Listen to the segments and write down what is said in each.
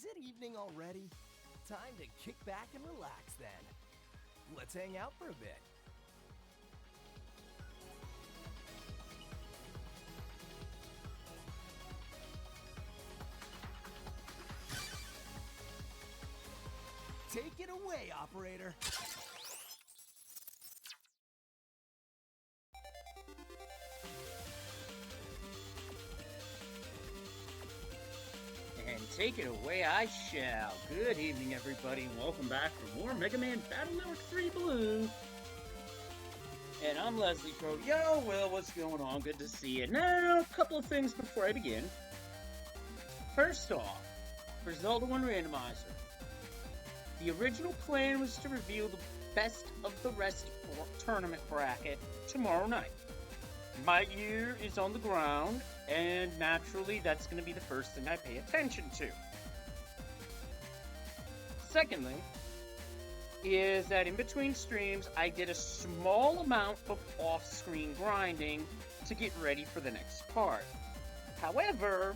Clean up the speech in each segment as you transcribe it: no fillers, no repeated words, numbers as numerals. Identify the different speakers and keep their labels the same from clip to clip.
Speaker 1: Is it evening already? Time to kick back and relax then. Let's hang out for a bit. Take it away, operator.
Speaker 2: And take it away I shall. Good evening, everybody, and welcome back for more Mega Man Battle Network 3 Blue. And I'm Leslie Pro. Yo, Will, what's going on? Good to see you. Now, a couple of things before I begin. First off, for Zelda 1 Randomizer, the original plan was to reveal the best of the rest tournament bracket tomorrow night. My ear is on the ground, and naturally, that's going to be the first thing I pay attention to. Secondly, is that in between streams, I did a small amount of off-screen grinding to get ready for the next part. However,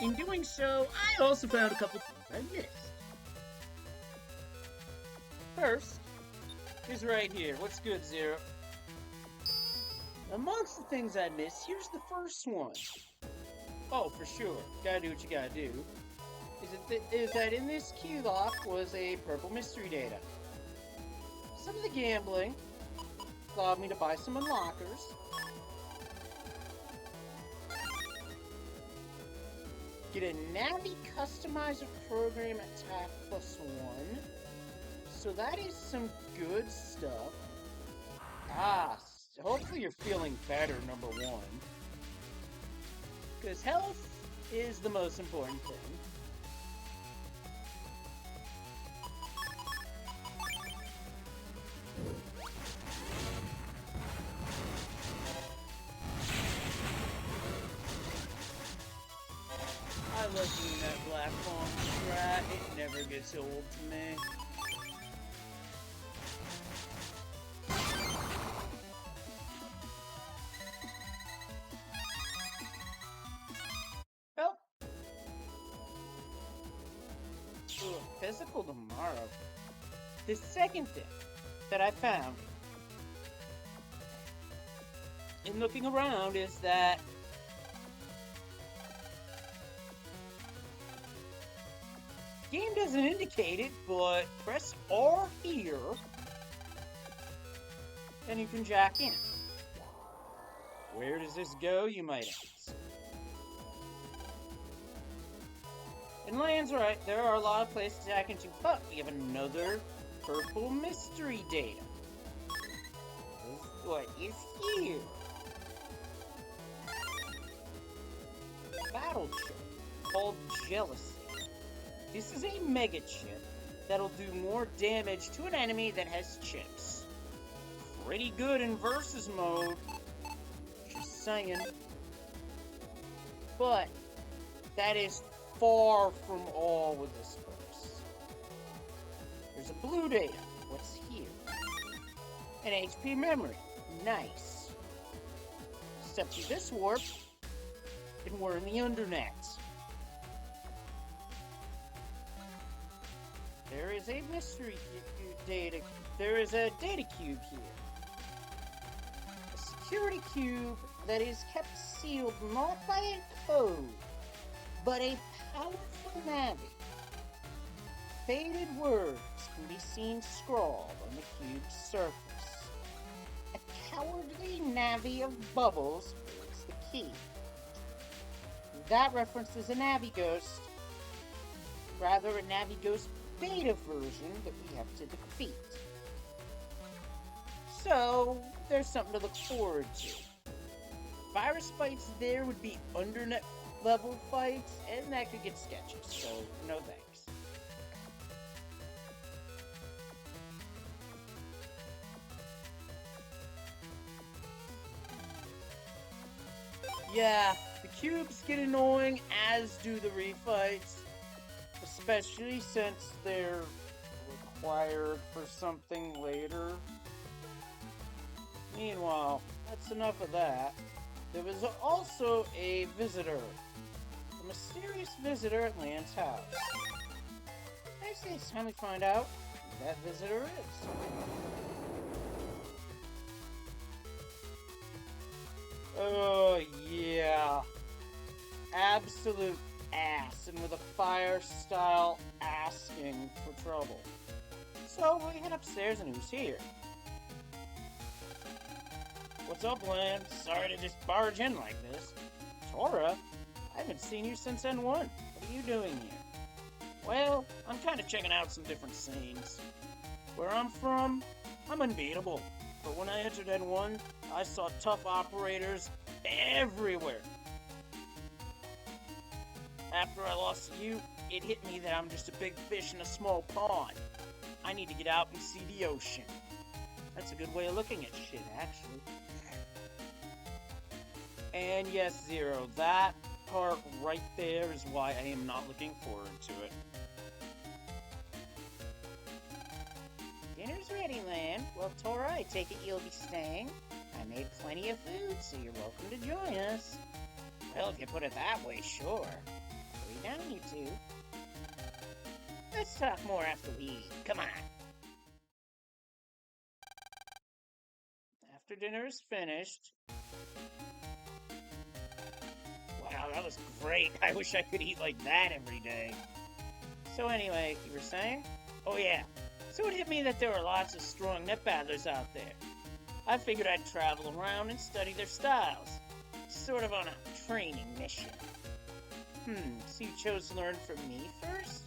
Speaker 2: in doing so, I also found a couple things I missed. First is right here. What's good, Zero? Amongst the things I missed, here's the first one. Oh, for sure. Gotta do what you gotta do. Is that in this key lock was a purple mystery data. Some of the gambling allowed me to buy some unlockers. Get a Navi Customizer Program attack +1. So that is some good stuff. Hopefully you're feeling better, number one. Because health is the most important thing. I love doing that black phone strat. It never gets old to me. Well, physical tomorrow. The second thing that I found in looking around is that game doesn't indicate it, but press R here and you can jack in. Where does this go, you might ask? And Land's right, there are a lot of places to jack into, but we have another purple mystery data. What is here? Battle chip called Jealousy. This is a mega chip that'll do more damage to an enemy that has chips. Pretty good in versus mode, just saying. But that is far from all with this verse. There's a blue data. What's here? An HP memory. Nice. Step through this warp, and we're in the undernet. There is a mystery data. There is a data cube here. A security cube that is kept sealed not by a code, but a powerful Navi. Faded words can be seen scrawled on the cube's surface. A cowardly Navi of bubbles holds the key. That references a Navi Ghost. Rather, a Navi Ghost beta version that we have to defeat. So, there's something to look forward to. Virus fights there would be undernet level fights, and that could get sketchy, so no thanks. Yeah, the cubes get annoying, as do the refights. Especially since they're required for something later. Meanwhile, that's enough of that. There was also a visitor. a mysterious visitor at Land's house. I say it's time we find out who that visitor is. Oh, yeah. Absolute ass, and with a fire style asking for trouble. So we head upstairs, and who's here? What's up, Lan? Sorry to just barge in like this. Tora, I haven't seen you since N1. What are you doing here? Well, I'm kind of checking out some different scenes. Where I'm from, I'm unbeatable. But when I entered N1, I saw tough operators everywhere. After I lost to you, it hit me that I'm just a big fish in a small pond. I need to get out and see the ocean. That's a good way of looking at shit, actually. And yes, Zero, that part right there is why I am not looking forward to it. Dinner's ready, Lan. Well, Tora, I take it you'll be staying. I made plenty of food, so you're welcome to join us. Well, if you put it that way, sure. Hurry down, you two. Let's talk more after we eat. Come on. After dinner is finished... Wow, that was great. I wish I could eat like that every day. So anyway, you were saying? Oh yeah. So it hit me that there were lots of strong net battlers out there. I figured I'd travel around and study their styles. Sort of on a training mission. So you chose to learn from me first?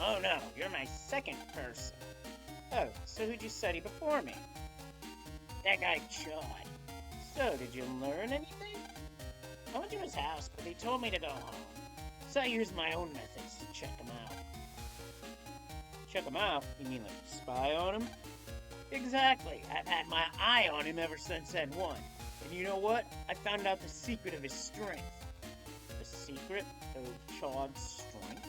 Speaker 2: Oh no, you're my second person. Oh, so who'd you study before me? That guy Chad. So, did you learn anything? I went to his house, but they told me to go home. So I used my own methods to check him out. Check him out? You mean like spy on him? Exactly. I've had my eye on him ever since N1. And you know what? I found out the secret of his strength. The secret of Chad's strength?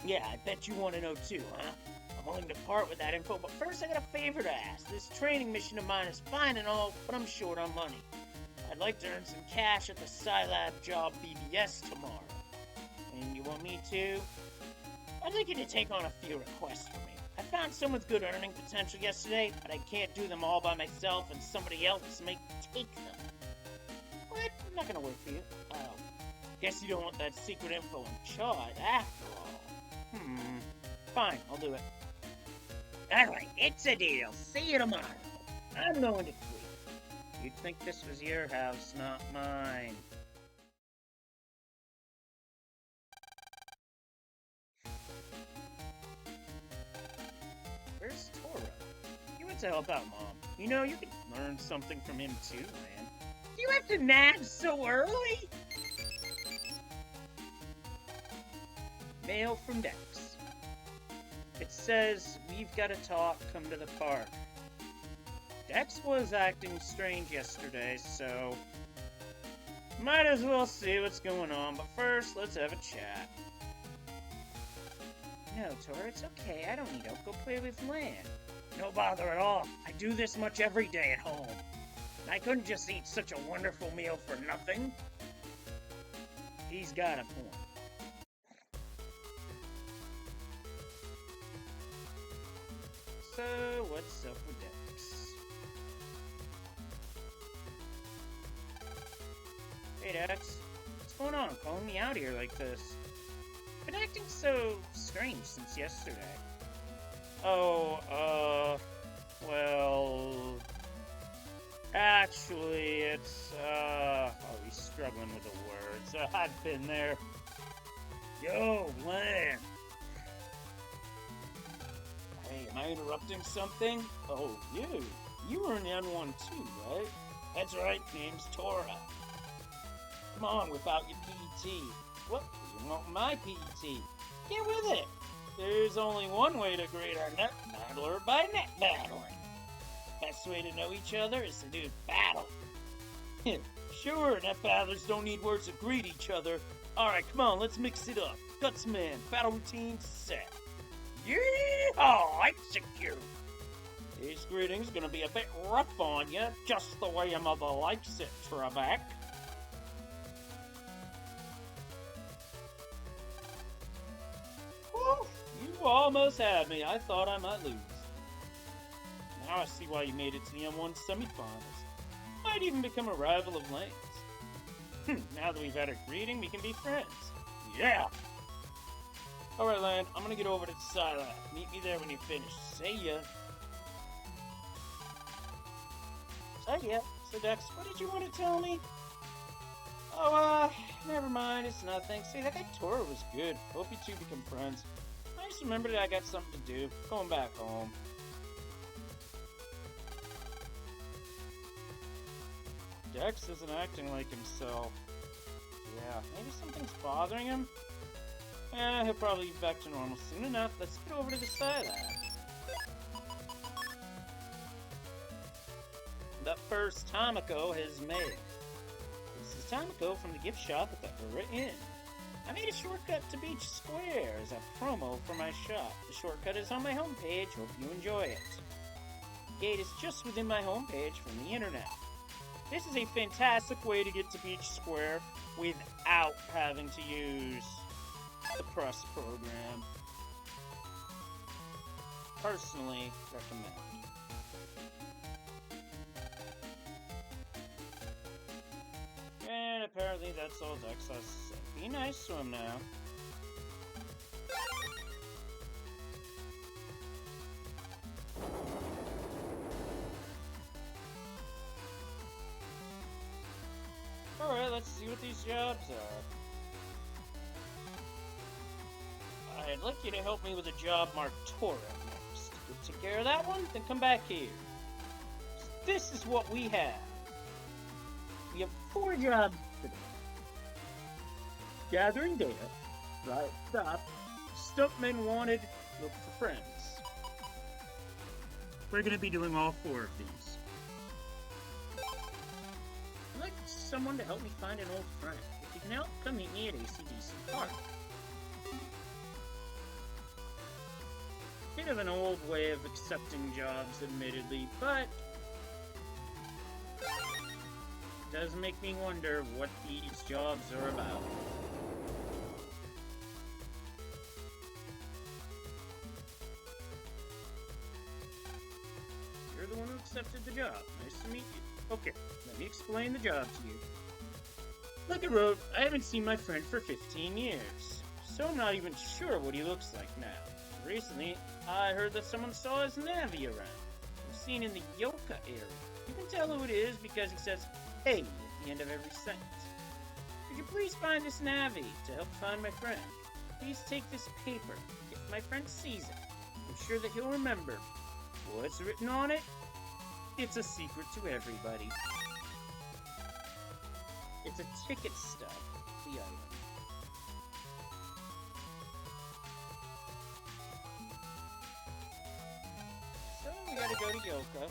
Speaker 2: Yeah, I bet you want to know too, huh? I'm willing to part with that info, but first I got a favor to ask. This training mission of mine is fine and all, but I'm short on money. I'd like to earn some cash at the Scilab job BBS tomorrow. And you want me to? I'd like you to take on a few requests for me. I found some with good earning potential yesterday, but I can't do them all by myself and somebody else may take them. What? I'm not gonna work for you. Oh. Guess you don't want that secret info on Chad after all. Fine, I'll do it. Alright, it's a deal. See you tomorrow. I'm going to sleep. You'd think this was your house, not mine. Where's Tora? He went to help out Mom. You know, you could learn something from him too, man. Do you have to nap so early? Mail from Dex. It says, we've got to talk, come to the park. Dex was acting strange yesterday, so... might as well see what's going on, but first, let's have a chat. No, Tora, it's okay. I don't need help. Go play with Lan. No bother at all. I do this much every day at home. I couldn't just eat such a wonderful meal for nothing. He's got a point. So, what's up with Dex? Hey, Dex. What's going on? Calling me out here like this? Been acting so strange since yesterday. Oh, well... actually, it's, oh, he's struggling with the words. I've been there. Yo, Lan! Hey, am I interrupting something? Oh, you. You were in N1 too, right? That's right, name's Tora. Come on, whip out your PT. What? You want my PT? Get with it. There's only one way to grade our net battler, by net battling. Best way to know each other is to do battle. Sure, net battlers don't need words to greet each other. Alright, come on, let's mix it up. Gutsman, battle routine set. Yeehaw! Execute! This greeting's gonna be a bit rough on you, just the way your mother likes it, Trebek. You almost had me. I thought I might lose. Now I see why you made it to the M1 semifinals. Might even become a rival of Lane's. Now that we've had a greeting, we can be friends. Yeah! Alright, Lane, I'm gonna get over to the side lab. Meet me there when you're finished. See ya! See ya! So, Dex, what did you want to tell me? Oh, never mind, it's nothing. See, that guy Tora was good. Hope you two become friends. I just remembered I got something to do. Going back home. Dex isn't acting like himself. Yeah, maybe something's bothering him? He'll probably be back to normal soon enough. Let's get over to the side lab. The first Tamako has made. This is Tamako from the gift shop at the Tora Inn. I made a shortcut to Beach Square as a promo for my shop. The shortcut is on my homepage. Hope you enjoy it. The gate is just within my homepage from the internet. This is a fantastic way to get to Beach Square without having to use the press program. Personally recommend. And apparently that's all Dex has to say. Be nice to him now. Alright, let's see what these jobs are. I'd like you to help me with a job marked Tora next. You take care of that one, then come back here. This is what we have. We have 4 jobs today. Gathering data, right stop, stuntmen wanted, look for friends. We're going to be doing all 4 of these. I'd like someone to help me find an old friend. If you can help, come meet me at ACDC Park. Bit of an old way of accepting jobs, admittedly, but it does make me wonder what these jobs are about. You're the one who accepted the job. Nice to meet you. Okay, let me explain the job to you. Like I wrote, I haven't seen my friend for 15 years, so I'm not even sure what he looks like now. Recently, I heard that someone saw his Navi around. He was seen in the Yoka area. You can tell who it is because he says, "Hey," at the end of every sentence. Could you please find this Navi to help find my friend? Please take this paper. If my friend sees it, I'm sure that he'll remember. What's written on it? It's a secret to everybody. It's a ticket stub, the item. So we gotta go to Yoka.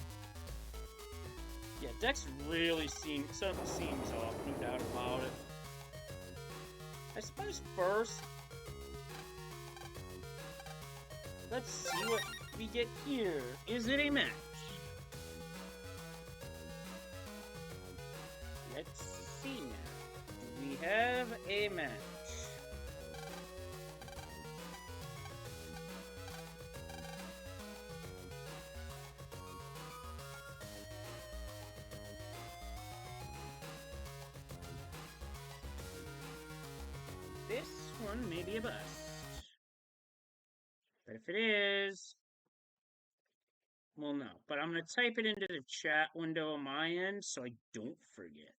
Speaker 2: Yeah, Dex really something seems off, no doubt about it. I suppose first, let's see what we get here. Is it a match? Let's see now. We have a match. This one may be a bust. But if it is, well, no. But I'm going to type it into the chat window on my end so I don't forget.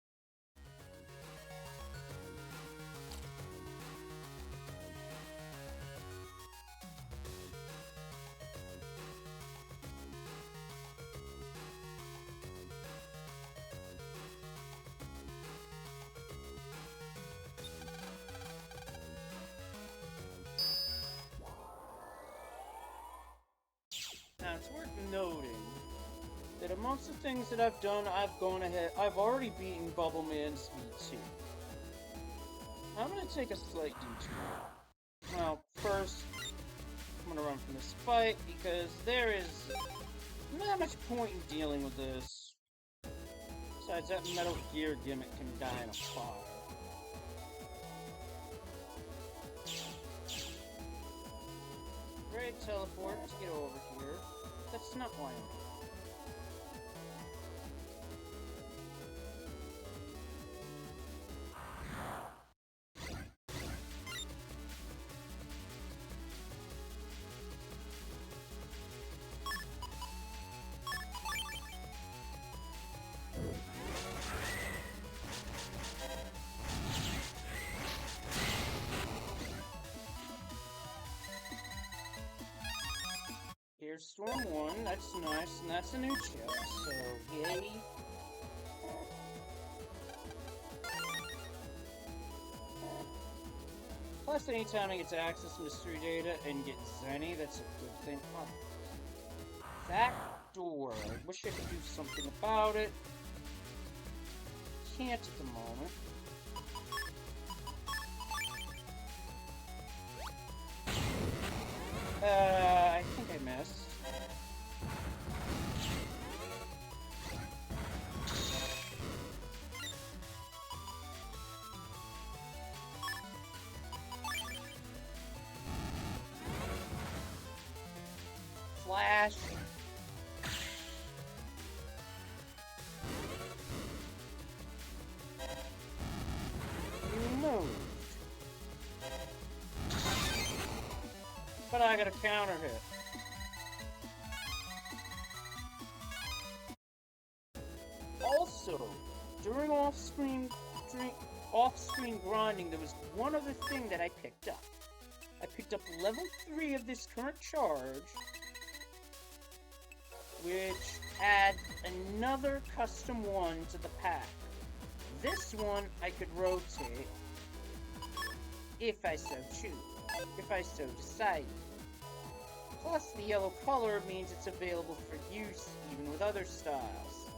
Speaker 2: Now, it's worth noting that amongst the things that I've done, I've already beaten Bubble Man Speed 2. I'm going to take a slight detour. Now, first, I'm going to run from this fight because there is not much point in dealing with this. Besides, that Metal Gear gimmick can die in a fire. try to teleport to get over here. That's not why I'm Here's Storm 1, that's nice, and that's a new chest, so yay. Plus, anytime I get to access mystery data and get Zenny, that's a good thing. Oh, that door, I wish I could do something about it. Can't at the moment. I think I missed. Flash. Moved. But I got a counter hit. Also, during off-screen grinding, there was one other thing that I picked up. I picked up level 3 of this current charge, which adds another custom one to the pack. This one I could rotate if I so choose, if I so decide. Plus, the yellow color means it's available for use even with other styles.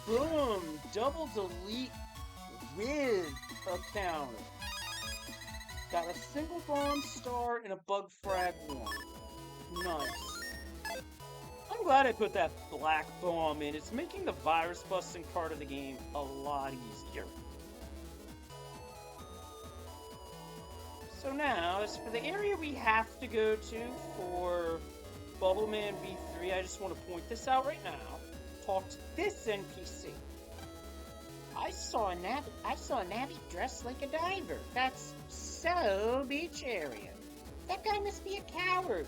Speaker 2: Boom! Double delete with a counter. Got a single bomb star and a bug frag one. Nice. I'm glad I put that black bomb in. It's making the virus busting part of the game a lot easier. So now, as for the area we have to go to for Bubbleman V3, I just want to point this out right now. Talk to this NPC. I saw a Navi dressed like a diver. That's so beach area. That guy must be a coward.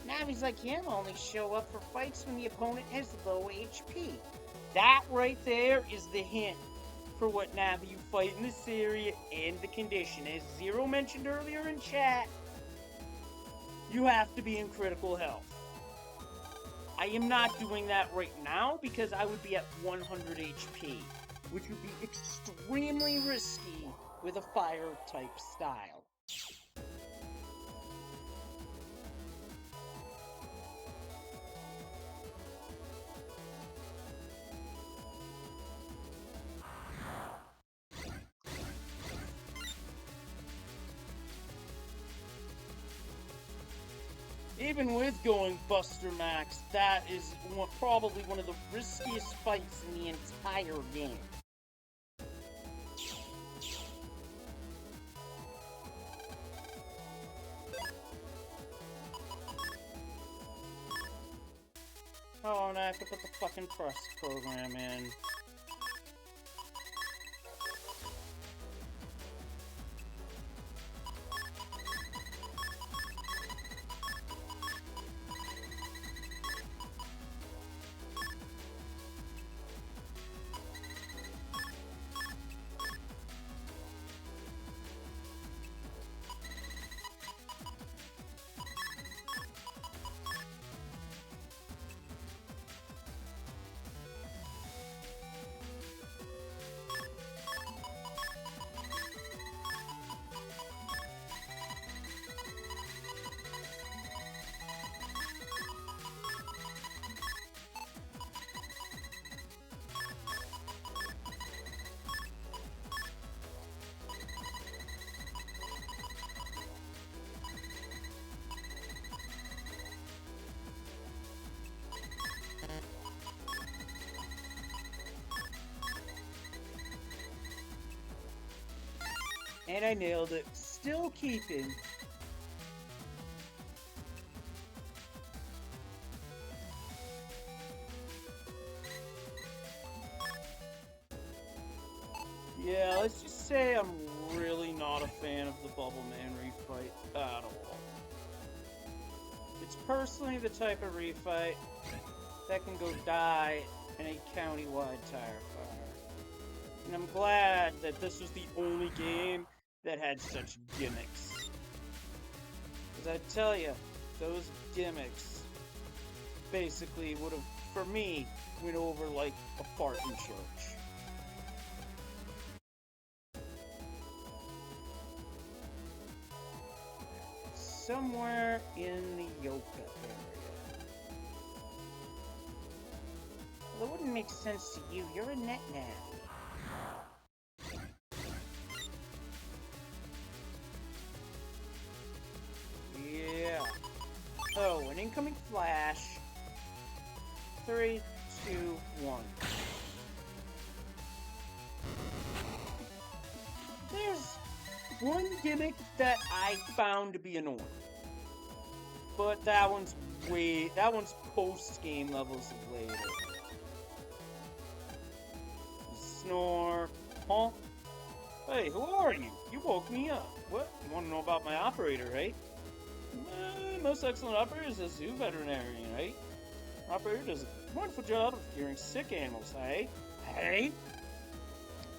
Speaker 2: Navis like him only show up for fights when the opponent has low HP. That right there is the hint for what Navi you fight in this area and the condition. As Zero mentioned earlier in chat, you have to be in critical health. I am not doing that right now because I would be at 100 HP, which would be extremely risky with a fire-type style. Even with going Buster Max, that is probably one of the riskiest fights in the entire game. Oh, and I have to put the fucking press program in. And I nailed it. Still keeping. Yeah, let's just say I'm really not a fan of the Bubble Man refight at all. It's personally the type of refight that can go die in a county-wide tire fire. And I'm glad that this was the only game that had such gimmicks. Because I tell you, those gimmicks basically would have, for me, went over like a fart in church. Somewhere in the Yoka area. Well, it wouldn't make sense to you. You're a net nav. Yeah. Oh, an incoming flash. 3, 2, 1. There's one gimmick that I found to be annoying. But that one's post-game levels later. Snore. Huh? Hey, who are you? You woke me up. What? You want to know about my operator, right? Most excellent operator is a zoo veterinarian, right? Operator does a wonderful job of curing sick animals, hey? Hey?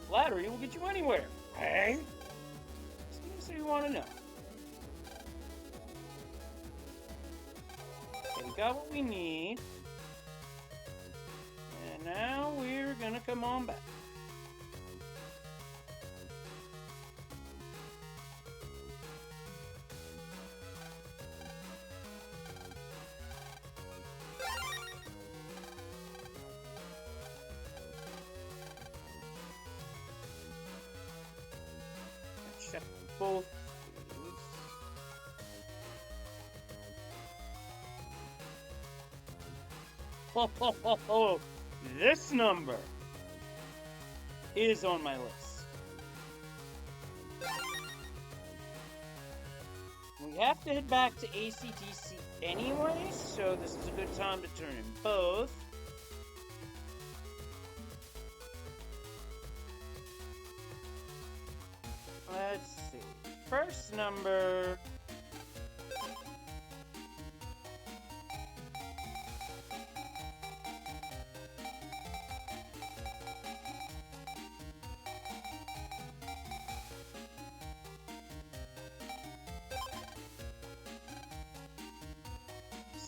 Speaker 2: Flattery will get you anywhere, hey? So you want to know. Okay, we got what we need. And now we're gonna come on back. Check both. Oh, this number is on my list. We have to head back to ACDC anyway, so this is a good time to turn in both. Let's see. First number.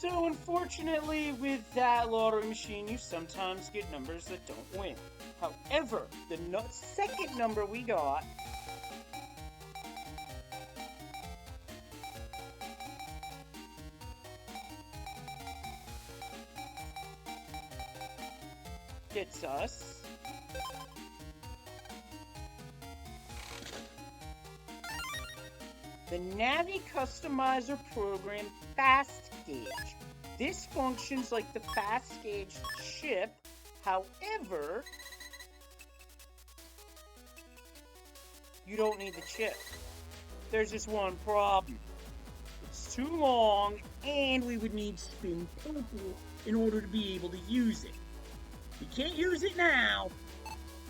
Speaker 2: So unfortunately, with that lottery machine, you sometimes get numbers that don't win. However, the second number we got gets us the Navi Customizer Program Fast Gauge. This functions like the Fast Gauge chip, however, you don't need the chip. There's just one problem. It's too long, and we would need spin purple in order to be able to use it. We can't use it now,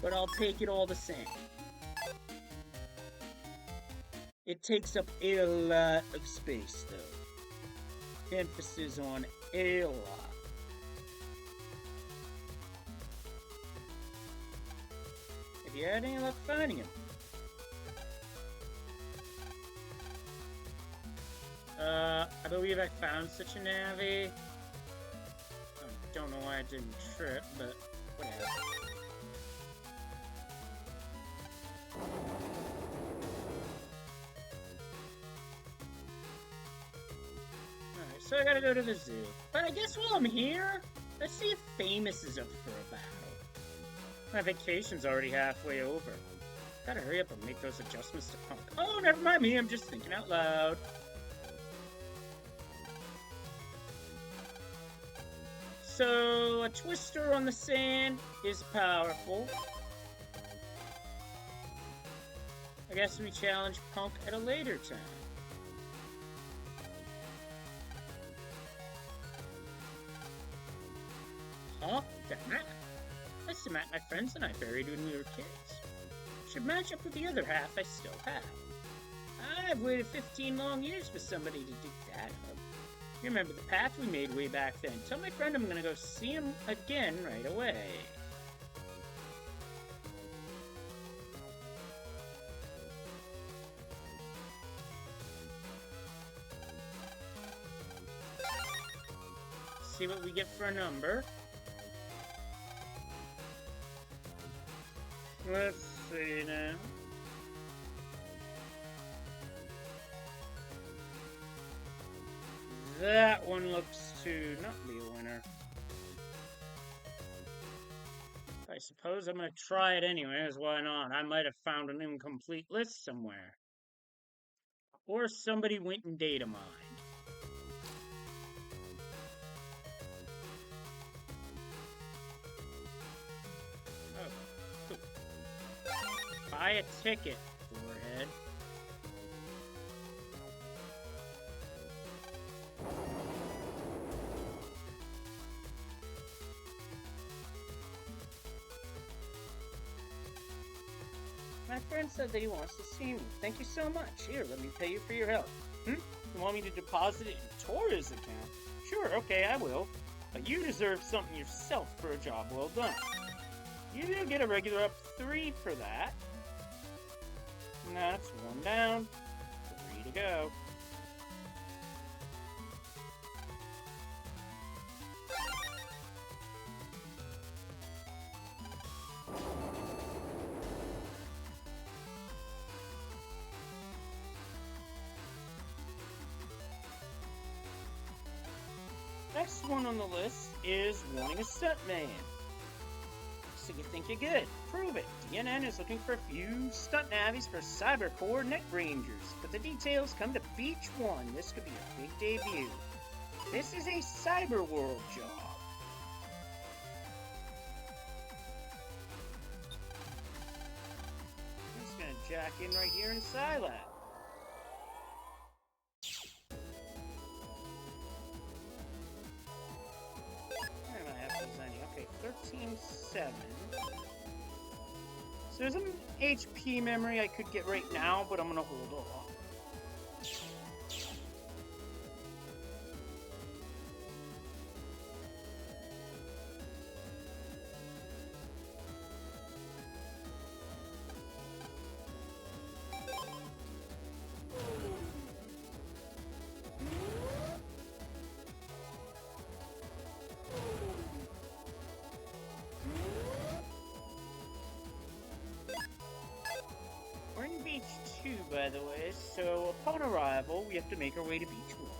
Speaker 2: but I'll take it all the same. It takes up a lot of space, though. Emphasis on a lot. Have you had any luck finding him? I believe I found such a Navi. I don't know why I didn't trip, but whatever. Alright, so I gotta go to the zoo. But I guess while I'm here, let's see if Famous is up for a battle. My vacation's already halfway over. Gotta hurry up and make those adjustments to Punk. Oh, never mind me, I'm just thinking out loud. So, a twister on the sand is powerful. I guess we challenge Punk at a later time. Huh? That map? That's the map my friends and I buried when we were kids. Should match up with the other half I still have. I've waited 15 long years for somebody to dig that up. You remember the path we made way back then. Tell my friend I'm gonna go see him again right away. See what we get for a number. Let's see now. That one looks to not be a winner. I suppose I'm going to try it anyways, why not? I might have found an incomplete list somewhere. Or somebody went and data mined. Oh, cool. Buy a ticket, forehead. My friend said that he wants to see me. Thank you so much. Here, let me pay you for your help. You want me to deposit it in Tora's account? Sure, okay, I will. But you deserve something yourself for a job well done. You do get a regular up 3 for that. And that's 1 down. 3 to go. Next one on the list is wanting a stuntman. So you think you're good. Prove it. DNN is looking for a few stunt navies for Cybercore Net Rangers. But the details come to Beach 1. This could be a big debut. This is a Cyber World job. I'm just gonna jack in right here in Scilab. Okay, 13.7. So there's an HP memory I could get right now, but I'm gonna hold off. We're in Beach 2, by the way, so upon arrival, we have to make our way to Beach 1.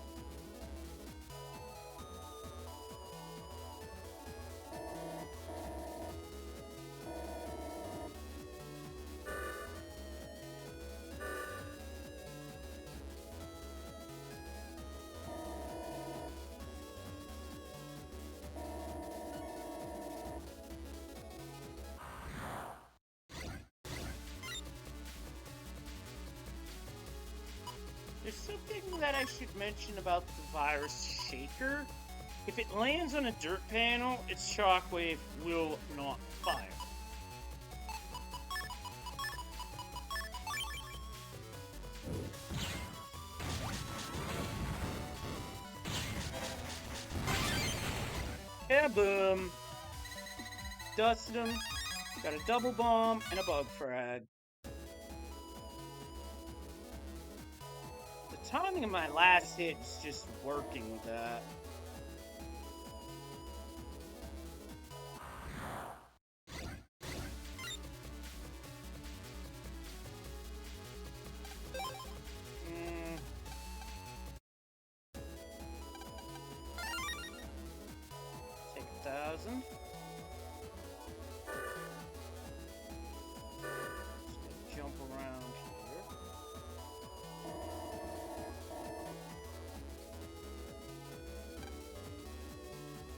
Speaker 2: There's something that I should mention about the virus shaker. If it lands on a dirt panel, its shockwave will not fire. Kaboom! Dusted him. Got a double bomb and a bug frag. The timing of my last hit is just working with that. Take 1,000. Just gonna jump around here.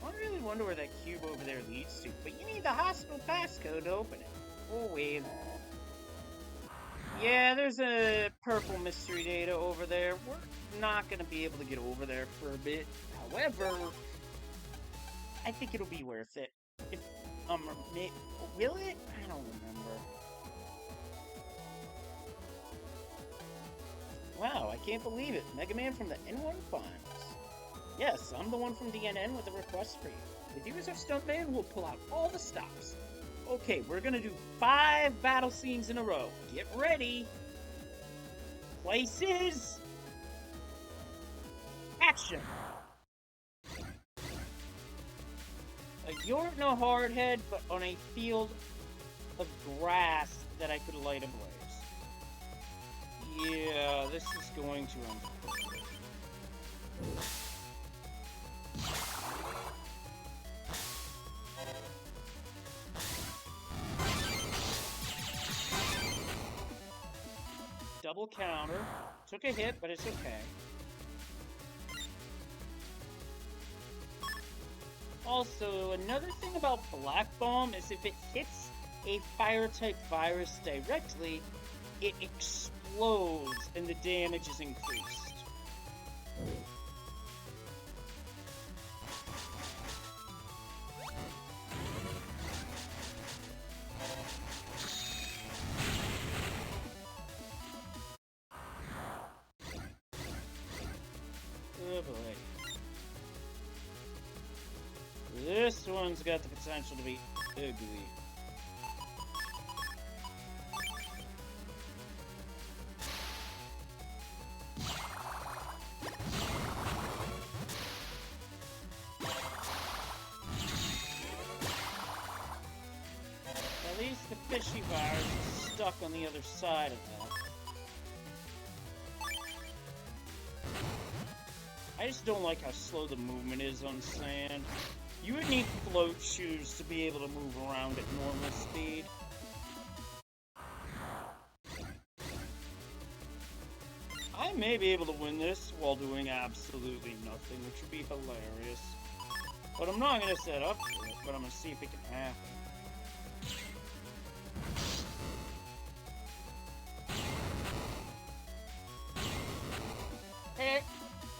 Speaker 2: I really wonder where that cube over there leads to, but you need the hospital passcode to open it. Oh, wait. Yeah, there's a purple mystery data over there. We're not going to be able to get over there for a bit. However, I think it'll be worth it. If, will it? I don't remember. Wow, I can't believe it. Mega Man from the N1 Finals. Yes, I'm the one from DNN with a request for you. With you as our stuntman, we'll pull out all the stops. Okay, we're gonna do 5 battle scenes in a row. Get ready. Places. Action. You're no hardhead, but on a field of grass that I could light ablaze. Yeah, this is going to end quickly. Double counter. Took a hit, but it's okay. Also, another thing about Black Bomb is if it hits a fire-type virus directly, it explodes and the damage is increased. Oh boy. This one's got the potential to be ugly. At least the fishy virus is stuck on the other side of that. I just don't like how slow the movement is on sand. You would need float shoes to be able to move around at normal speed. I may be able to win this while doing absolutely nothing, which would be hilarious. But I'm not going to set up for it, but I'm going to see if it can happen.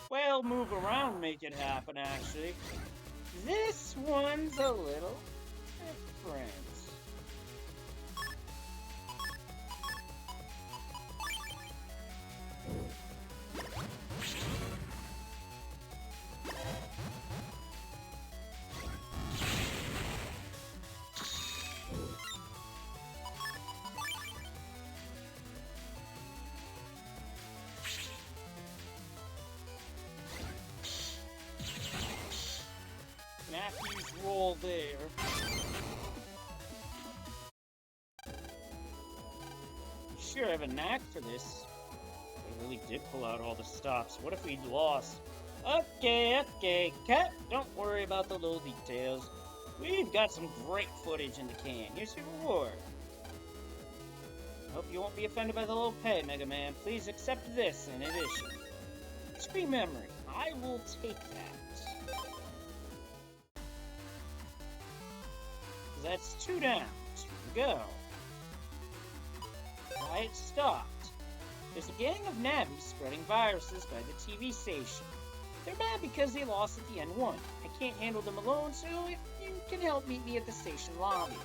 Speaker 2: Well, move around, make it happen, actually. This one's a little different. Matthew's roll there. Sure, I have a knack for this. They really did pull out all the stops. What if we'd lost? Okay, cut. Don't worry about the little details. We've got some great footage in the can. Here's your reward. I hope you won't be offended by the little pay, Mega Man. Please accept this in addition. Screen memory. I will take that. That's 2 down. 2 to go. Riot stopped. There's a gang of nabbies spreading viruses by the TV station. They're mad because they lost at the N1. I can't handle them alone, so if you can help meet me at the station lobby.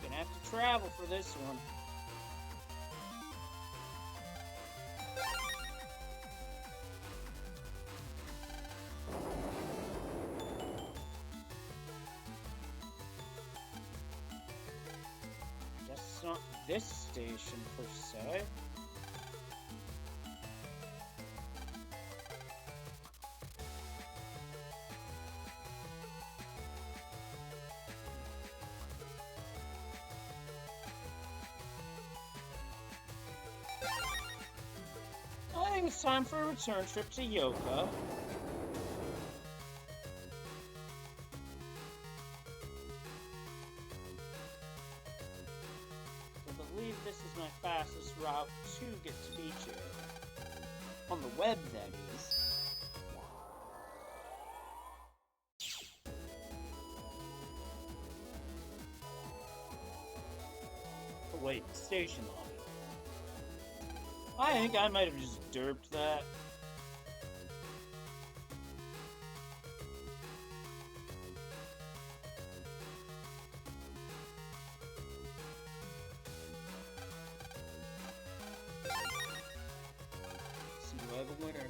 Speaker 2: Gonna have to travel for this one. Guess not this station per se. I think it's time for a return trip to Yoka. I believe this is my fastest route to get to BJ. On the web, that is. wait, station lobby. I think I might have just derped that. Let's see, do I have a winner here?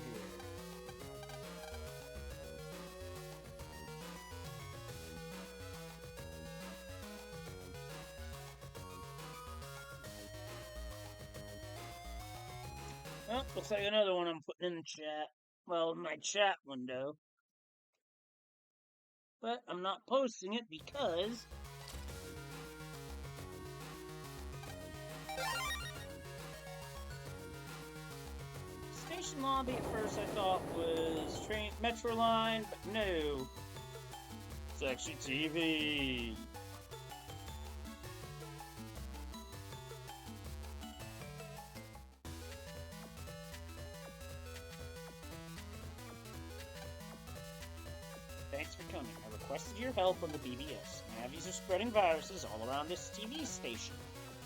Speaker 2: Oh, looks like another one I'm putting in the chat. Well, in my chat window. But I'm not posting it because station lobby at first I thought was train metro line, but no. It's actually TV. Thanks for coming. I requested your help on the BBS. Navies are spreading viruses all around this TV station.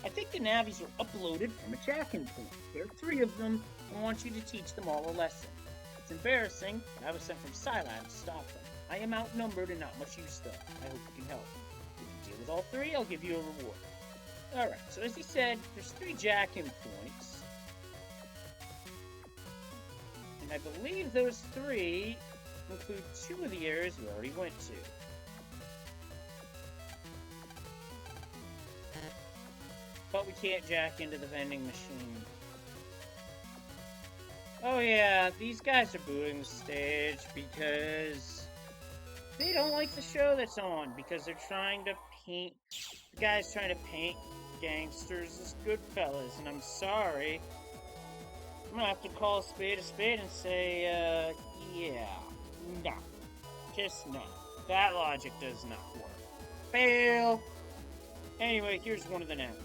Speaker 2: I think the Navies are uploaded from a tracking point. There are 3 of them, and I want you to teach them all a lesson. It's embarrassing, but I was sent from Cylab to stop them. I am outnumbered and not much use though. I hope you can help. If you deal with all 3, I'll give you a reward. Alright, so as he said, there's 3 jacking points. And I believe those 3 include 2 of the areas we already went to. But we can't jack into the vending machine. Oh yeah, these guys are booing the stage because they don't like the show that's on, because they're trying to paint, the guy's trying to paint gangsters as good fellas, and I'm sorry. I'm gonna have to call a spade and say, yeah, no. Just no. That logic does not work. Fail! Anyway, here's one of the names.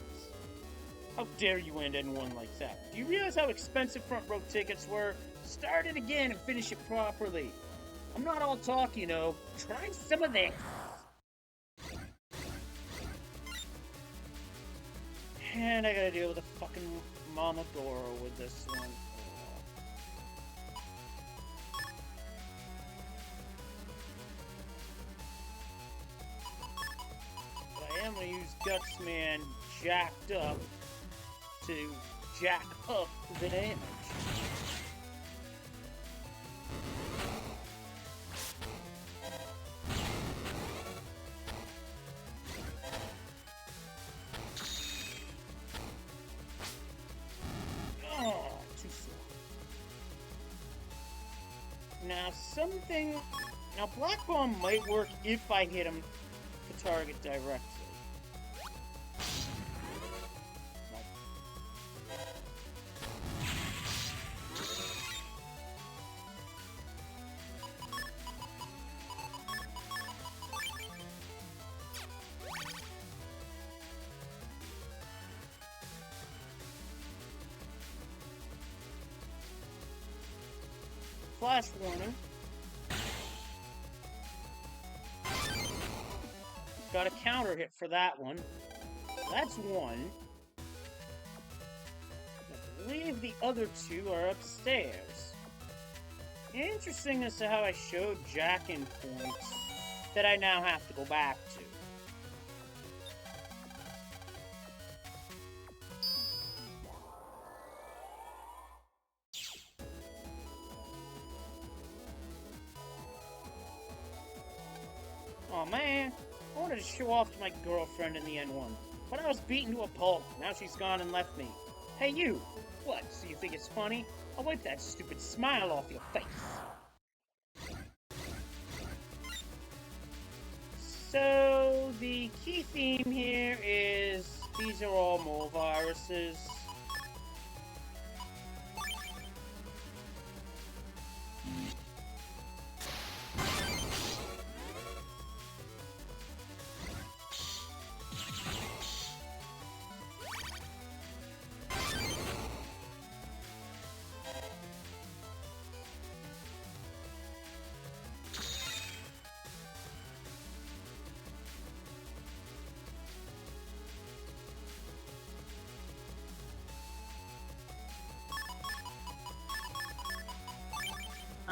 Speaker 2: How dare you end in one like that? Do you realize how expensive front row tickets were? Start it again and finish it properly. I'm not all talk, you know. Try some of this. And I gotta deal with a fucking Mama Dora with this one. But I am gonna use Gutsman jacked up to jack up the damage. Oh, too slow. Now something... Now Black Bomb might work if I hit him the target directly. Flash warning. Got a counter hit for that one. That's one. I believe the other 2 are upstairs. Interesting as to how I showed jack-in points that I now have to go back to. Oh man, I wanted to show off to my girlfriend in the N1, but I was beaten to a pulp. Now she's gone and left me. Hey you! What, so you think it's funny? I'll wipe that stupid smile off your face. So, the key theme here is these are all mole viruses.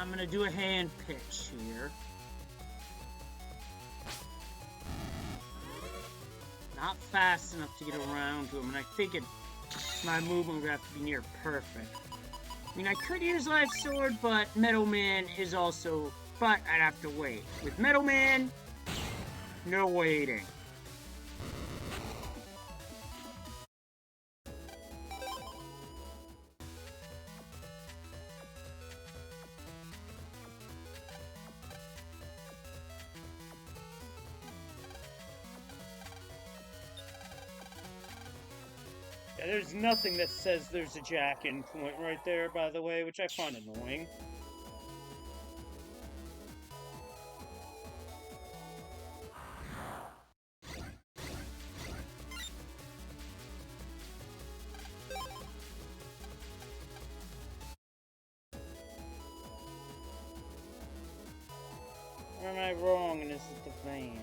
Speaker 2: I'm gonna do a hand pitch here. Not fast enough to get around to him, and I think my movement would have to be near perfect. I mean, I could use Life Sword, but Metal Man is also... But I'd have to wait. With Metal Man, no waiting. Yeah, there's nothing that says there's a jack-in point right there, by the way, which I find annoying. Or am I wrong and this is the van?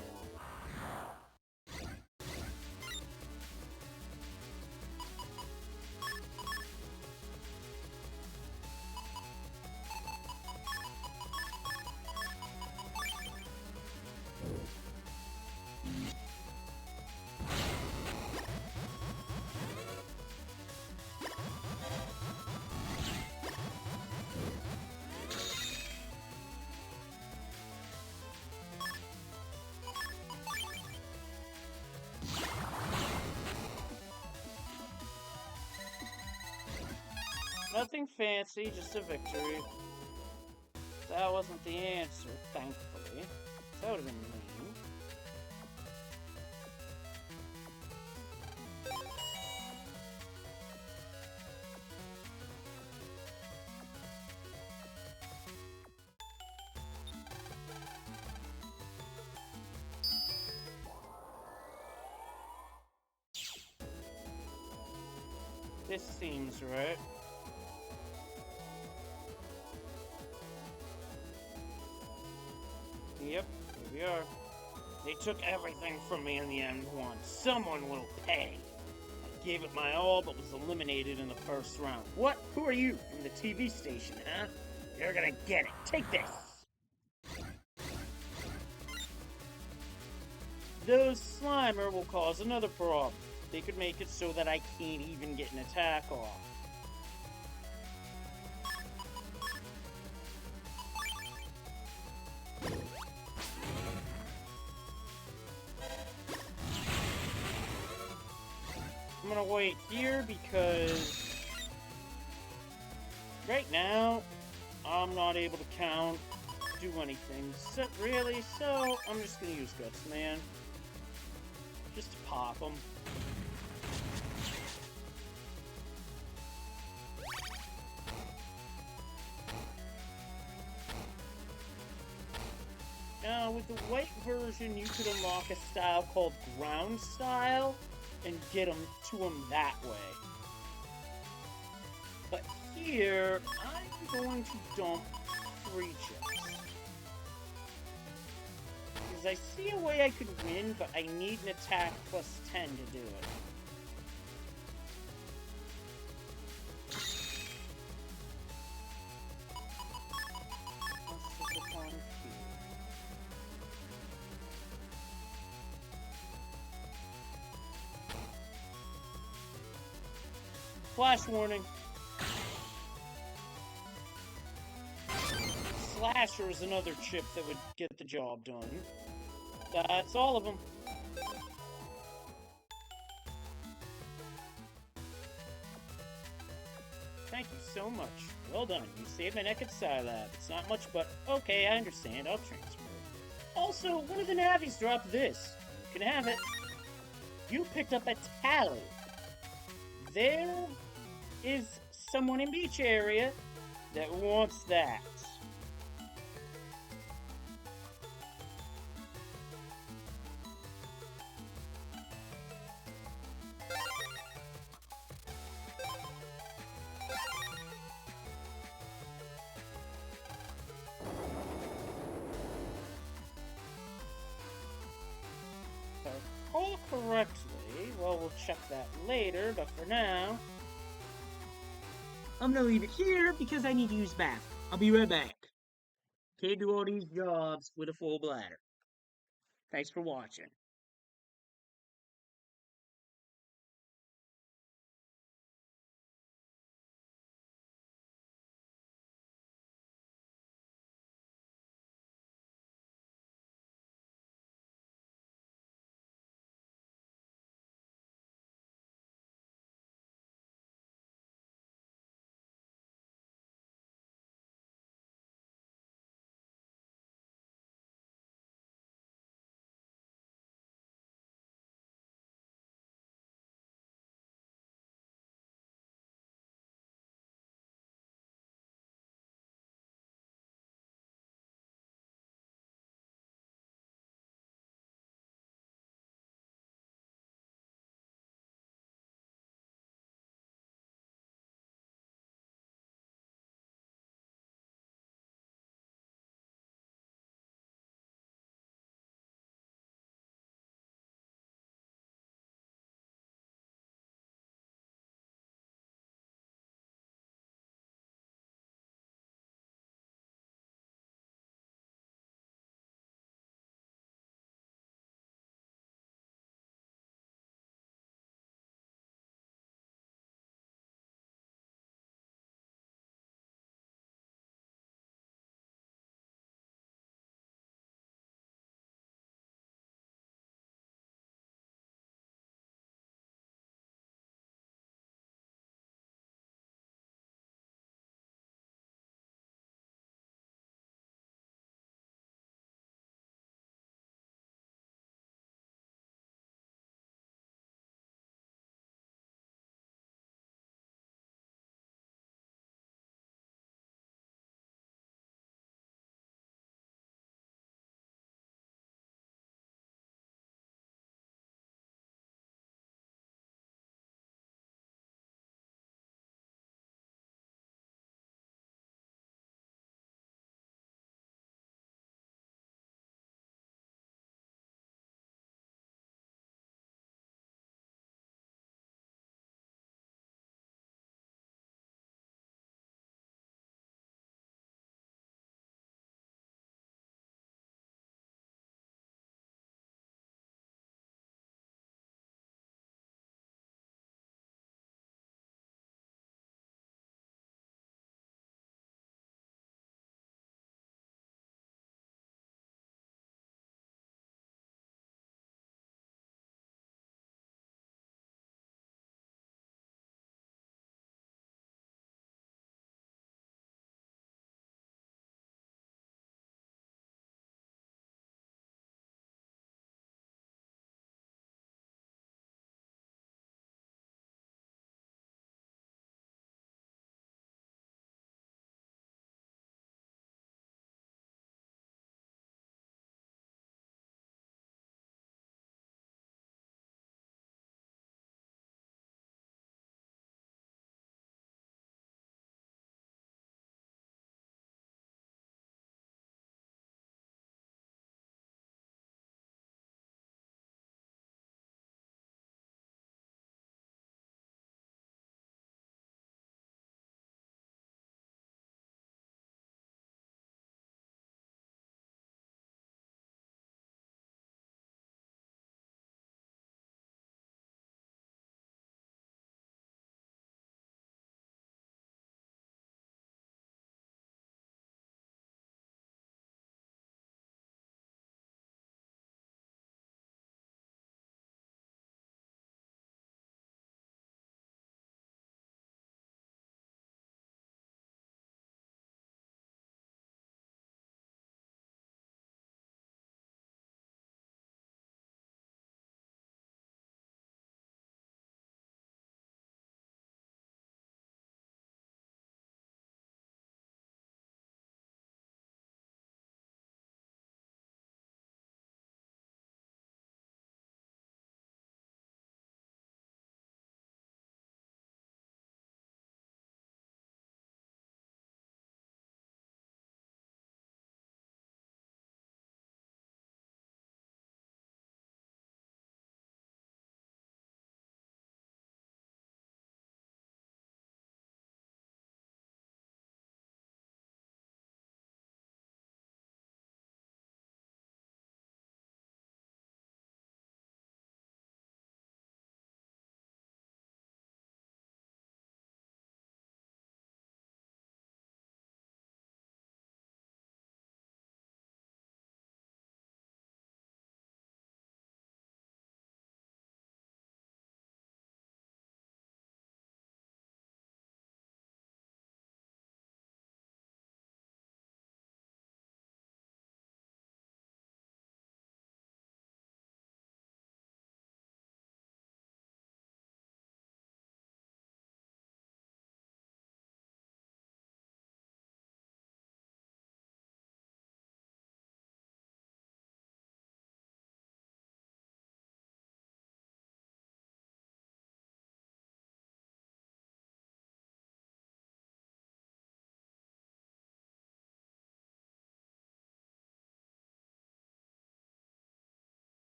Speaker 2: Nothing fancy, just a victory. That wasn't the answer, thankfully. That would have been mean. This seems right. Yep, here we are. They took everything from me in the end once. Someone will pay. I gave it my all, but was eliminated in the first round. What? Who are you? From the TV station, huh? You're gonna get it. Take this! Those Slimer will cause another problem. They could make it so that I can't even get an attack off. I'm gonna wait here because right now I'm not able to count, do anything. So, really? So I'm just gonna use Guts Man. Just to pop them. Now, with the white version, you could unlock a style called Ground Style and get them to them that way. But here, I'm going to dump 3 chips. Because I see a way I could win, but I need an attack plus 10 to do it. Flash warning. Slasher is another chip that would get the job done. That's all of them. Thank you so much. Well done. You saved my neck at Scilab. It's not much, but okay, I understand. I'll transfer. Also, one of the Navis dropped this. You can have it. You picked up a tally. There is someone in Beach Area that wants that. If I recall correctly, well, we'll check that later, but for now, I'm gonna leave it here because I need to use the bathroom. I'll be right back. Can't do all these jobs with a full bladder. Thanks for watching.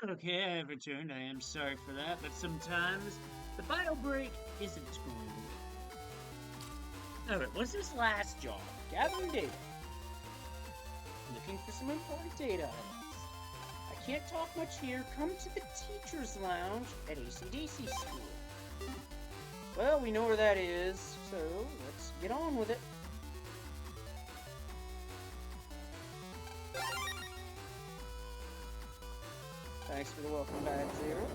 Speaker 2: Okay, I have returned. I am sorry for that, but sometimes the bio break isn't going to. Alright, what's this last job? Gathering data. Looking for some important data items. I can't talk much here. Come to the teacher's lounge at ACDC school. Well, we know where that is, so let's get on with it. Thanks for the welcome back, Zero.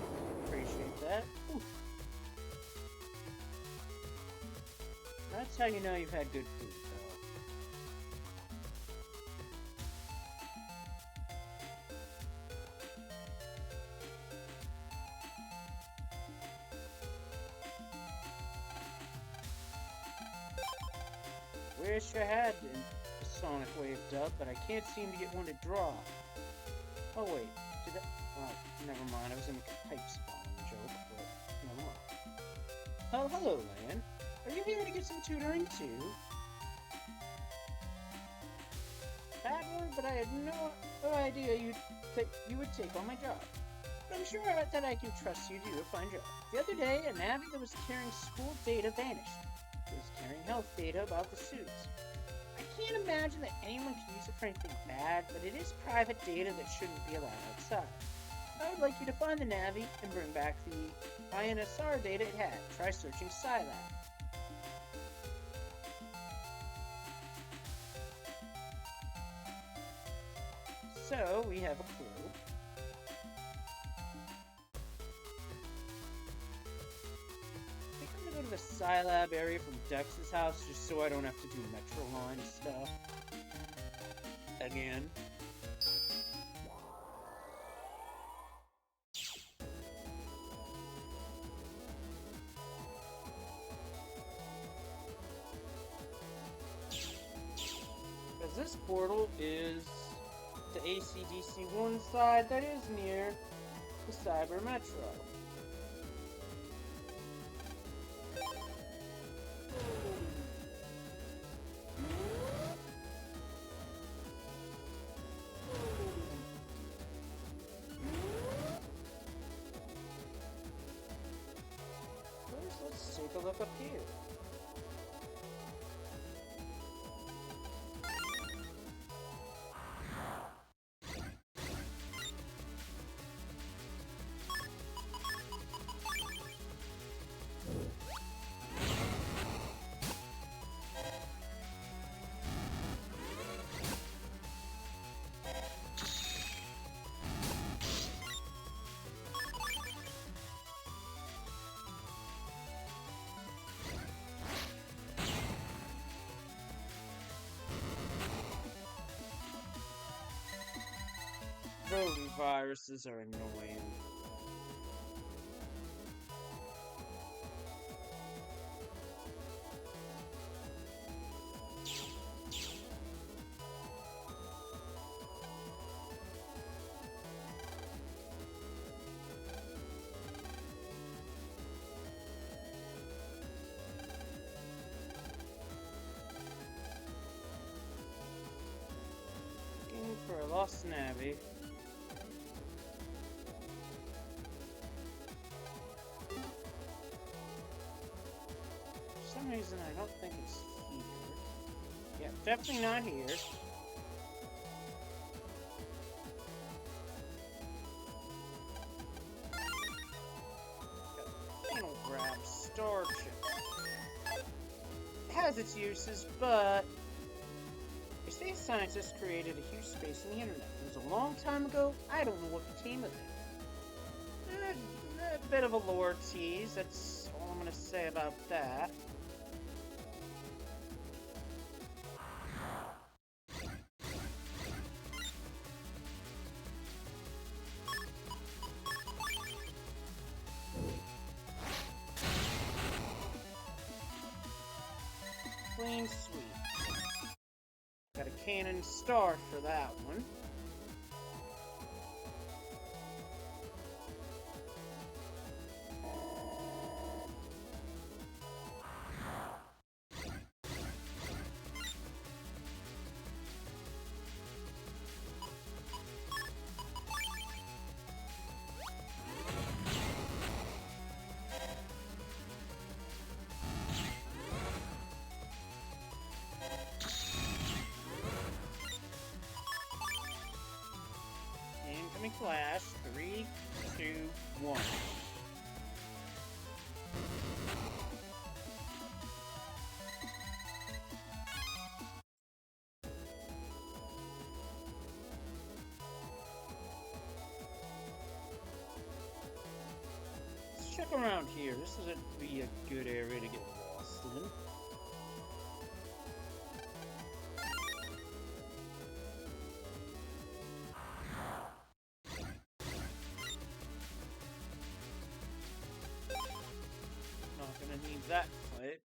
Speaker 2: Appreciate that. Ooh. That's how you know you've had good food, though. Wish I had a Sonic Wave dub, but I can't seem to get one to draw. Oh wait, did I? Oh, never mind. I was in a pipe spawn joke, but never mind. Oh, hello, Lan. Are you here to get some tutoring too? Bad word, but I had no idea you would take on my job. But I'm sure that I can trust you to do a fine job. The other day, a Navi that was carrying school data vanished. It was carrying health data about the suits. I can't imagine that anyone could use it for anything bad, but it is private data that shouldn't be allowed outside. I would like you to find the Navi and bring back the INSR data it had. Try searching Scilab. So, we have a clue. I think I'm gonna go to the Scilab area from Dex's house just so I don't have to do Metro Line stuff. Again. Because this portal is the ACDC 1 side that is near the Cyber Metro. First, let's take a look up here. Rodent viruses are annoying. Looking for a lost Navi. For some reason, I don't think it's here. Yeah, definitely not here. Panel grab starship. It has its uses, but they say scientists created a huge space in the internet. It was a long time ago. I don't know what became of it. A bit of a lore tease. That's all I'm gonna say about that. Clean sweep. Got a cannon star for that one. me flash. 3, 2, 1. Let's check around here. This would be a good area to get lost in. Not gonna need that fight.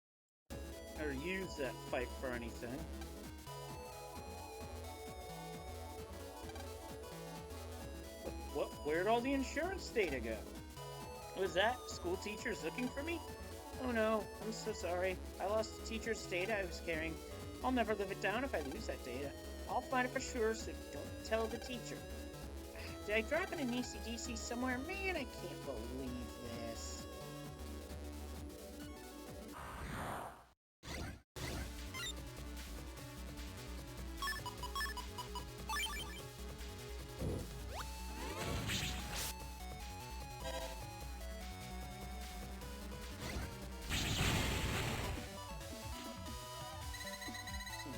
Speaker 2: Or use that fight for anything. What? Where'd all the insurance data go? Was that school teachers looking for me? Oh no, I'm so sorry. I lost the teacher's data I was carrying. I'll never live it down if I lose that data. I'll find it for sure, so don't tell the teacher. Did I drop it in ACDC somewhere? Man, I can't believe this.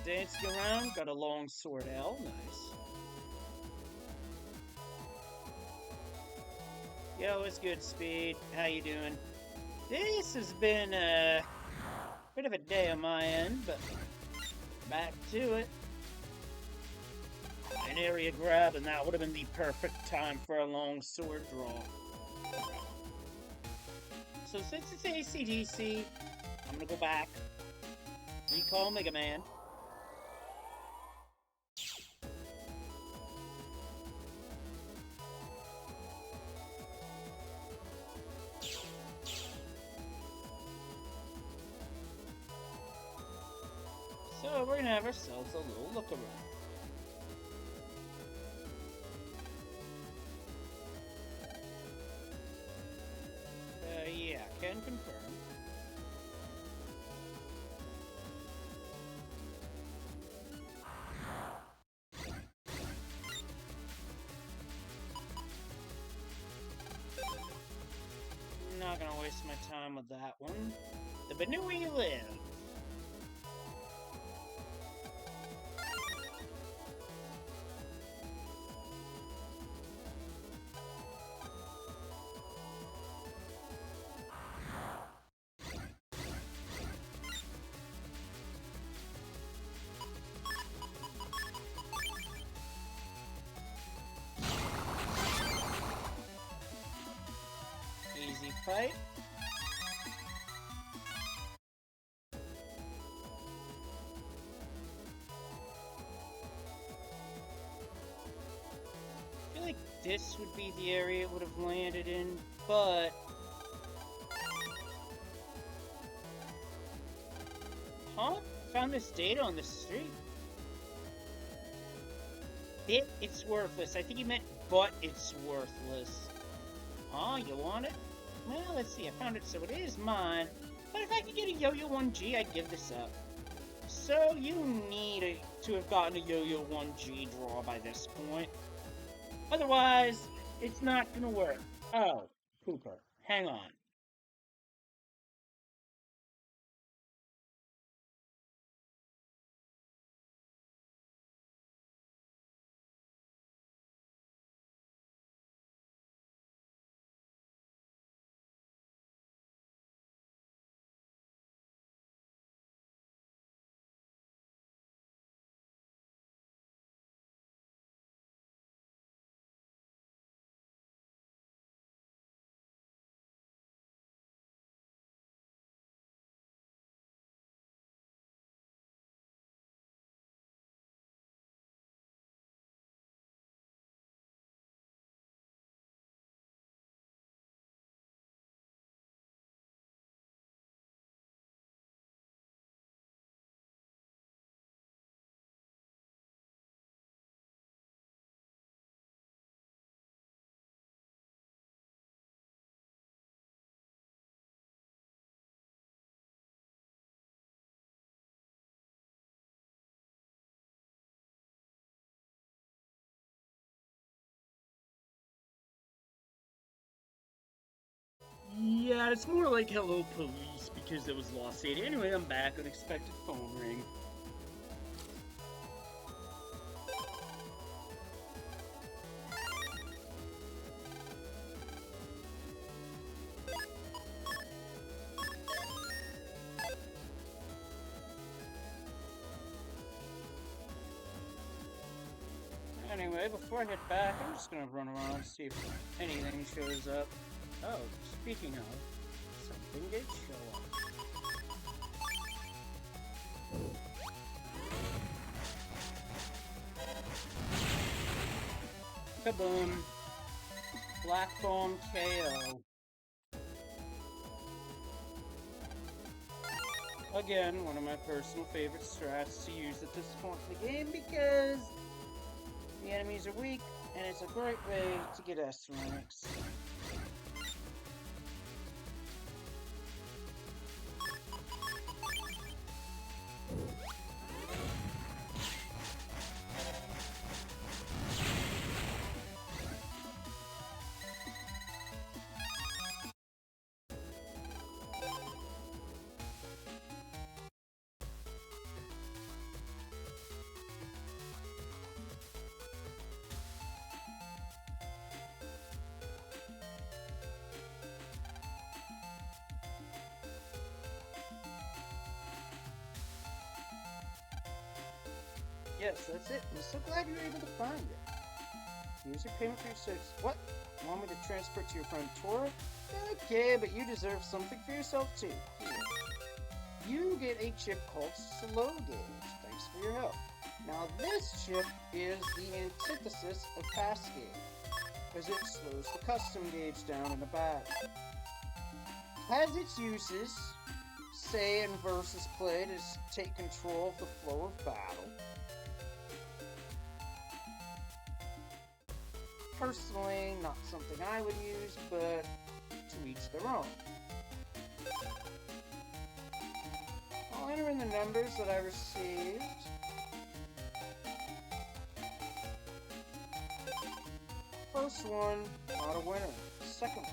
Speaker 2: Dancing around, got a long sword L, nice. Yo, what's good, Speed? How you doing? This has been a bit of a day on my end, but back to it. An area grab, and that would have been the perfect time for a long sword draw. So since it's ACDC, I'm gonna go back, recall Mega Man. So we're gonna have ourselves a little look around. Yeah, can confirm. Not gonna waste my time with that one. The Benui live. Easy fight. I feel like this would be the area it would have landed in, but... Huh? Found this data on the street. It's worthless. I think he meant, but it's worthless. Huh? You want it? Well, let's see. I found it, so it is mine. But if I could get a Yo-Yo 1G, I'd give this up. So you need to have gotten a Yo-Yo 1G draw by this point. Otherwise, it's not gonna work. Oh, Cooper, hang on. it's more like hello police because it was Lost City. Anyway, I'm back. Unexpected phone ring. Anyway, before I head back, I'm just gonna run around and see if anything shows up. Oh, speaking of, something did show up. Kaboom! Black Bone KO. Again, one of my personal favorite strats to use at this point in the game because the enemies are weak, and it's a great way to get S ranks. Yes, that's it. I'm so glad you were able to find it. Here's your payment for your service. What? Want me to transfer it to your friend Tora? Okay, but you deserve something for yourself too. Here. You get a chip called Slow Gauge. Thanks for your help. Now this chip is the antithesis of Fast Gauge, because it slows the custom gauge down in the battle. Has its uses, say in versus play to take control of the flow of battle. Personally, not something I would use, but to each their own. I'll enter in the numbers that I received. First one, not a winner. Second one.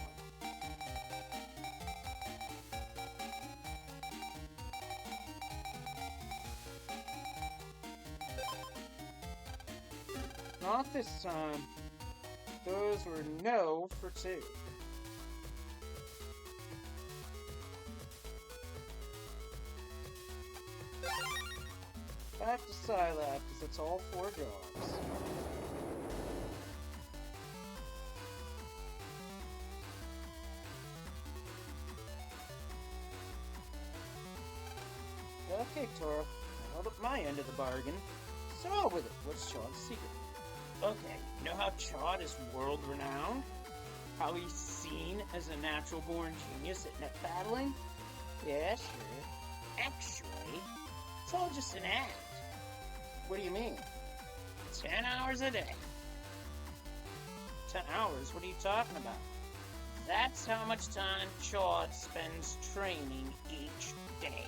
Speaker 2: Not this time. Those were no for 2. Back to Scilab, because it's all 4 jobs. Okay, Tora. I held up my end of the bargain. So on with it. What's Chad's secret? Okay, you know how Chad is world-renowned? How he's seen as a natural-born genius at net battling? Yeah, sure. Actually, it's all just an act. What do you mean? 10 hours a day. 10 hours? What are you talking about? That's how much time Chad spends training each day.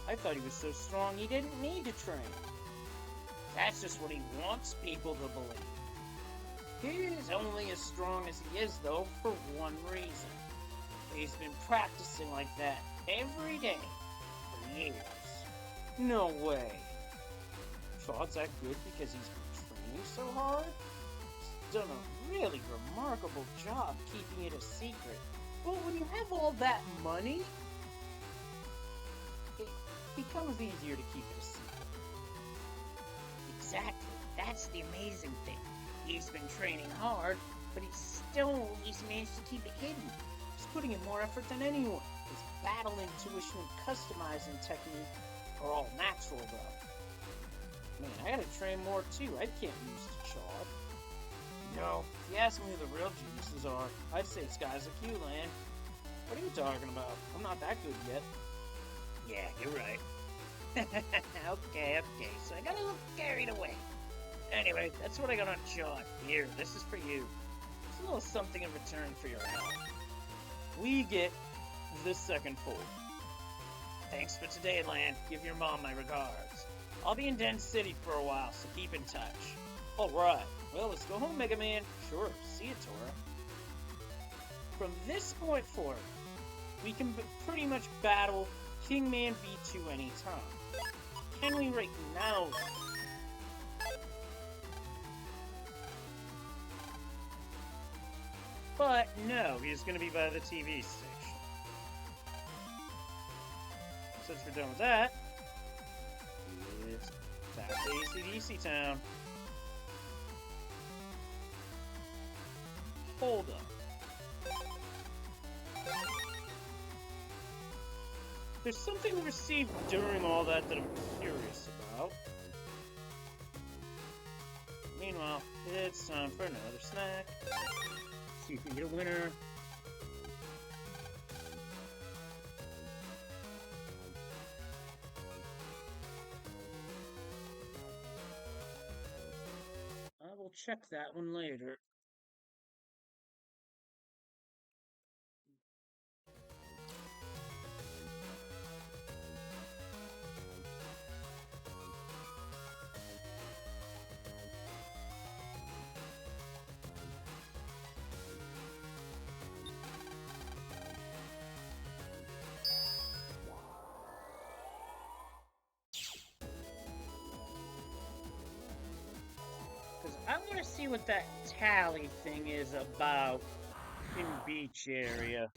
Speaker 2: I thought he was so strong he didn't need to train. That's just what he wants people to believe. He is only as strong as he is, though, for one reason. He's been practicing like that every day for years. No way. Chad's that good because he's been training so hard? He's done a really remarkable job keeping it a secret. But when you have all that money, it becomes easier to keep it a secret. Exactly. That's the amazing thing. He's been training hard, but he's managed to keep it hidden. He's putting in more effort than anyone. His battle intuition and customizing technique are all natural, though. Man, I gotta train more, too. I can't use the Chad. No, if you ask me who the real geniuses are, I'd say it's guys like you, Lan. What are you talking about? I'm not that good yet. Yeah, you're right. Okay, so I got a little carried away. Anyway, that's what I got on Chad. Here, this is for you. It's a little something in return for your help. We get the second fold. Thanks for today, Lan. Give your mom my regards. I'll be in Den City for a while, so keep in touch. Alright, well, let's go home, Mega Man. Sure, see you, Tora. from this point forward, we can pretty much battle Kingman V2 anytime. Can we right now? But no, he's going to be by the TV station. Since we're done with that, it's back to AC/DC Town. Hold up. There's something we received during all that I'm curious about. Meanwhile, it's time for another snack. See if we get a winner. I will check that one later. I want to see what that tally thing is about in beach area.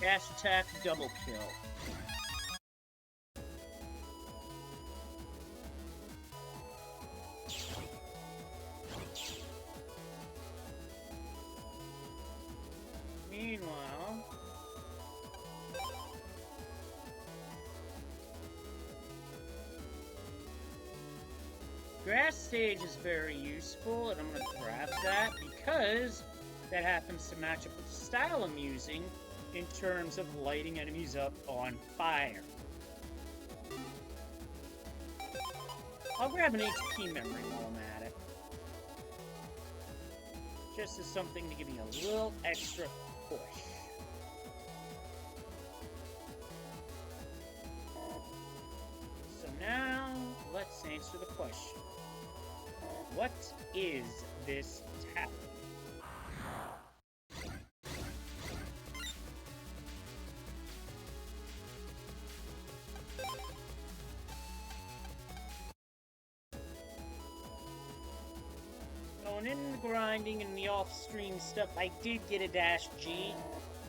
Speaker 2: Dash attack, double kill. Meanwhile, grass stage is very useful, and I'm going to grab that because that happens to match up with the style I'm using in terms of lighting enemies up on fire. I'll grab an HP memory while I'm at it. Just as something to give me a little extra push. So now, let's answer the question. What is this tap? Going in the grinding and the off-screen stuff, I did get a dash G.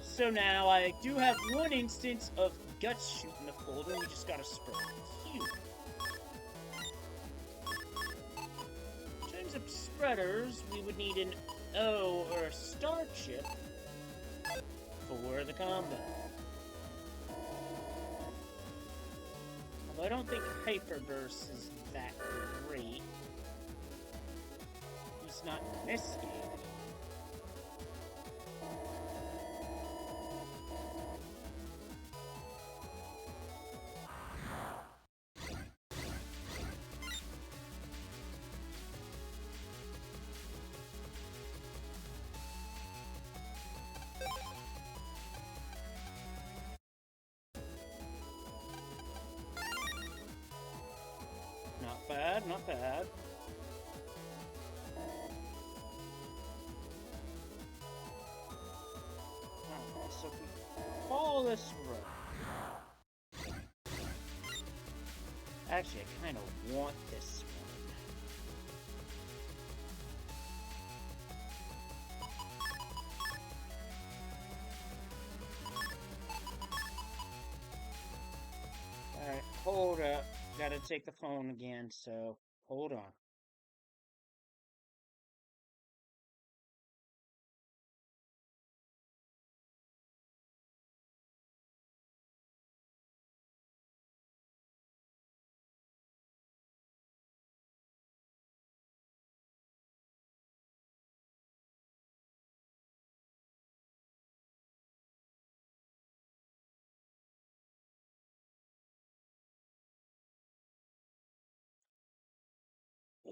Speaker 2: So now I do have one instance of guts shooting the folder, and we just gotta spread Q. In terms of spreaders, we would need an O or a star chip for the combat. Although I don't think Hyperburst is that great. Not in this game. Not bad, not bad. So if we follow this road... Actually, I kind of want this one. Alright, hold up. Gotta take the phone again, so hold on.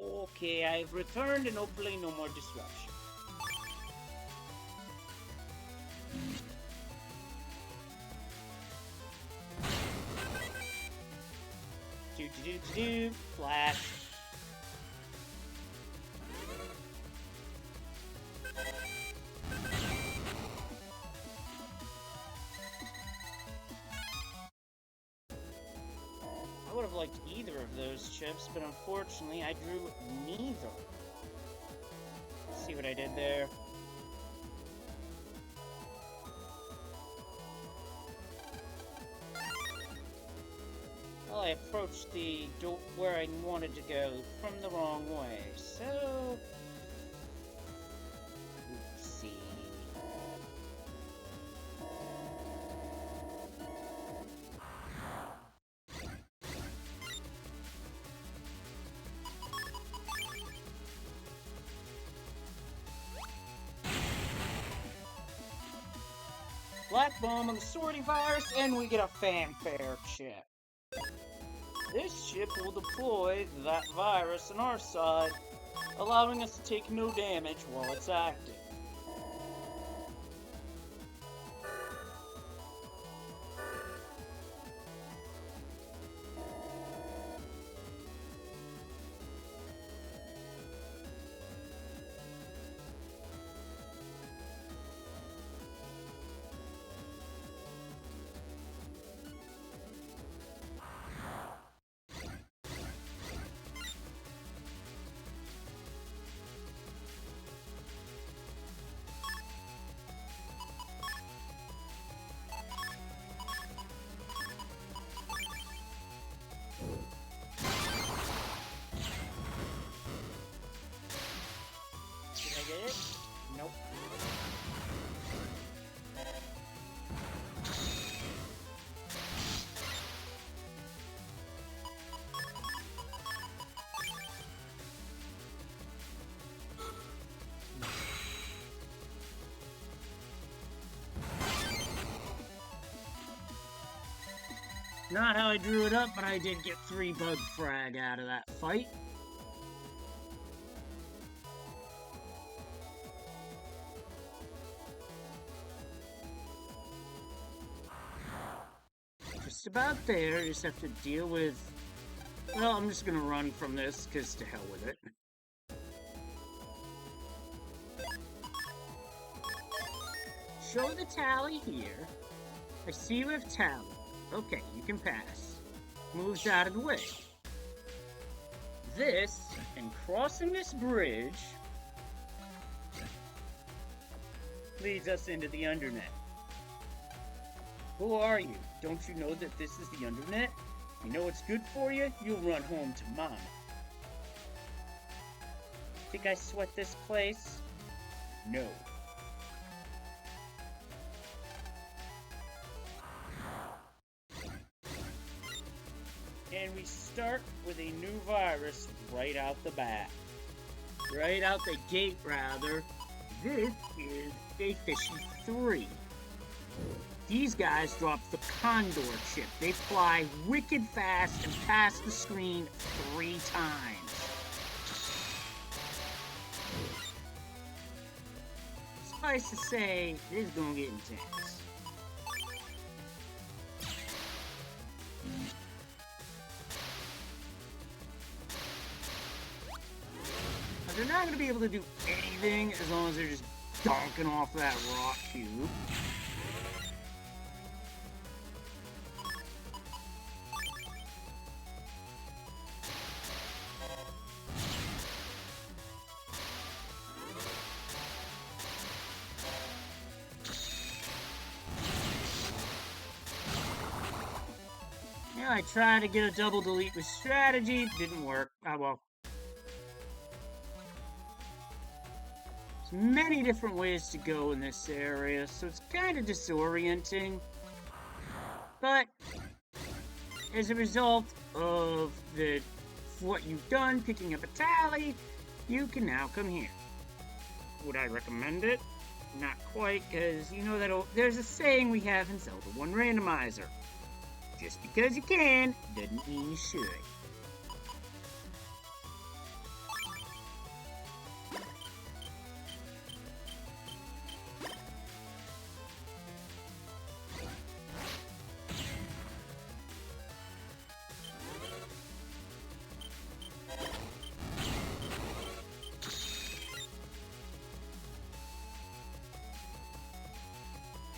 Speaker 2: Okay, I've returned and hopefully no more disruption. Flash. I would have liked either of those chips, but unfortunately I drew neither. Let's see what I did there. Well, I approached the door where I wanted to go from the wrong way, so... Oopsie. Black Bomb on the sorting virus, and we get a fanfare chip. This chip will deploy that virus on our side, allowing us to take no damage while it's active. Did I get it? Nope. Not how I drew it up, but I did get 3 bug frag out of that fight. Just about there, just have to deal with... Well, I'm just gonna run from this, because to hell with it. Show the tally here. I see you have tally. Okay, you can pass. Moves out of the way. This, and crossing this bridge, leads us into the Undernet. Who are you? Don't you know that this is the Undernet? You know what's good for you? You'll run home to Mama. Think I sweat this place? No. And we start with a new virus right out the bat. Right out the gate, rather. This is a Fishy 3. These guys drop the Condor chip. They fly wicked fast and pass the screen 3 times. Suffice to say, this is gonna get intense. They're not going to be able to do anything as long as they're just donking off that rock cube. Yeah, I tried to get a double delete with strategy, didn't work. Ah, well. Many different ways to go in this area, so it's kind of disorienting. But as a result of what you've done, picking up a tally, you can now come here. Would I recommend it? Not quite, because you know that there's a saying we have in Zelda 1 Randomizer. Just because you can, doesn't mean you should.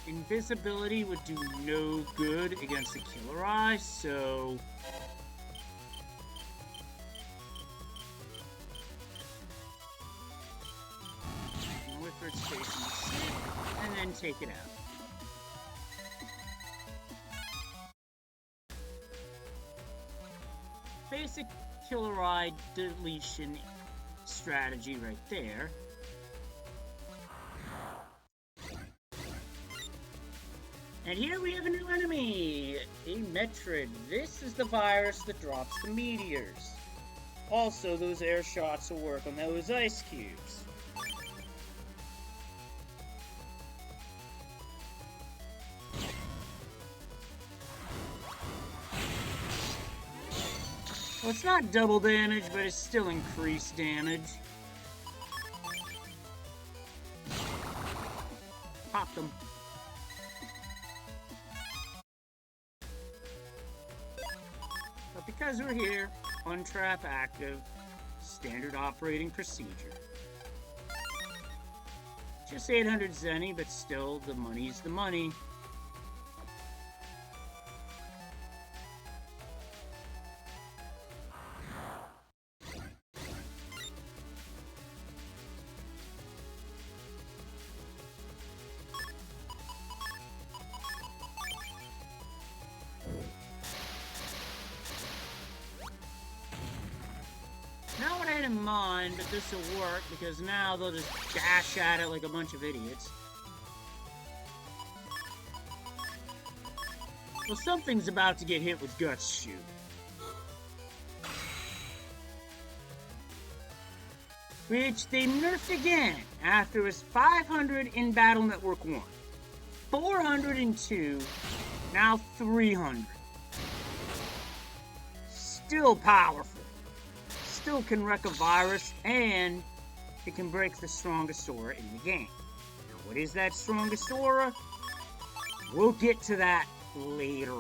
Speaker 2: invisibility would do no good against the Killer Eye, so... wait for its station to sit, and then take it out. Basic Killer Eye deletion strategy right there. And here we have a new enemy, a Metrid. This is the virus that drops the meteors. Also, those air shots will work on those ice cubes. Well, it's not double damage, but it's still increased damage. Pop them. But because we're here, untrap active, standard operating procedure. Just 800 zenny, but still, the money's the money. Not what I had in mind, but this will work, because now they'll just dash at it like a bunch of idiots. Well, something's about to get hit with Guts Shoot. Which they nerfed again after it was 500 in Battle Network 1. 402, now 300. Still powerful. Still can wreck a virus, and it can break the strongest aura in the game. Now, what is that strongest aura? We'll get to that later.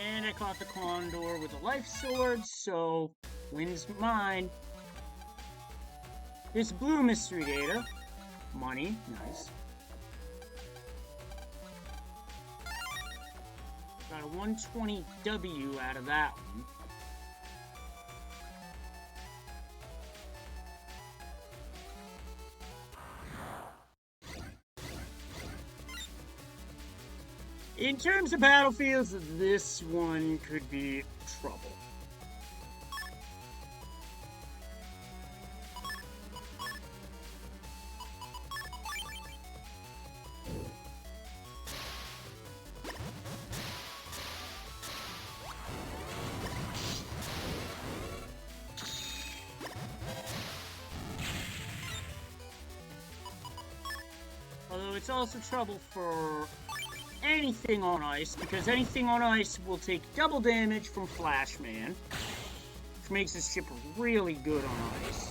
Speaker 2: And I caught the Condor with a life sword, so win's mine. This blue mystery data. Money, nice. Got a 120W out of that one. In terms of battlefields, this one could be trouble. Although it's also trouble for anything on ice, because anything on ice will take double damage from Flashman, which makes this ship really good on ice.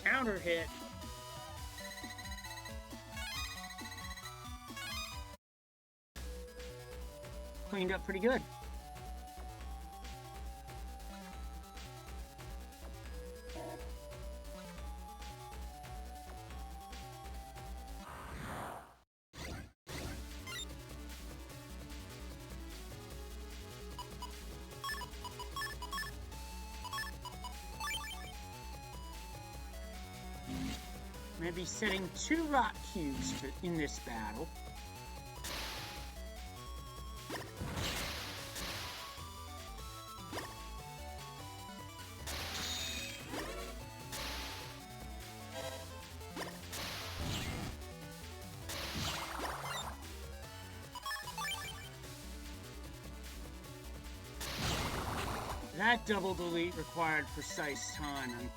Speaker 2: Counter hit. Cleaned up pretty good. Maybe setting 2 rock cubes in this battle. That double delete required precise timing.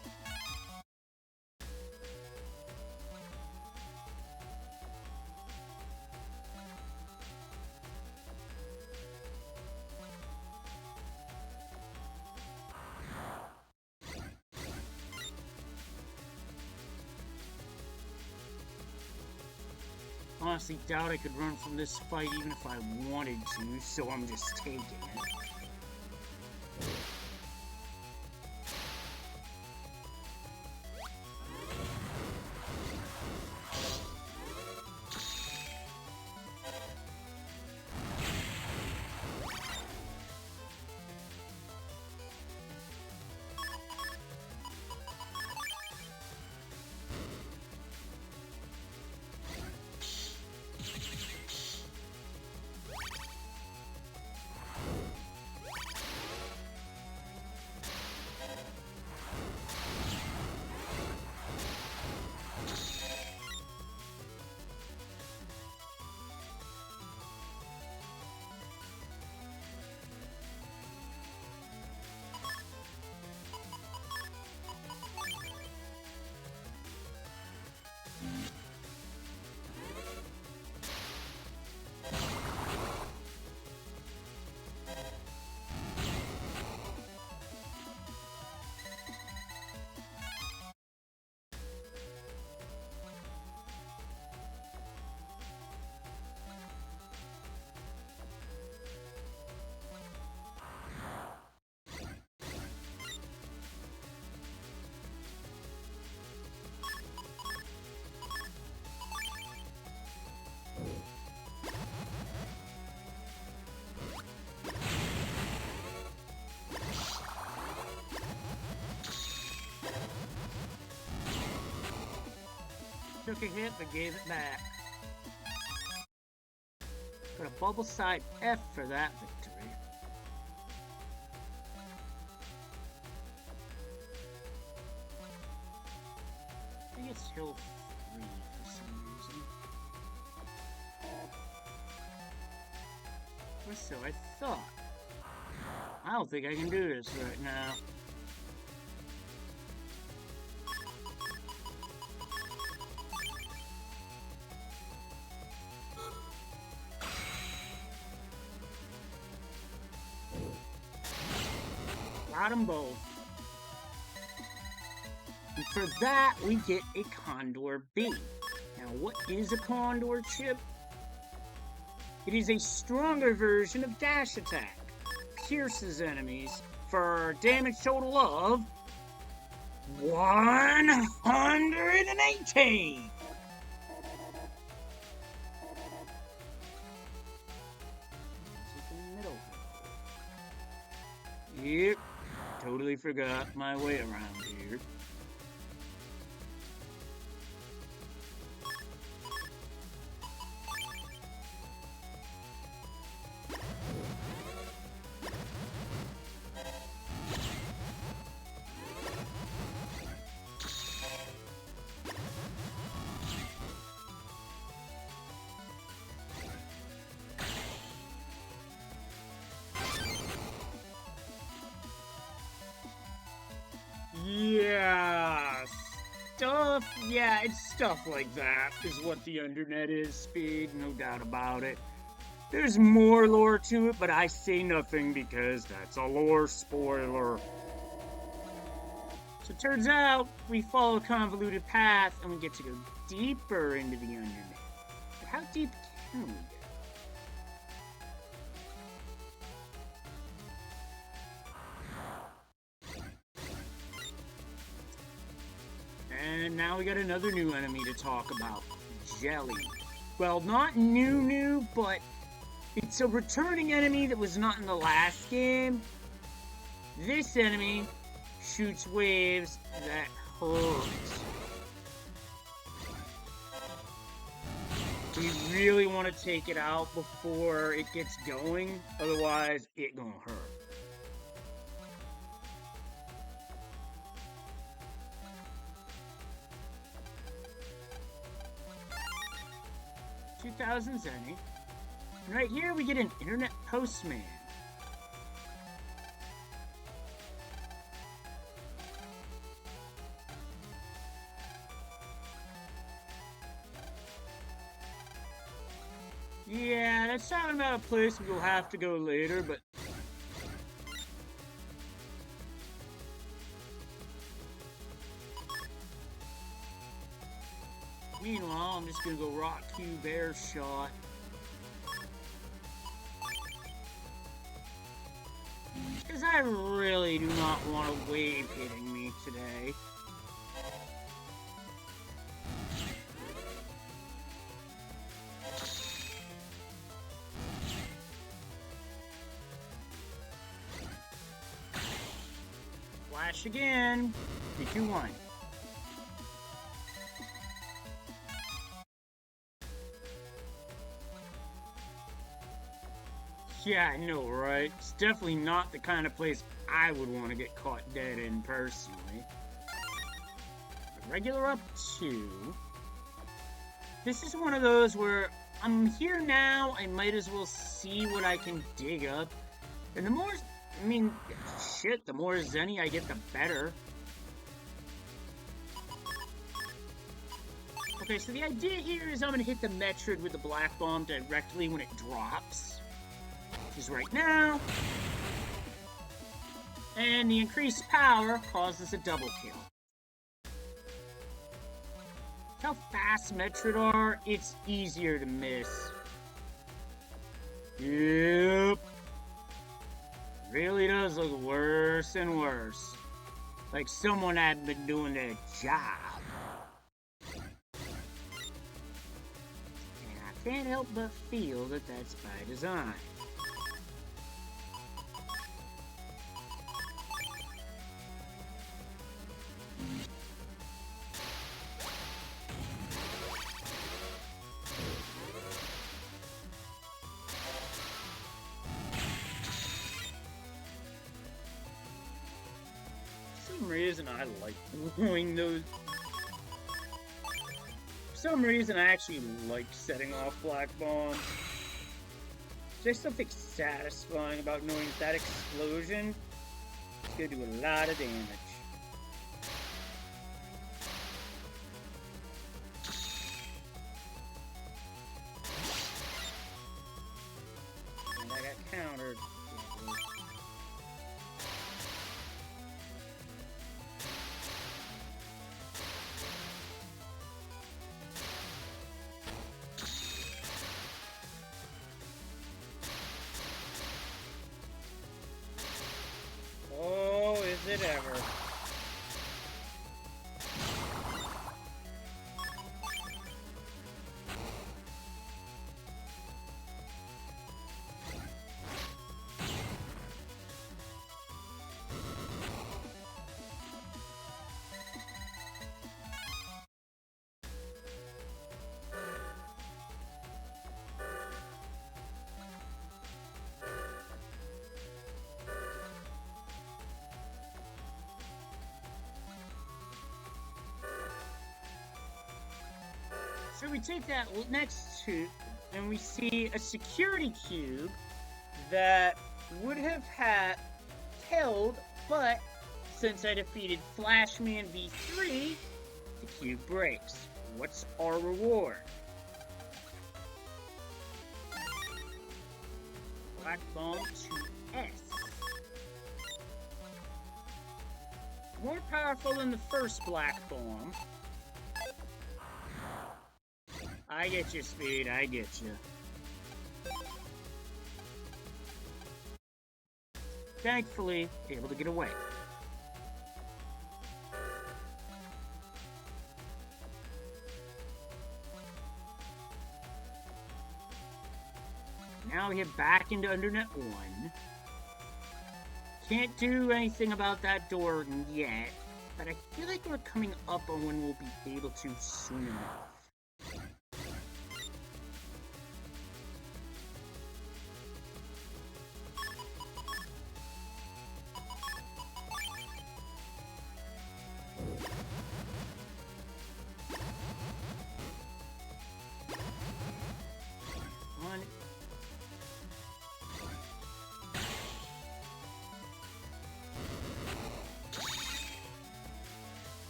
Speaker 2: honestly doubt I could run from this fight even if I wanted to, so I'm just taking it. Took a hit but gave it back. Got a bubble side F for that victory. I think it's Hill 3 for some reason. Or so I thought. I don't think I can do this right now. Got them both. And for that, we get a Condor B. Now, what is a Condor chip? It is a stronger version of Dash Attack. Pierces enemies for a damage total of 118! Yep, totally forgot my way around here. Yeah, it's stuff like that is what the Undernet is, Speed, no doubt about it. There's more lore to it, but I say nothing because that's a lore spoiler. So it turns out we follow a convoluted path and we get to go deeper into the Undernet. But how deep can we go? And now we got another new enemy to talk about. Jelly. Well, not new, but it's a returning enemy that was not in the last game. This enemy shoots waves that hurt. We really want to take it out before it gets going, otherwise it gonna hurt. $2,000 Zenny. And right here we get an internet postman. Yeah, that's talking about a place we'll have to go later, but Meanwhile, I'm just gonna go Rock Cube Air Shot. Because I really do not want a wave hitting me today. Flash again. 3, 2, 1. Yeah, I know, right? It's definitely not the kind of place I would want to get caught dead in personally. A regular up 2. This is one of those where I'm here now, I might as well see what I can dig up. And the more, I mean, shit, the more Zenny I get, the better. Okay, so the idea here is I'm gonna hit the Metroid with the Black Bomb directly when it drops. Which is right now. And the increased power causes a double kill. How fast Metroid are, it's easier to miss. Yep. Really does look worse and worse. Like someone had been doing their job. And I can't help but feel that that's by design. For some reason I like doing those. For some reason I actually like setting off Black Bomb. There's something satisfying about knowing that explosion is gonna do a lot of damage. And I got countered. Oh, is it ever? So we take that next to, and we see a security cube that would have held, but since I defeated Flashman V3, the cube breaks. What's our reward? Black Bomb to S. More powerful than the first Black Bomb. I get you, Speed, I get you. Thankfully, able to get away. Now we head back into Undernet 1. Can't do anything about that door yet, but I feel like we're coming up on when we'll be able to soon enough.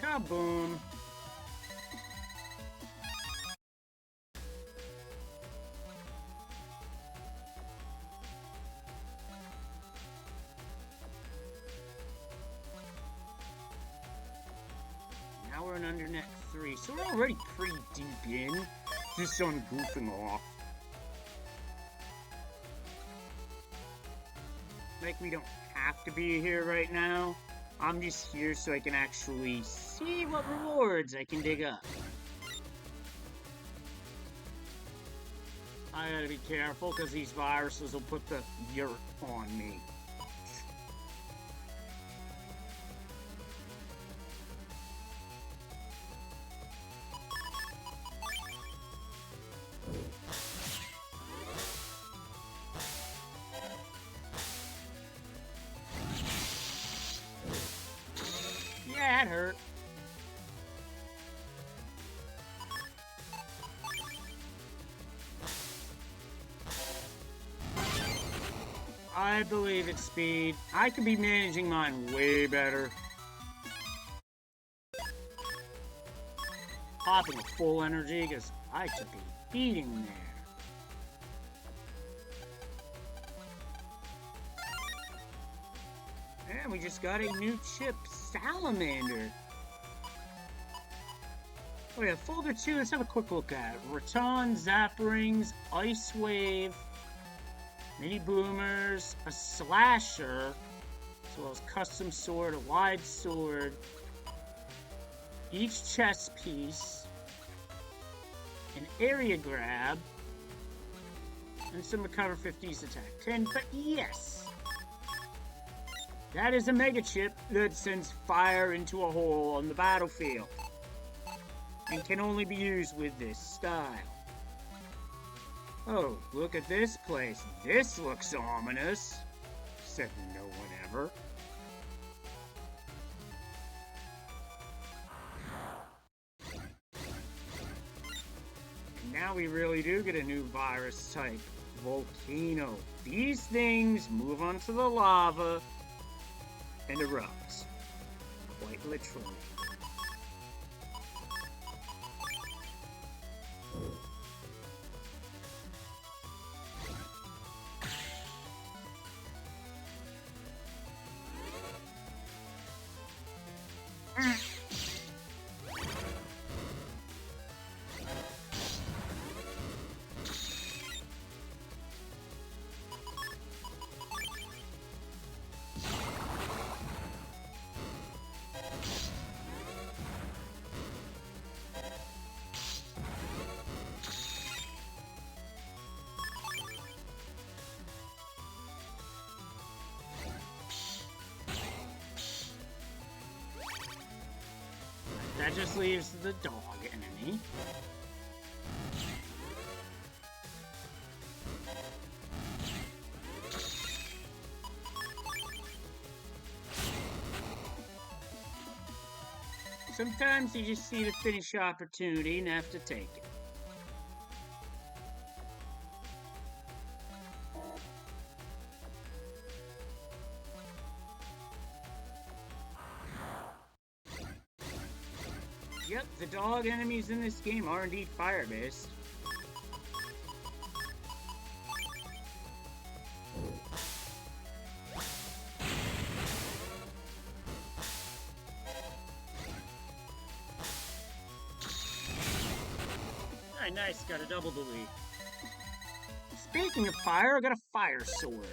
Speaker 2: Kaboom! on Undernet 3, so we're already pretty deep in. Just on goofing off. Like we don't have to be here right now. I'm just here so I can actually see what rewards I can dig up. I gotta be careful because these viruses will put the yurt on me. Yeah, that hurt. I believe it's speed. I could be managing mine way better. Popping a full energy because I took a beating there. And we just got a new chip, Salamander. Oh yeah, folder 2, let's have a quick look at it. Raton, Zap Rings, Ice Wave, Mini Boomers, a Slasher, as well as Custom Sword, a Wide Sword, each chest piece, an Area Grab, and some Recover 50's Attack 10, but yes! That is a Mega Chip that sends fire into a hole on the battlefield, and can only be used with this style. Oh, look at this place. This looks ominous, said no one ever. And now we really do get a new virus type, Volcano. These things move onto the lava and erupt, quite literally. That just leaves the dog enemy. Sometimes you just see the finish opportunity and have to take it. Yep, the dog enemies in this game are indeed fire-based. Alright, nice, got a double delete. Speaking of fire, I got a fire sword.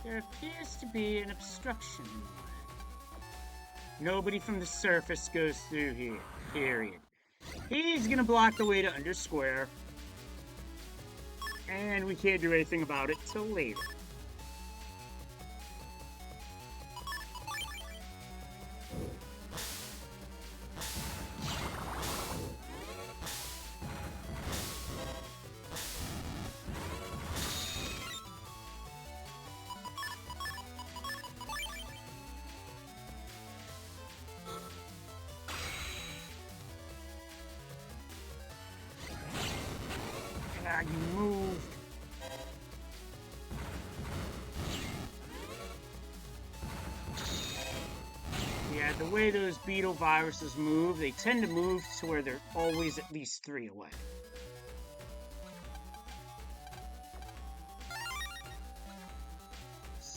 Speaker 2: There appears to be an obstruction in the way. Nobody from the surface goes through here, period. He's gonna block the way to under square. And we can't do anything about it till later. You moved. Yeah, the way those beetle viruses move, they tend to move to where they're always at least 3 away.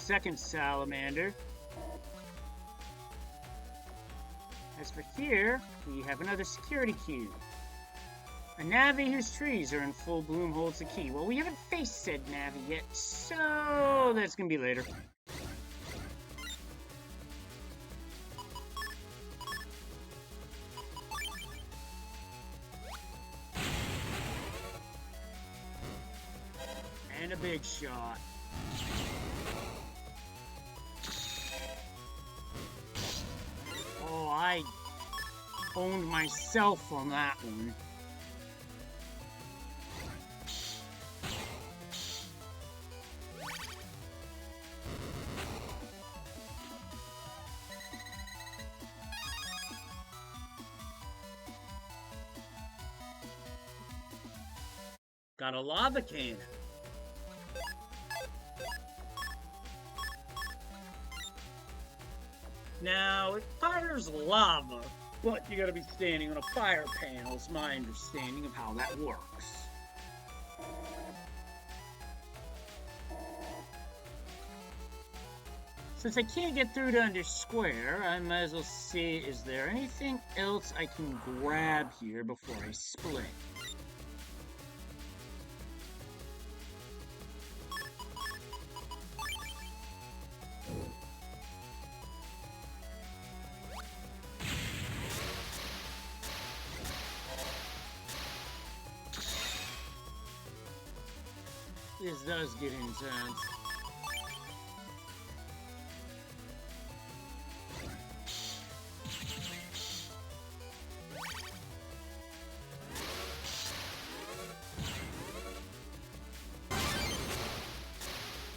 Speaker 2: second salamander. As for here, we have another security cube. A Navi whose trees are in full bloom holds the key. Well, we haven't faced said Navi yet, so that's gonna be later. And a big shot. Oh, I owned myself on that one. Got a lava cannon. Now, it fires lava, but you gotta be standing on a fire panel, is my understanding of how that works. Since I can't get through to under square, I might as well see, is there anything else I can grab here before I split? This does get intense.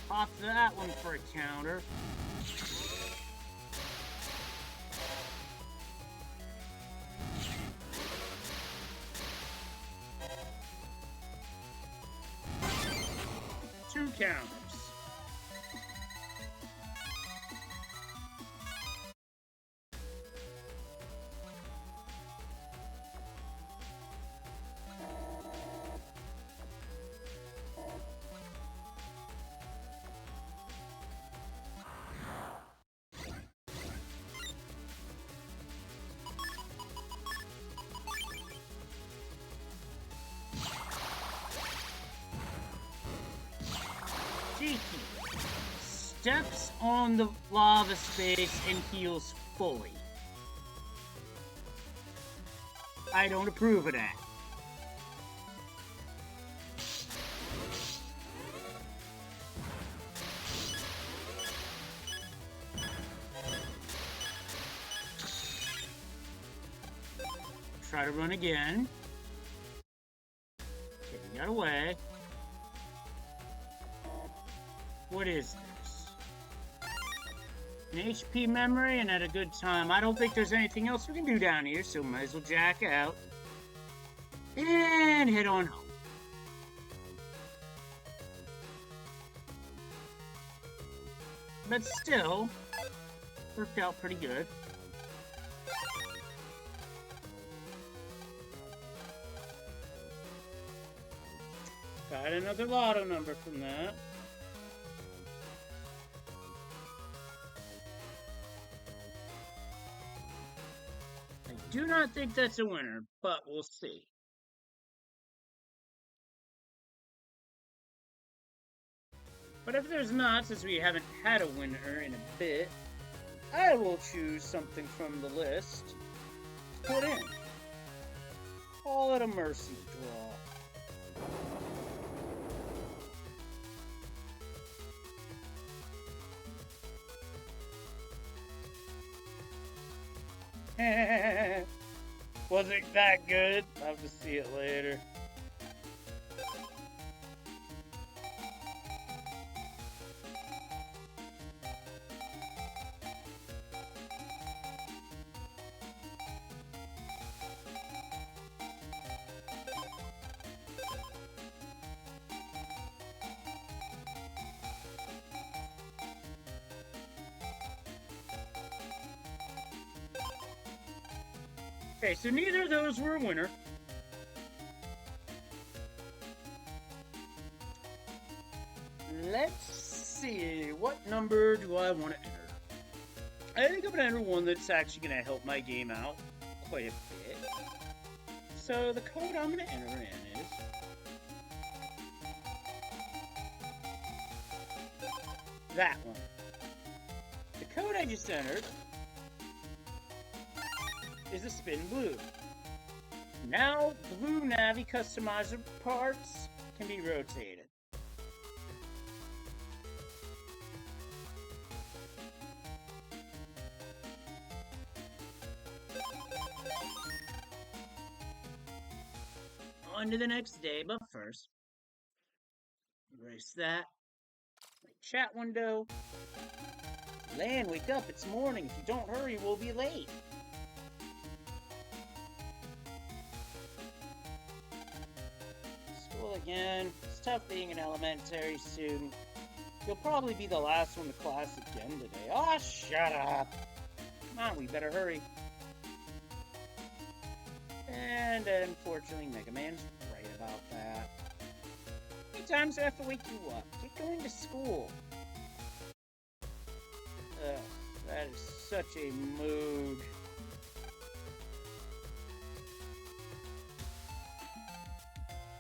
Speaker 2: Pop that one for a counter. Two counters. Cheeky. Steps on the lava space and heals fully. I don't approve of that. Try to run again. Okay, we got away. What is this? An HP memory and at a good time. I don't think there's anything else we can do down here, so might as well jack out. And head on home. But still, worked out pretty good. Got another lotto number from that. I do not think that's a winner, but we'll see. But if there's not, since we haven't had a winner in a bit, I will choose something from the list to put in. Call it a mercy draw. Wasn't that good? I'll have to see it later. Okay, so neither of those were a winner. let's see. What number do I want to enter? I think I'm going to enter one that's actually going to help my game out quite a bit. So the code I'm going to enter in is that one. The code I just entered is a spin blue. Now, blue Navi customizer parts can be rotated. On to the next day, but first, erase that. Chat window. Lan, wake up, it's morning. If you don't hurry, we'll be late. School again. It's tough being an elementary student. You'll probably be the last one to class again today. Oh, shut up. Come on, we better hurry. And unfortunately, Mega Man's right about that. How many times do I have to wake you up? Get going to school. Ugh, that is such a mood.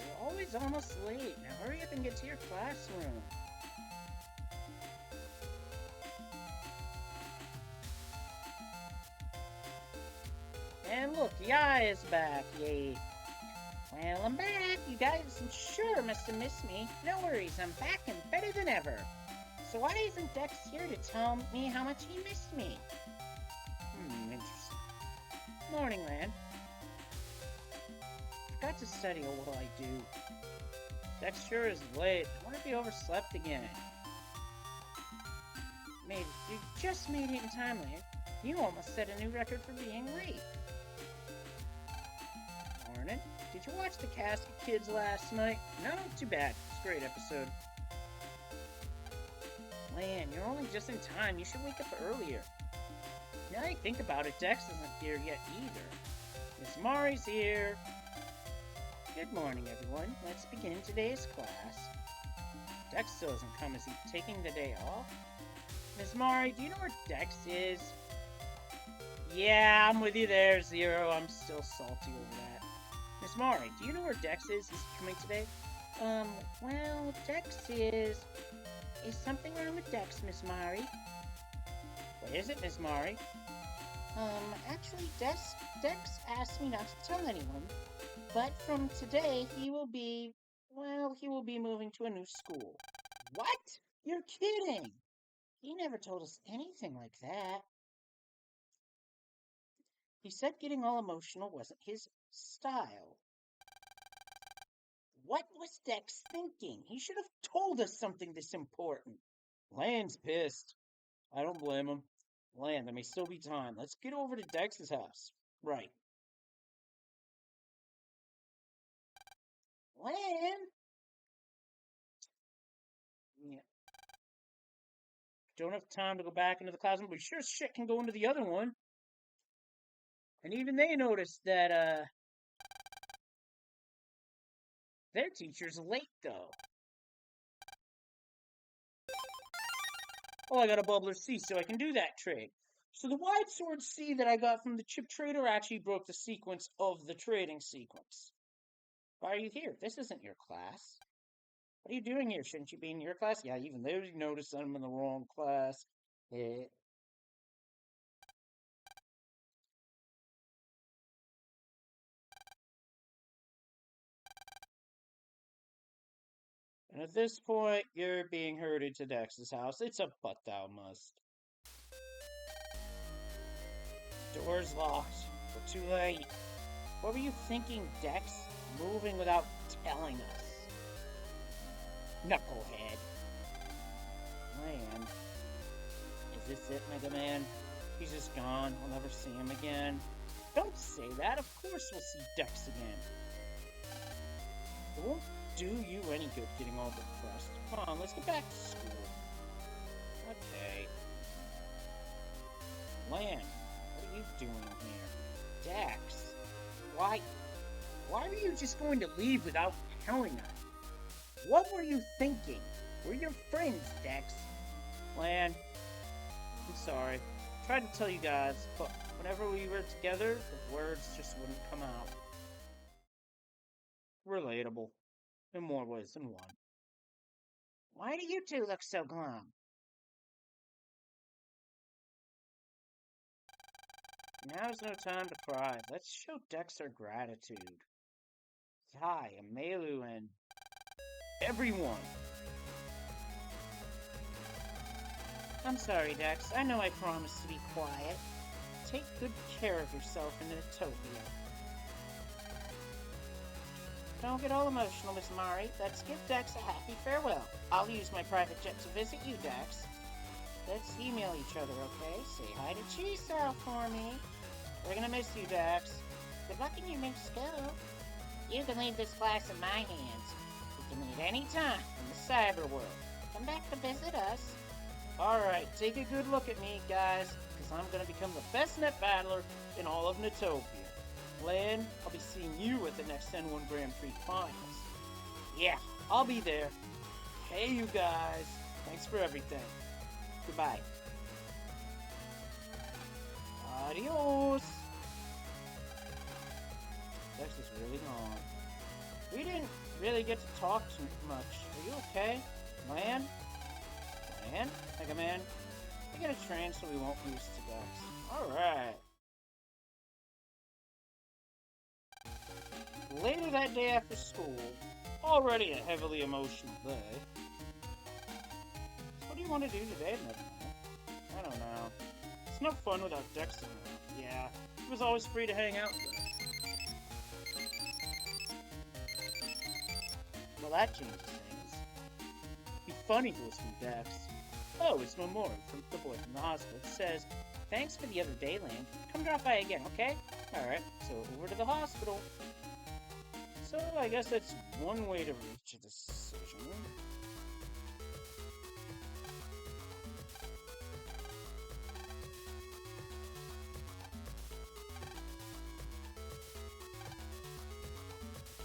Speaker 2: You're always almost late. Now hurry up and get to your classroom. And look, Yai is back, yay. Well, I'm back. You guys sure must have missed me. No worries, I'm back and better than ever. So why isn't Dex here to tell me how much he missed me? Interesting. Morning, Lan. Forgot to study, or what'll I do? Dex sure is late. I wonder if he overslept again. You just made it in time, Lan. You almost set a new record for being late. Morning. Did you watch the Casket Kids last night? No? Too bad. It's a great episode. Lan, you're only just in time. You should wake up earlier. Now that I think about it, Dex isn't here yet either. Miss Mari's here. Good morning, everyone. Let's begin today's class. Dex still hasn't come. Is he taking the day off? Miss Mari, do you know where Dex is? Yeah, I'm with you there, Zero. I'm still salty over that. Miss Mari, do you know where Dex is? Is he coming today? Well, Dex is... Is something wrong with Dex, Miss Mari? What is it, Miss Mari? Actually, Dex asked me not to tell anyone. But from today, he will be moving to a new school. What? You're kidding! He never told us anything like that. He said getting all emotional wasn't his style. What was Dex thinking? He should have told us something this important. Lan's pissed. I don't blame him. Lan, there may still be time. Let's get over to Dex's house. Right. Lan? Yeah. Don't have time to go back into the classroom, but sure as shit can go into the other one. And even they noticed that, their teacher's late, though. Oh, I got a Bubbler C, so I can do that trade. So the Wide Sword C that I got from the Chip Trader actually broke the sequence of the trading sequence. Why are you here? This isn't your class. What are you doing here? Shouldn't you be in your class? Yeah, even they noticed I'm in the wrong class. And at this point, you're being herded to Dex's house. It's a but thou must. Door's locked. We're too late. What were you thinking, Dex? Moving without telling us. Knucklehead. Man. Is this it, Mega Man? He's just gone. We'll never see him again. Don't say that. Of course we'll see Dex again. It won't do you any good getting all depressed. Come on, let's get back to school. Okay. Lan, what are you doing here? Dex, why were you just going to leave without telling us? What were you thinking? We're your friends, Dex. Lan, I'm sorry. I tried to tell you guys, but whenever we were together, the words just wouldn't come out. Relatable, in more ways than one. Why do you two look so glum? Now's no time to cry. Let's show Dex our gratitude. Hi, Amelu, and everyone. I'm sorry, Dex. I know I promised to be quiet. Take good care of yourself in Utopia. Don't get all emotional, Miss Mari. Let's give Dex a happy farewell. I'll use my private jet to visit you, Dex. Let's email each other, okay? Say hi to Chisel for me. We're gonna miss you, Dex. Good luck in your new school. You can leave this class in my hands. You can leave any time in the cyber world. Come back to visit us. Alright, take a good look at me, guys, because I'm gonna become the best net battler in all of Netopia. Lan, I'll be seeing you at the next N1 Grand Prix Finals. Yeah, I'll be there. Hey, you guys. Thanks for everything. Goodbye. Adios. Dex is really gone. We didn't really get to talk too much. Are you okay? Lan? Lan? Mega Man? I get a train so we won't lose to Dex. Alright. Later that day after school, already a heavily emotional day. So what do you want to do today, Mega Man? I don't know. It's no fun without Dex around. Yeah, he was always free to hang out with us. Well, that changes things. Be funny to us from Dex. Oh, it's Mamoru from the boy from the hospital. It says, thanks for the other day, Lan. Come drop by again, okay? Alright, so over to the hospital. So I guess that's one way to reach a decision.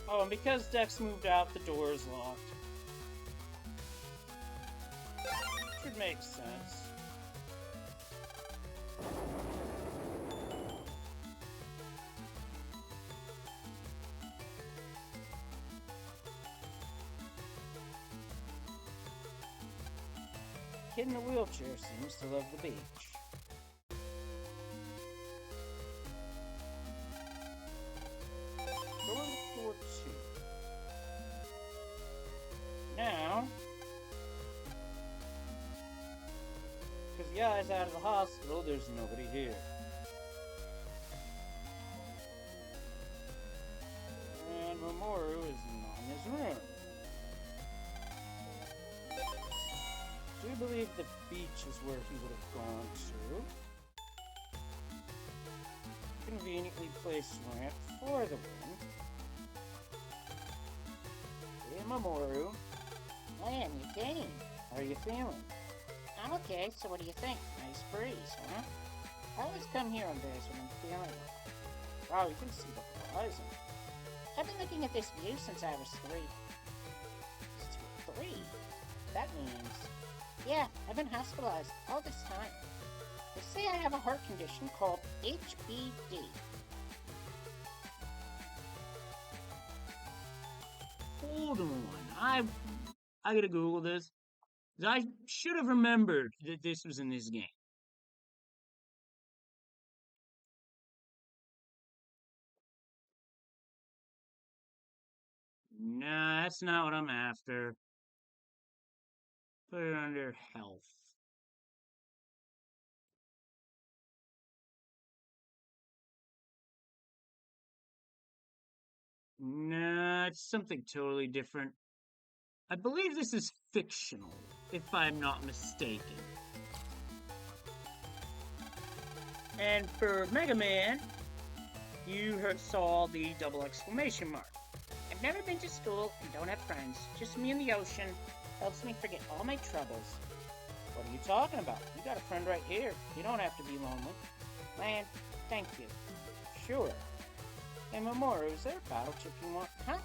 Speaker 2: Oh, and because Dex moved out, the door is locked. Should make sense. Kid in the wheelchair seems to love the beach. Door to floor 2. Now, because the guy's out of the hospital, there's nobody here. And Mamoru is not in his room. Do you believe the beach is where he would have gone to? Conveniently placed ramp for the win. Hey, Mamoru.
Speaker 3: Lan, you came.
Speaker 2: How are you feeling?
Speaker 3: I'm okay, so what do you think? Nice breeze, huh? I always come here on days when I'm feeling well.
Speaker 2: Wow, you can see the horizon.
Speaker 3: I've been looking at this view since I was 3. 3? That means... Yeah, I've been hospitalized all this time. They say I have a heart condition called HBD.
Speaker 2: Hold on, I gotta Google this. I should have remembered that this was in this game. Nah, that's not what I'm after. Put it under health. Nah, it's something totally different. I believe this is fictional, if I'm not mistaken. And for Mega Man, you saw the double exclamation mark.
Speaker 3: I've never been to school and don't have friends. Just me and the ocean. Helps me forget all my troubles.
Speaker 2: What are you talking about? You got a friend right here. You don't have to be lonely.
Speaker 3: Lan, thank you.
Speaker 2: Sure. Hey, Mamoru, is there a battle chip you want?
Speaker 3: Huh?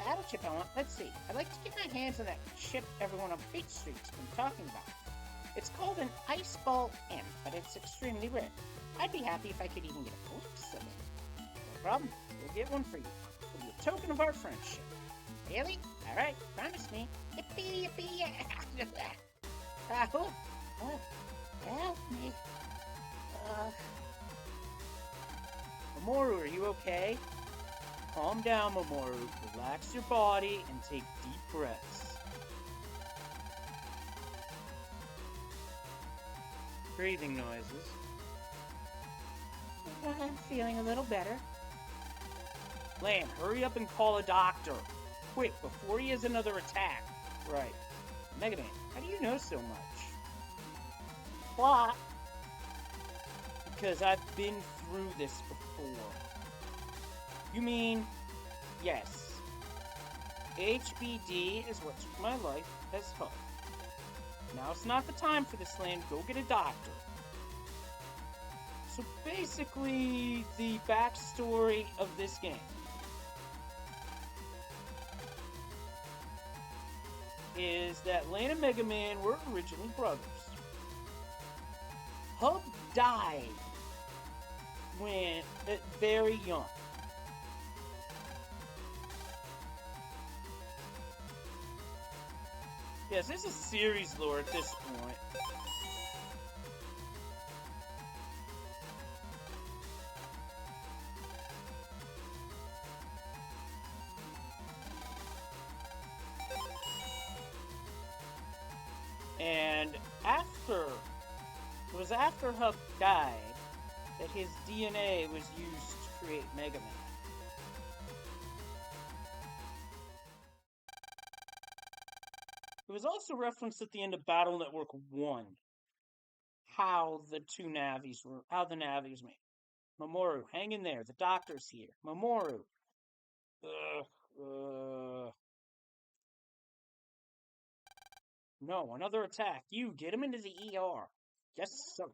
Speaker 3: battle chip I want, let's see. I'd like to get my hands on that chip everyone on Beach Street's been talking about. It's called an Ice Ball M, but it's extremely rare. I'd be happy if I could even get a glimpse of it. No problem. We'll get one for you. It'll be a token of our friendship. Really? Alright, promise me. Yippee, yippee, help me.
Speaker 2: Mamoru, are you okay? Calm down, Mamoru. Relax your body and take deep breaths. Breathing noises.
Speaker 3: I'm feeling a little better.
Speaker 2: Lan, hurry up and call a doctor. Quick, before he has another attack. Right. Mega Man, how do you know so much?
Speaker 3: What?
Speaker 2: Because I've been through this before. You mean, yes. HBD is what took my life as Hub. Now it's not the time for this, Lan. Go get a doctor. So basically, the backstory of this game is that Lan and Mega Man were originally brothers. Hub died when very young. Yes, this is series lore at this point. And it was after Hub died that his DNA was used to create Mega Man. It was also referenced at the end of Battle Network 1 how the Navis made. Mamoru, hang in there. The doctor's here. Mamoru. No, another attack. You, get him into the ER. Yes, sir.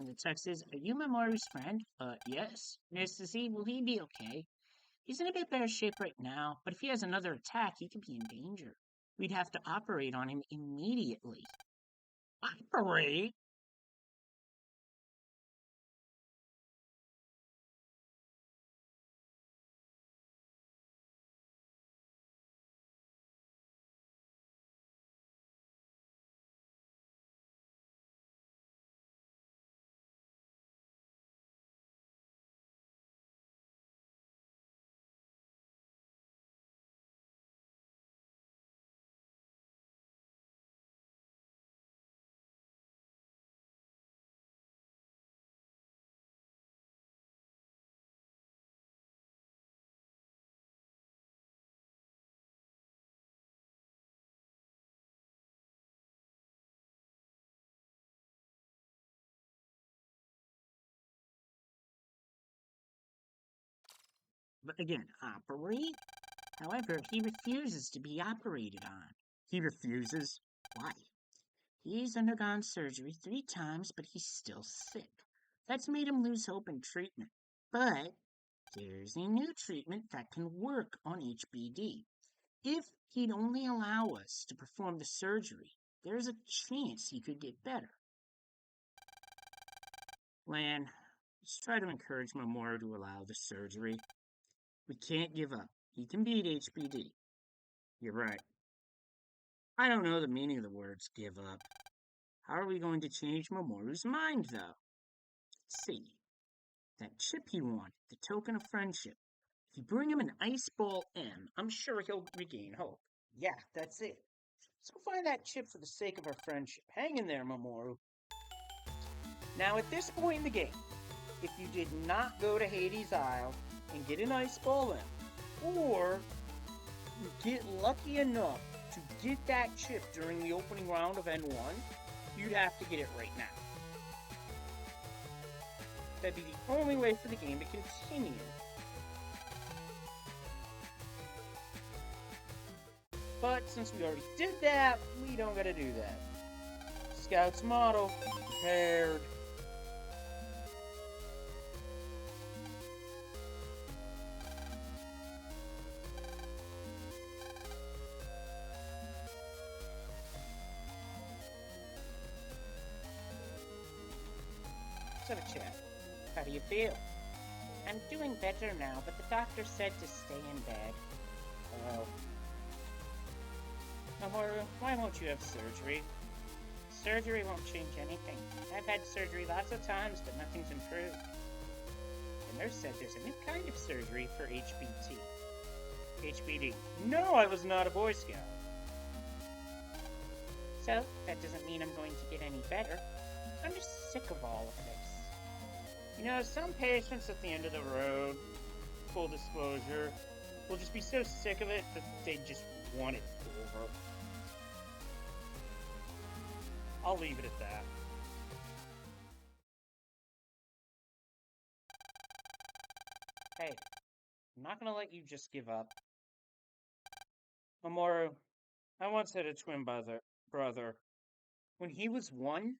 Speaker 3: And the text is, are you Mamoru's friend? Yes. Nice to see. Will he be okay? He's in a bit better shape right now, but if he has another attack, he could be in danger. We'd have to operate on him immediately. Operate? But again, operate? However, he refuses to be operated on. He refuses? Why? He's undergone surgery 3 times, but he's still sick. That's made him lose hope in treatment. But there's a new treatment that can work on HBD. If he'd only allow us to perform the surgery, there's a chance he could get better. Lan, let's try to encourage Mamoru to allow the surgery. We can't give up. He can beat HBD. You're right. I don't know the meaning of the words give up. How are we going to change Mamoru's mind, though? Let's see. That chip he wanted, the token of friendship. If you bring him an Ice Ball M, I'm sure he'll regain hope.
Speaker 2: Yeah, that's it. Let's go find that chip for the sake of our friendship. Hang in there, Mamoru. Now, at this point in the game, if you did not go to Hades Isle and get an ice ball in, or you get lucky enough to get that chip during the opening round of N1, you'd have to get it right now. That'd be the only way for the game to continue. But since we already did that, we don't gotta do that. Scout's motto, prepared. Let's have a chat. How do you feel?
Speaker 3: I'm doing better now, but the doctor said to stay in bed.
Speaker 2: Oh. Mamoru, why won't you have surgery?
Speaker 3: Surgery won't change anything. I've had surgery lots of times, but nothing's improved. The nurse said there's a new kind of surgery for HBT.
Speaker 2: HBD. No, I was not a Boy Scout.
Speaker 3: So, that doesn't mean I'm going to get any better. I'm just sick of all of this.
Speaker 2: You know, some patients at the end of the road, full disclosure, will just be so sick of it that they just want it over. I'll leave it at that. Hey, I'm not gonna let you just give up. Mamoru, I once had a twin brother. When he was 1,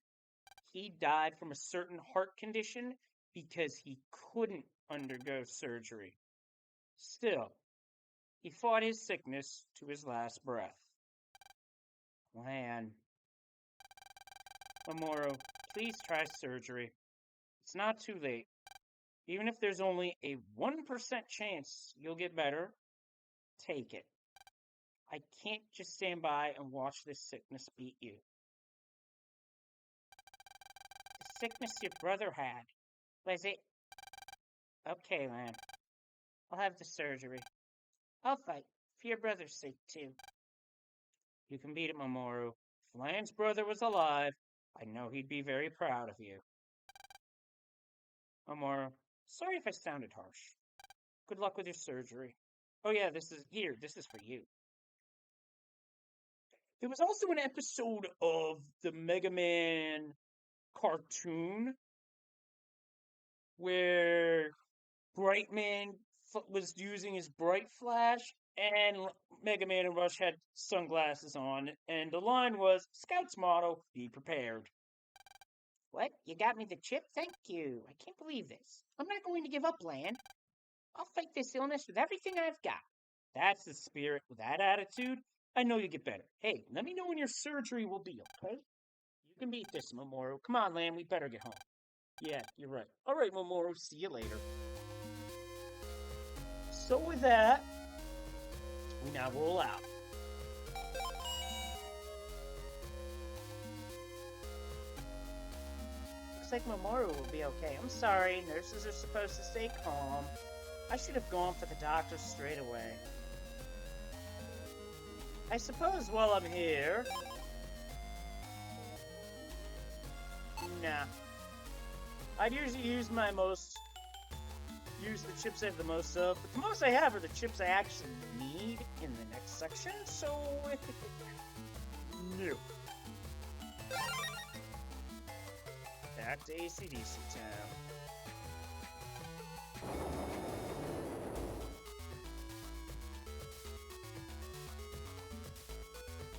Speaker 2: he died from a certain heart condition because he couldn't undergo surgery. Still, he fought his sickness to his last breath. Man. Mamoru, please try surgery. It's not too late. Even if there's only a 1% chance you'll get better, take it. I can't just stand by and watch this sickness beat you.
Speaker 3: The sickness your brother had, was it? Okay, Lan. I'll have the surgery. I'll fight, for your brother's sake, too.
Speaker 2: You can beat it, Mamoru. If Lan's brother was alive, I know he'd be very proud of you. Mamoru, sorry if I sounded harsh. Good luck with your surgery. Oh yeah, this is for you. There was also an episode of the Mega Man cartoon where Brightman was using his Bright Flash, and Mega Man and Rush had sunglasses on, and the line was, Scout's motto, be prepared.
Speaker 3: What? You got me the chip? Thank you. I can't believe this. I'm not going to give up, Lan. I'll fight this illness with everything I've got.
Speaker 2: That's the spirit. With that attitude, I know you'll get better. Hey, let me know when your surgery will be, okay? You can beat this, Mamoru. Come on, Lan, we better get home. Yeah, you're right. All right, Mamoru, see you later. So with that, we now roll out.
Speaker 3: Looks like Mamoru will be okay. I'm sorry, nurses are supposed to stay calm. I should have gone for the doctor straight away.
Speaker 2: I suppose while I'm here... Nah. I'd usually use the chips I have the most of, but the most I have are the chips I actually need in the next section, so... no. Back to AC/DC town.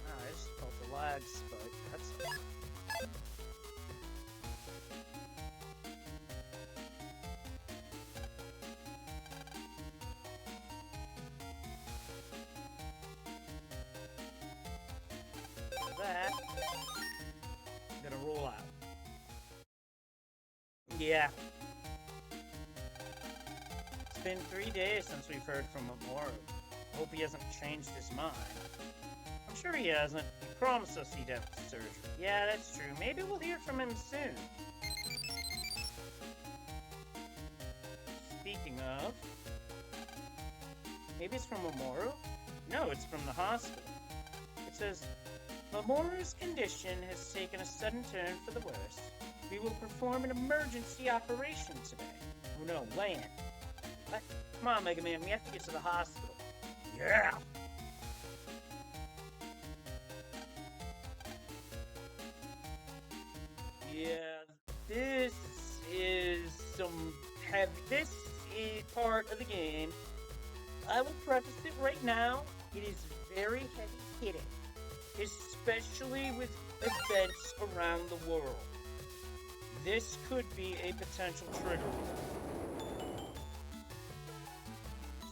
Speaker 2: I just felt the lag spike. That's... that. I'm gonna roll out. Yeah. It's been 3 days since we've heard from Mamoru. Hope he hasn't changed his mind. I'm sure he hasn't. He promised us he'd have surgery. Yeah, that's true. Maybe we'll hear from him soon. Speaking of... maybe it's from Mamoru? No, it's from the hospital. it says, Mamoru's condition has taken a sudden turn for the worse. We will perform an emergency operation today. Oh no, land. What? Come on, Mega Man, we have to get to the hospital. Yeah! Yeah, this is this is part of the game. I will preface it right now. It is very heavy hitting, especially with events around the world. This could be a potential trigger.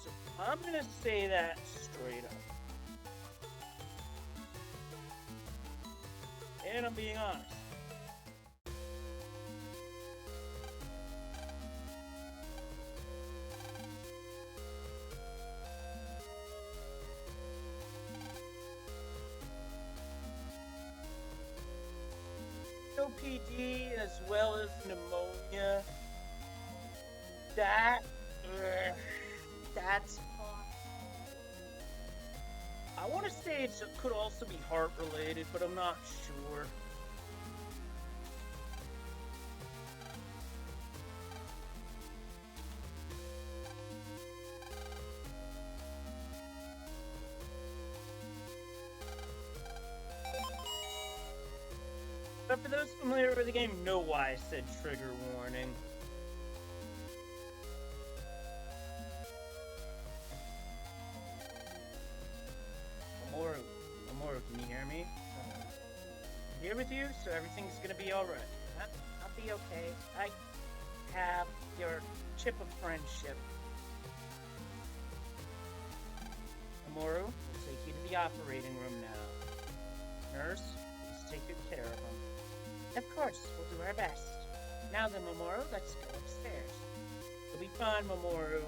Speaker 2: So I'm gonna say that straight up. And I'm being honest. COPD as well as pneumonia. That's I want to say it could also be heart related, but I'm not sure. But for those familiar with the game, know why I said trigger warning. Mamoru, can you hear me? I'm here with you, so everything's gonna be alright. I'll be okay. I have your chip of friendship. Mamoru, we'll take you to the operating room now. Nurse, please take good care of him. Of course, we'll do our best. Now then, Mamoru, let's go upstairs. You'll be fine, Mamoru.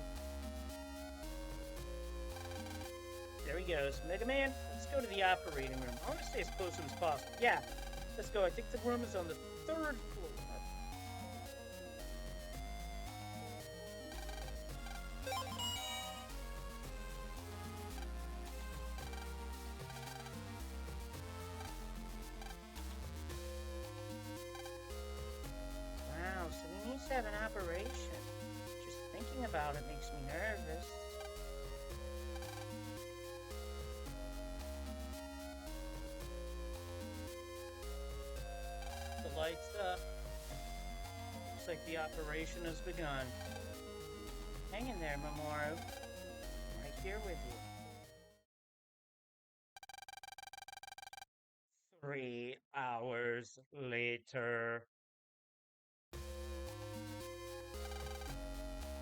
Speaker 2: There he goes. Mega Man, let's go to the operating room. I want to stay as close to him as possible. Yeah, let's go. I think the room is on the 3rd floor. Wow, so he needs to have an operation. Just thinking about it makes me nervous. The lights up. Looks like the operation has begun. Hang in there, Mamoru. I'm right here with you. 3 hours later.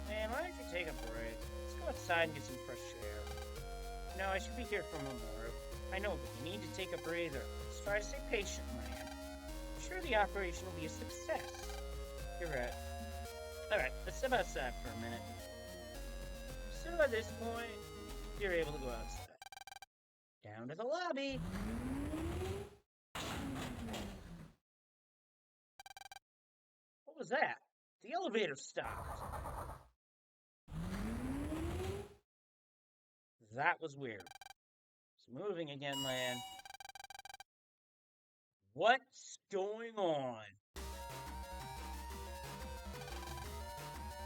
Speaker 2: Man, why don't you take a break? Let's go outside and get some fresh air. No, I should be here for Mamoru. I know, but you need to take a breather. Let's try to stay patient, man. I'm sure the operation will be a success. You're right. Alright, let's step outside for a minute. So at this point, you're able to go outside. Down to the lobby. What was that? The elevator stopped. That was weird. It's moving again, Lan. What's going on?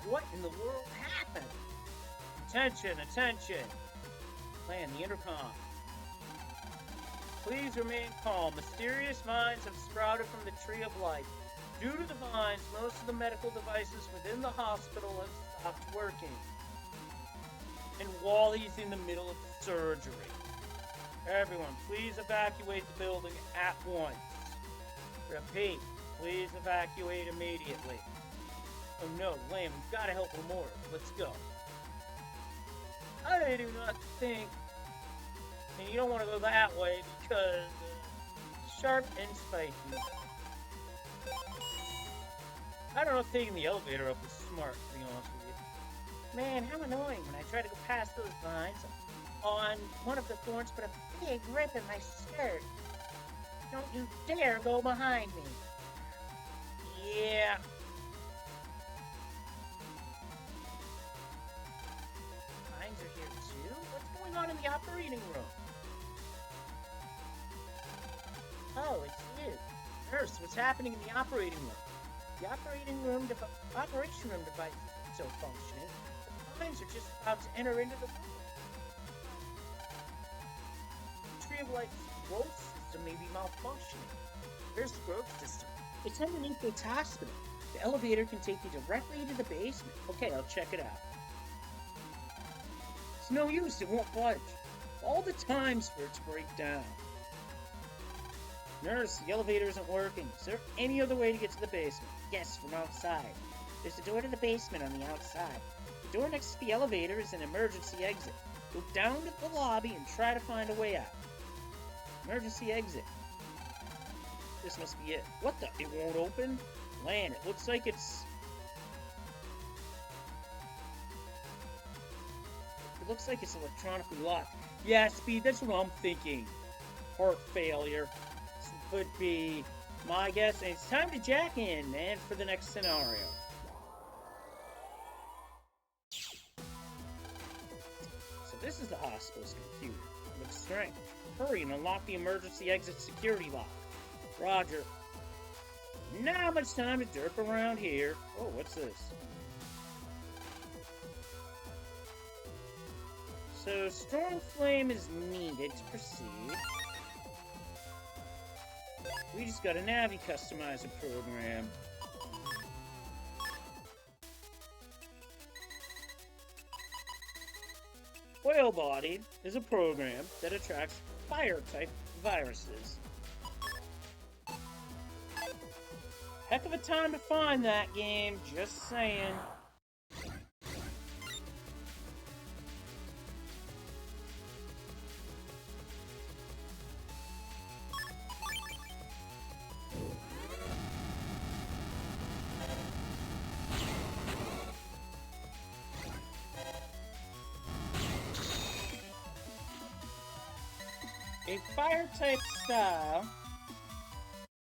Speaker 2: What in the world happened? Attention, attention! Lan, the intercom. Please remain calm. Mysterious vines have sprouted from the tree of life. Due to the vines, most of the medical devices within the hospital have stopped working. And Wally's in the middle of surgery. Everyone, please evacuate the building at once. Repeat, please evacuate immediately. Oh no, Lamb, we've got to help Mamoru. Let's go. I do not think... And you don't want to go that way because... sharp and spiky. I don't know if taking the elevator up was smart, to be honest with you. Man, how annoying when I try to go past those vines. On one of the thorns put a big rip in my skirt. Don't you dare go behind me. Yeah. Vines are here too? What's going on in the operating room? Nurse, what's happening in the operating room? The operation room device is still functioning. The mines are just about to enter into the Tree of Life's growth system may be malfunctioning. There's the growth system. It's underneath this hospital. The elevator can take you directly into the basement. Okay, I'll check it out. It's no use, it won't budge. All the times for it to break down. Nurse, the elevator isn't working. Is there any other way to get to the basement? Yes, from outside. There's a door to the basement on the outside. The door next to the elevator is an emergency exit. Go down to the lobby and try to find a way out. Emergency exit. This must be it. What the? It won't open? Land, it looks like it's... It looks like it's electronically locked. Yeah, Speed, that's what I'm thinking. Heart failure. This could be my guess. And it's time to jack in, man, for the next scenario. So this is the hospital's computer. Looks strange. Hurry and unlock the emergency exit security lock. Roger. Not much time to derp around here. Oh, what's this? So, Storm Flame is needed to proceed. We just got a Navi customizer program. Whale Body is a program that attracts fire-type viruses. Heck of a time to find that game, just saying. A fire-type style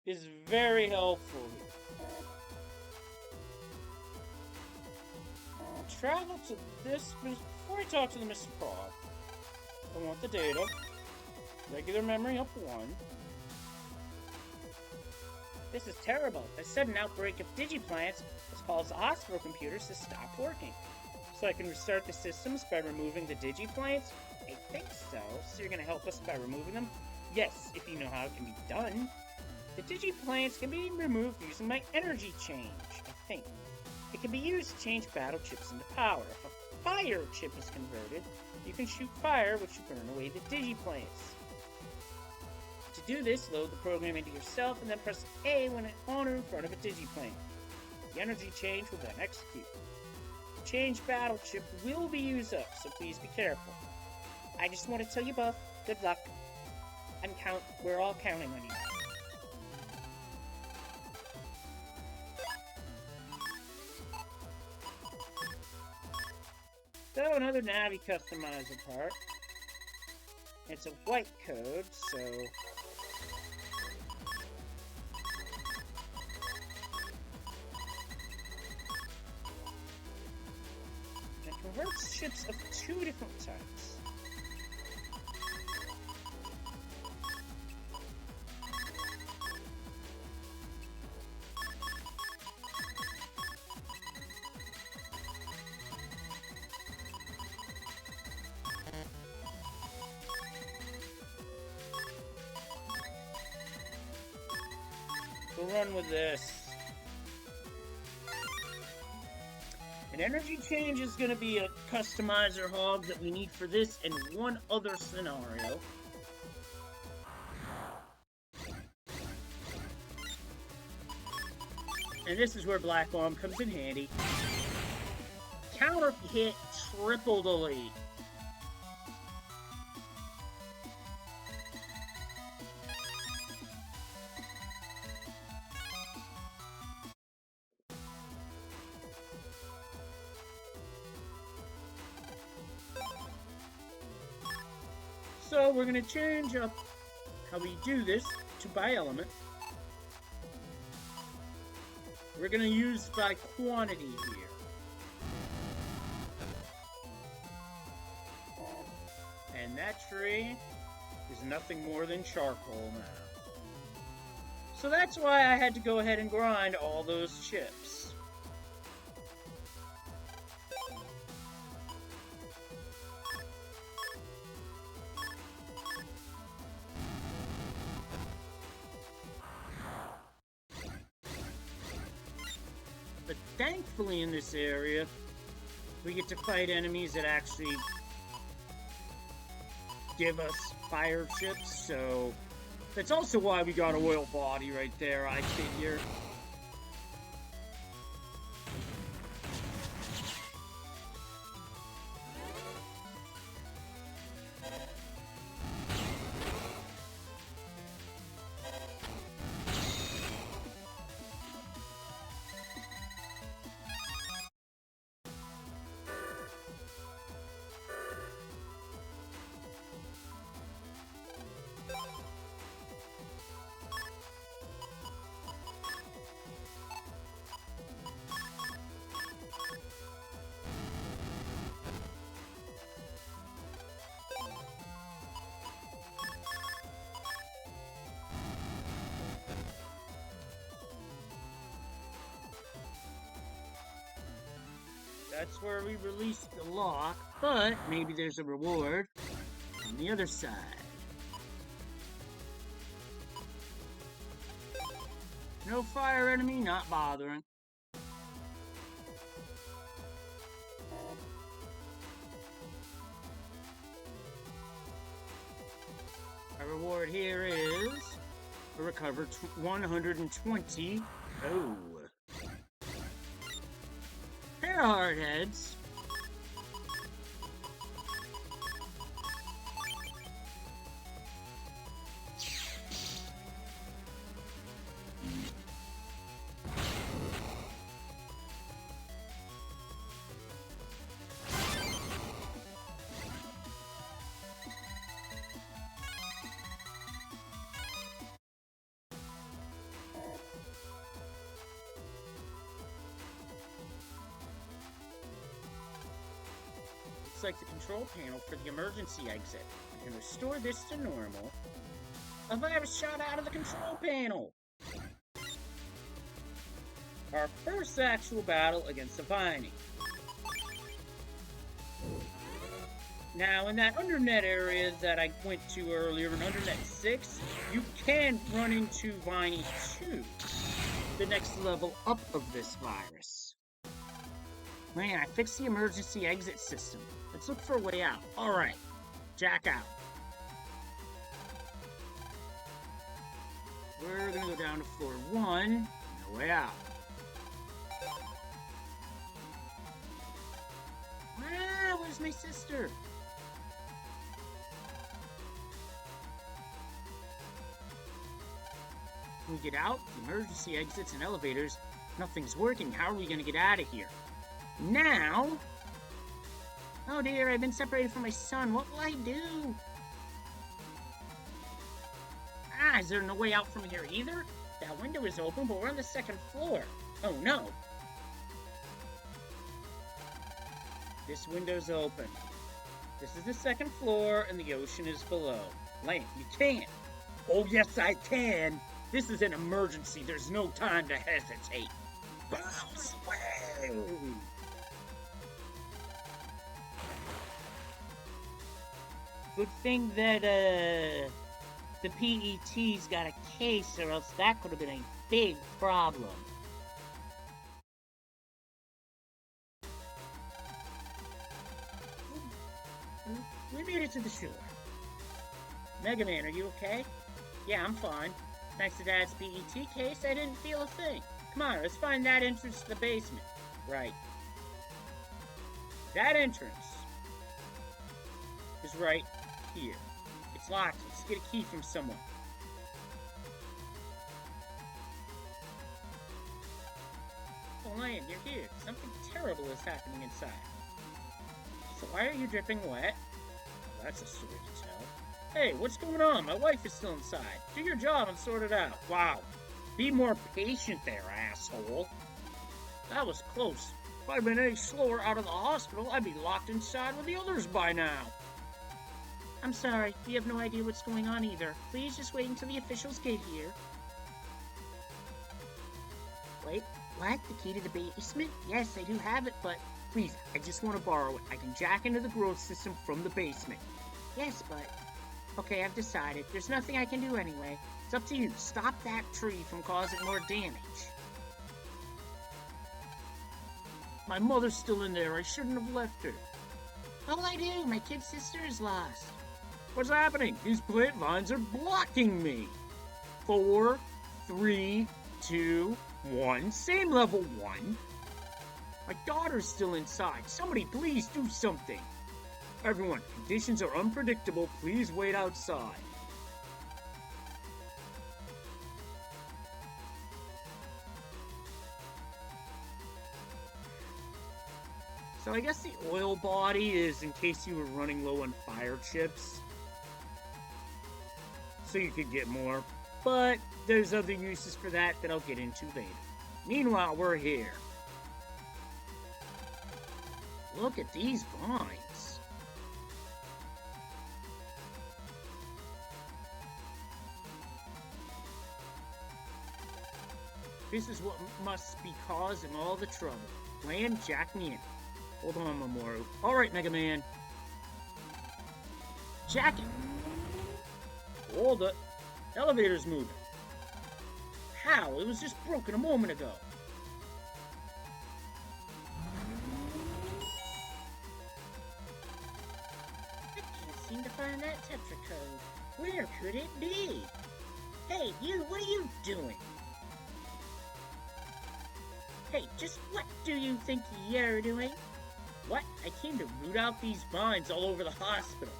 Speaker 2: is very helpful here. Travel to this... Before I talk to the Mr. Prod, I want the data. Regular memory up 1. This is terrible. A sudden outbreak of digiplants has caused the hospital computers to stop working. So I can restart the systems by removing the digiplants? I think so. So you're going to help us by removing them? Yes, if you know how it can be done. The digiplants can be removed using my energy change, I think. It can be used to change battle chips into power. If a fire chip is converted, you can shoot fire, which will burn away the digiplants. To do this, load the program into yourself and then press A when on or in front of a digiplant. The energy change will then execute. The change battle chip will be used up, so please be careful. I just want to tell you both, good luck. We're all counting on you. So, another Navi customizer part. It's a white code, so... It converts ships of 2 different types. We'll run with this. An energy change is going to be a customizer hog that we need for this and one other scenario. And this is where Black Arm comes in handy. Counter hit, triple delete. So we're going to change up how we do this to by element. We're going to use by quantity here. And that tree is nothing more than charcoal now. So that's why I had to go ahead and grind all those chips. But thankfully in this area, we get to fight enemies that actually give us fire chips, so that's also why we got a oil body right there, I figure. That's where we release the lock, but maybe there's a reward on the other side. No fire enemy, not bothering. Our reward here is a recover 120. Oh. Pair of hard heads. Like the control panel for the emergency exit. We can restore this to normal. A virus shot out of the control panel! Our first actual battle against a Viney. Now, in that Undernet area that I went to earlier, in Undernet 6, you can run into Viney 2, the next level up of this virus. Man, I fixed the emergency exit system. Let's look for a way out. Alright, jack out. We're gonna go down to floor 1, no way out. Ah, where's my sister? When we get out, the emergency exits and elevators, nothing's working. How are we gonna get out of here? Now... Oh dear, I've been separated from my son. What will I do? Ah, is there no way out from here either? That window is open, but we're on the second floor. Oh no. This window's open. This is the second floor, and the ocean is below. Land, you can't. Oh yes, I can. This is an emergency. There's no time to hesitate. Bounce away. Good thing that, the PET's got a case, or else that could have been a big problem. We made it to the shore. Mega Man, are you okay? Yeah, I'm fine. Thanks to Dad's PET case, I didn't feel a thing. Come on, let's find that entrance to the basement. Right. That entrance is right here. It's locked. Let's get a key from someone. Oh, Lion, you're here. Something terrible is happening inside. So why are you dripping wet? Well, that's a story to tell. Hey, what's going on? My wife is still inside. Do your job and sort it out. Wow. Be more patient there, asshole. That was close. If I'd been any slower out of the hospital, I'd be locked inside with the others by now. I'm sorry, we have no idea what's going on either. Please just wait until the officials get here.
Speaker 3: Wait, what? The key to the basement? Yes, I do have it, but please, I just want to borrow it. I can jack into the growth system from the basement. Yes, but... Okay, I've decided. There's nothing I can do anyway. It's up to you. Stop that tree from causing more damage. My mother's still in there. I shouldn't have left her. What'll I do? My kid sister is lost. What's happening? These plant vines are blocking me. 4, 3, 2, 1. Same level 1. My daughter's still inside. Somebody please do something. Everyone, conditions are unpredictable. Please wait outside. So I guess the oil body is in case you were running low on fire chips. So you could get more. But there's other uses for that I'll get into later. Meanwhile, we're here. Look at these vines. This is what must be causing all the trouble. Land, jack me in. Hold on, Mamoru. Alright, Mega Man. Jack it. Hold it. Elevator's moving. How? It was just broken a moment ago. I can't seem to find that Tetra code. Where could it be? Hey, you, what are you doing? Hey, just what do you think you're doing? What? I came to root out these vines all over the hospital.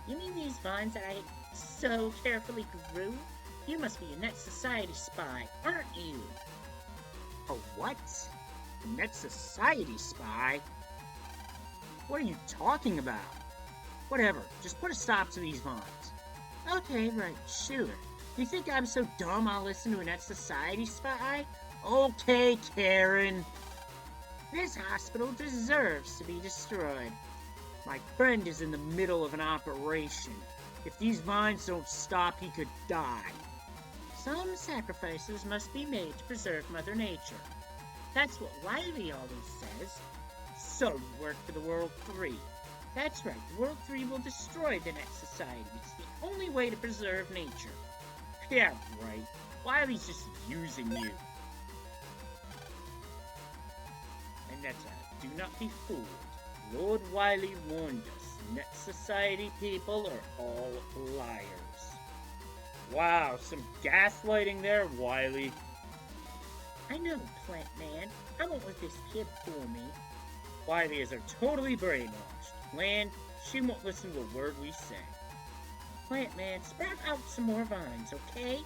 Speaker 3: You mean these vines that I so carefully grew? You must be a Net Society spy, aren't you? A what? A Net Society spy? What are you talking about? Whatever, just put a stop to these vines. Okay, right, sure. You think I'm so dumb I'll listen to a Net Society spy? Okay, Karen. This hospital deserves to be destroyed. My friend is in the middle of an operation. If these vines don't stop, he could die. Some sacrifices must be made to preserve Mother Nature. That's what Wily always says. So you work for the World 3. That's right, the World 3 will destroy the Net Society. It's the only way to preserve nature. Yeah, right. Wily's just using you. And that's a do not be fooled. Lord Wily warned us. Net Society people are all liars. Wow, some gaslighting there, Wily. I know, Plant Man. I won't let this kid fool me. Wily is totally brainwashed. Land, she won't listen to a word we say. Plant Man, sprout out some more vines, okay?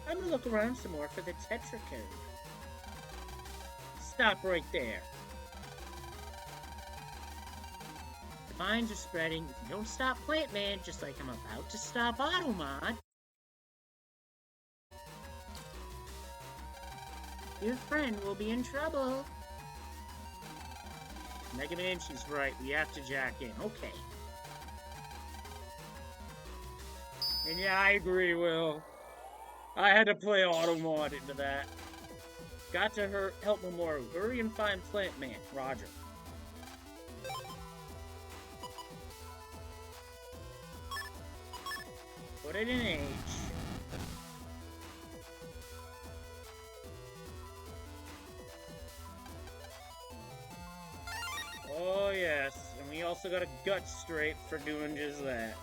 Speaker 3: I'm gonna look around some more for the Tetra code. Stop right there. The vines are spreading. If you don't stop Plant Man, just like I'm about to stop Automod, your friend will be in trouble. Mega Man, she's right. We have to jack in. Okay. And yeah, I agree, Will. I had to play Automod into that. Got to help Mamoru. Hurry and find Plant Man. Roger. Put it in H. Oh yes, and we also got a gut straight for doing just that.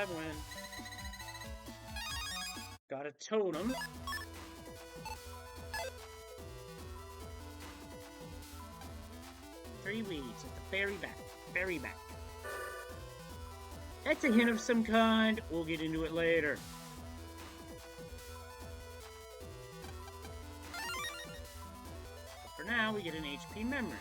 Speaker 3: I win. Got a totem. Three weeds at the very back. Very back. That's a hint of some kind. We'll get into it later. But for now, we get an HP memory.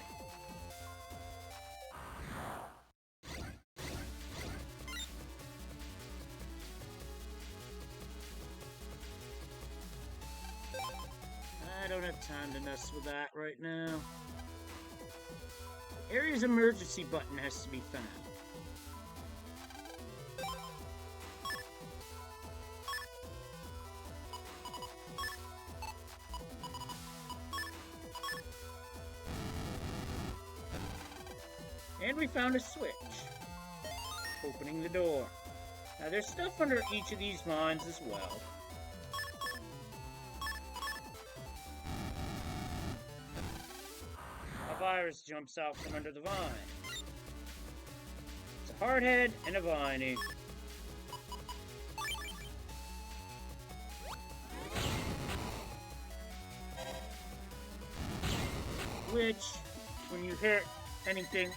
Speaker 2: don't have time to mess with that right now. The area's emergency button has to be found. And we found a switch, opening the door. Now there's stuff under each of these vines as well. A virus jumps out from under the vine. It's a hardhead and a viney. Which, when you hit anything,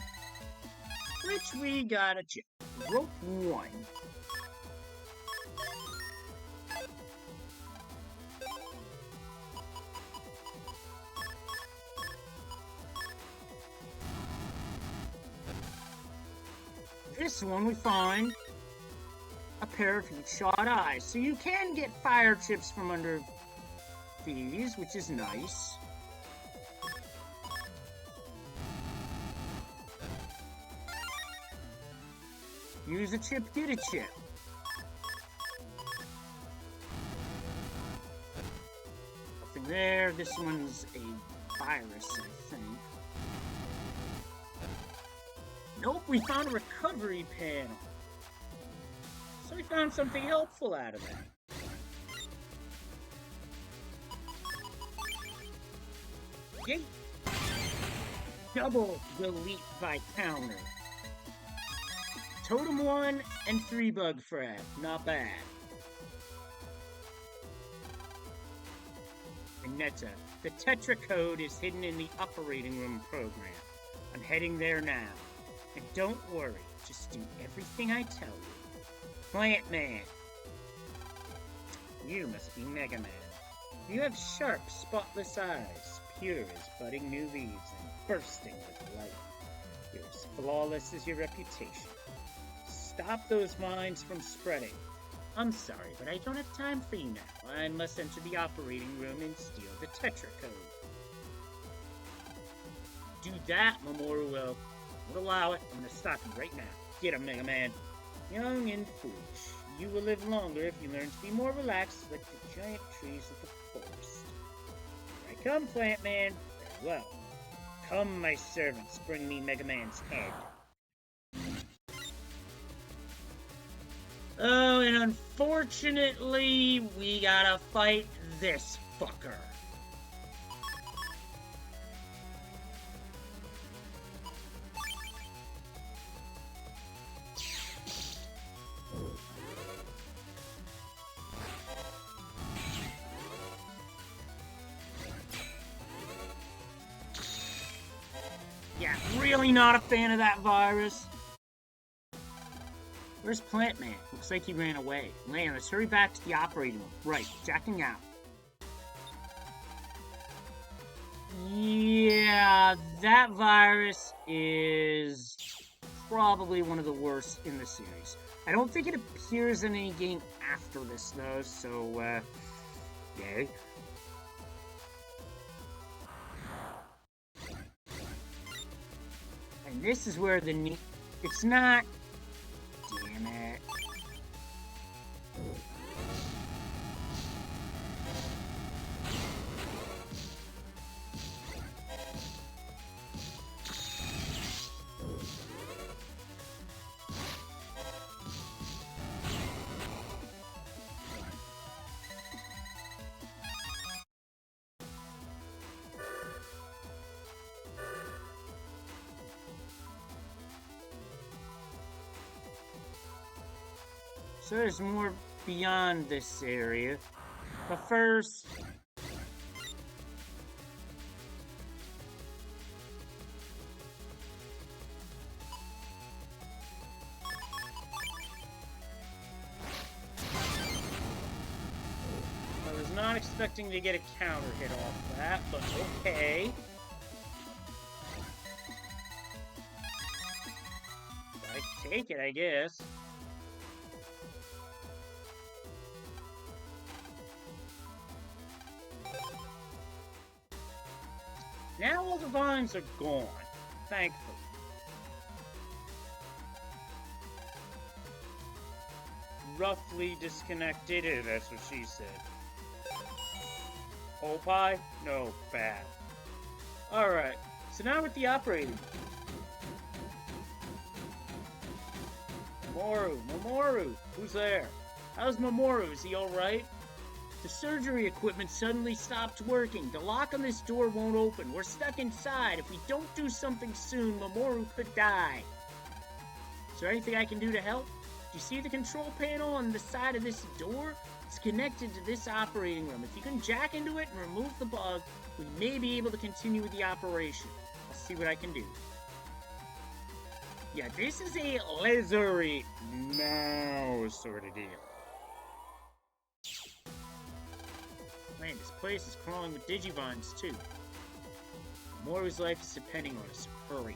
Speaker 2: which we gotta check. Rope 1. This one we find a pair of heat-shot eyes. So you can get fire chips from under these, which is nice. Use a chip, get a chip. Nothing there. This one's a virus, I think. Nope, we found a recovery panel. So we found something helpful out of that. Yay! Double delete by counter. Totem 1 and 3 bug frag. Not bad. And Netta, the Tetra code is hidden in the operating room program. I'm heading there now. And don't worry, just do everything I tell you. Plant Man. You must be Mega Man. You have sharp, spotless eyes, pure as budding new leaves and bursting with life. You're as flawless as your reputation. Stop those vines from spreading. I'm sorry, but I don't have time for you now. I must enter the operating room and steal the Tetra code. Do that, Mamoru will. Would allow it. I'm gonna stop you right now. Get him, Mega Man. Young and foolish. You will live longer if you learn to be more relaxed like the giant trees of the forest. Here I come, Plant Man. Very well. Come, my servants, bring me Mega Man's head. Oh, and unfortunately, we gotta fight this fucker. Yeah, really not a fan of that virus. Where's Plant Man? Looks like he ran away. Lan, let's hurry back to the operating room. Right, jacking out. Yeah, that virus is probably one of the worst in the series. I don't think it appears in any game after this, though, so, yay. And this is where the it's not... Damn it. So there's more beyond this area. But first... I was not expecting to get a counter hit off that, but okay. I take it, I guess. Now all the vines are gone, thankfully. Roughly disconnected, that's what she said. Whole pie? No, bad. Alright, so now with the operating. Mamoru, who's there? How's Mamoru? Is he alright? The surgery equipment suddenly stopped working. The lock on this door won't open. We're stuck inside. If we don't do something soon, Mamoru could die. Is there anything I can do to help? Do you see the control panel on the side of this door? It's connected to this operating room. If you can jack into it and remove the bug, we may be able to continue with the operation. I'll see what I can do. Yeah, this is a lasery mouse sort of deal. Man, this place is crawling with Digivines, too. Mamoru's life is depending on us. Hurry.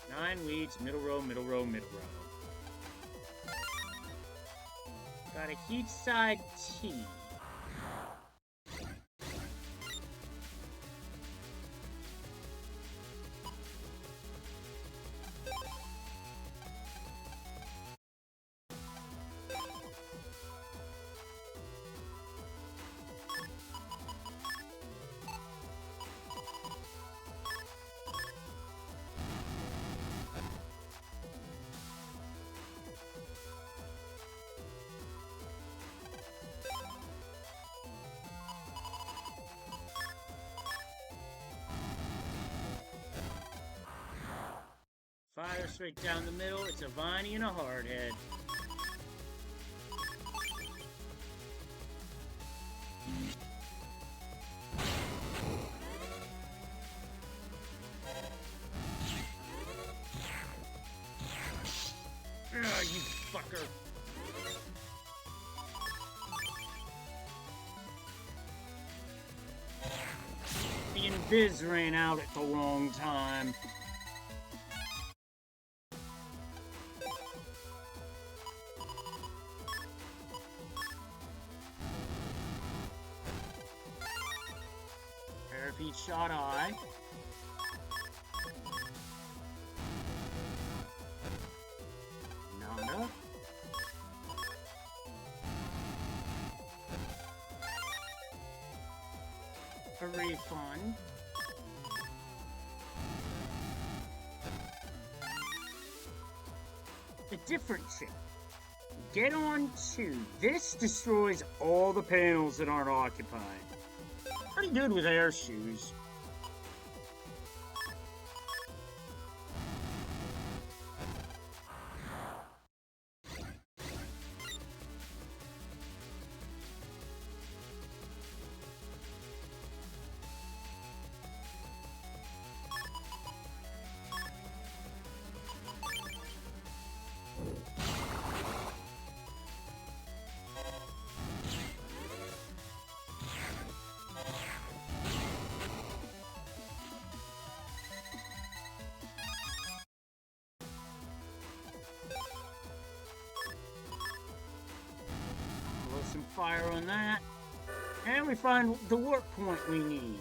Speaker 2: Nine weeds, middle row, middle row, middle row. Got a heat side tea. Fire straight down the middle. It's a Viney and a Hardhead. Ugh, you fucker. The invis ran out at the wrong time. Parakeet shot eye. Nada. A refund. A different chip. Get on 2. This destroys all the panels that aren't occupied. Pretty good with air shoes. Blow some fire on that. And we find the work point we need.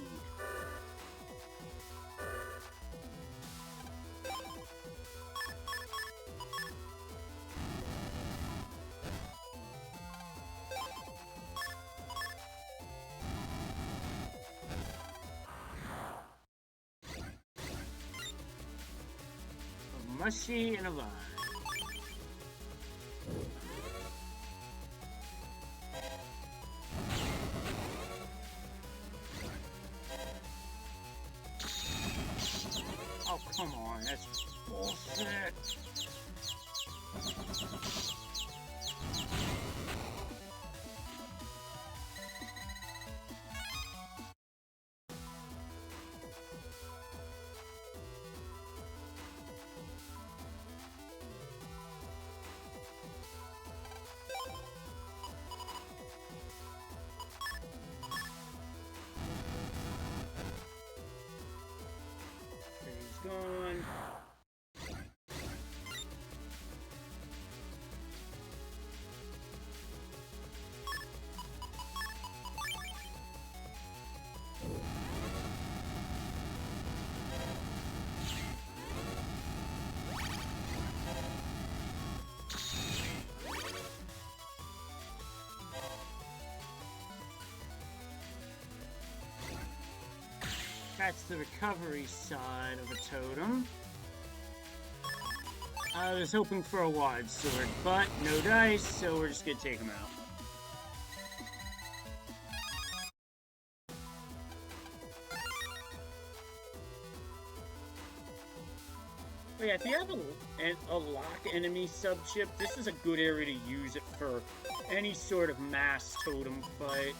Speaker 2: A mushy and a vine. Oh, come on, that's bullshit.
Speaker 3: that's the recovery side of a totem. I was hoping for a wide sword, but no dice, so we're just gonna take him out. But yeah, if you have a lock enemy sub-chip, this is a good area to use it for any sort of mass totem fight.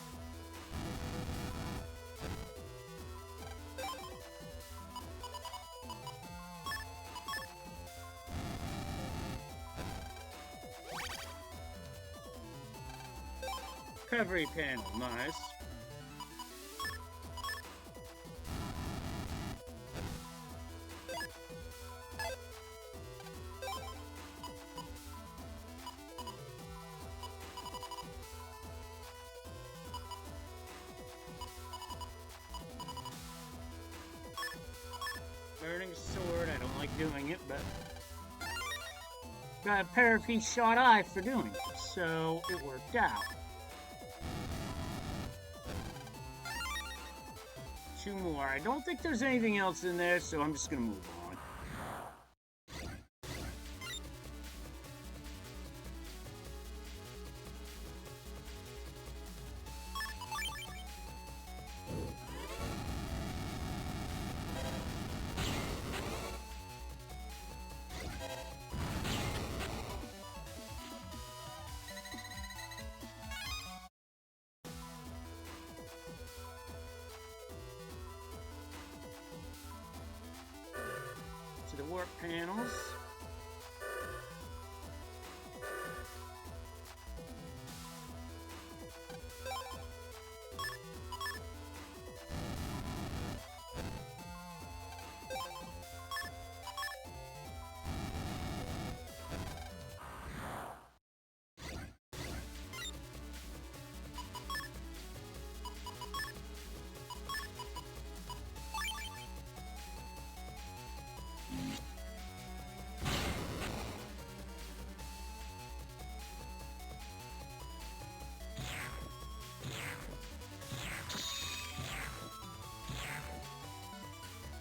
Speaker 3: Recovery panel, nice. Burning sword, I don't like doing it, but got a paraffin shot eye for doing it, so it worked out. 2 more. I don't think there's anything else in there, so I'm just gonna move on. To the warp panels.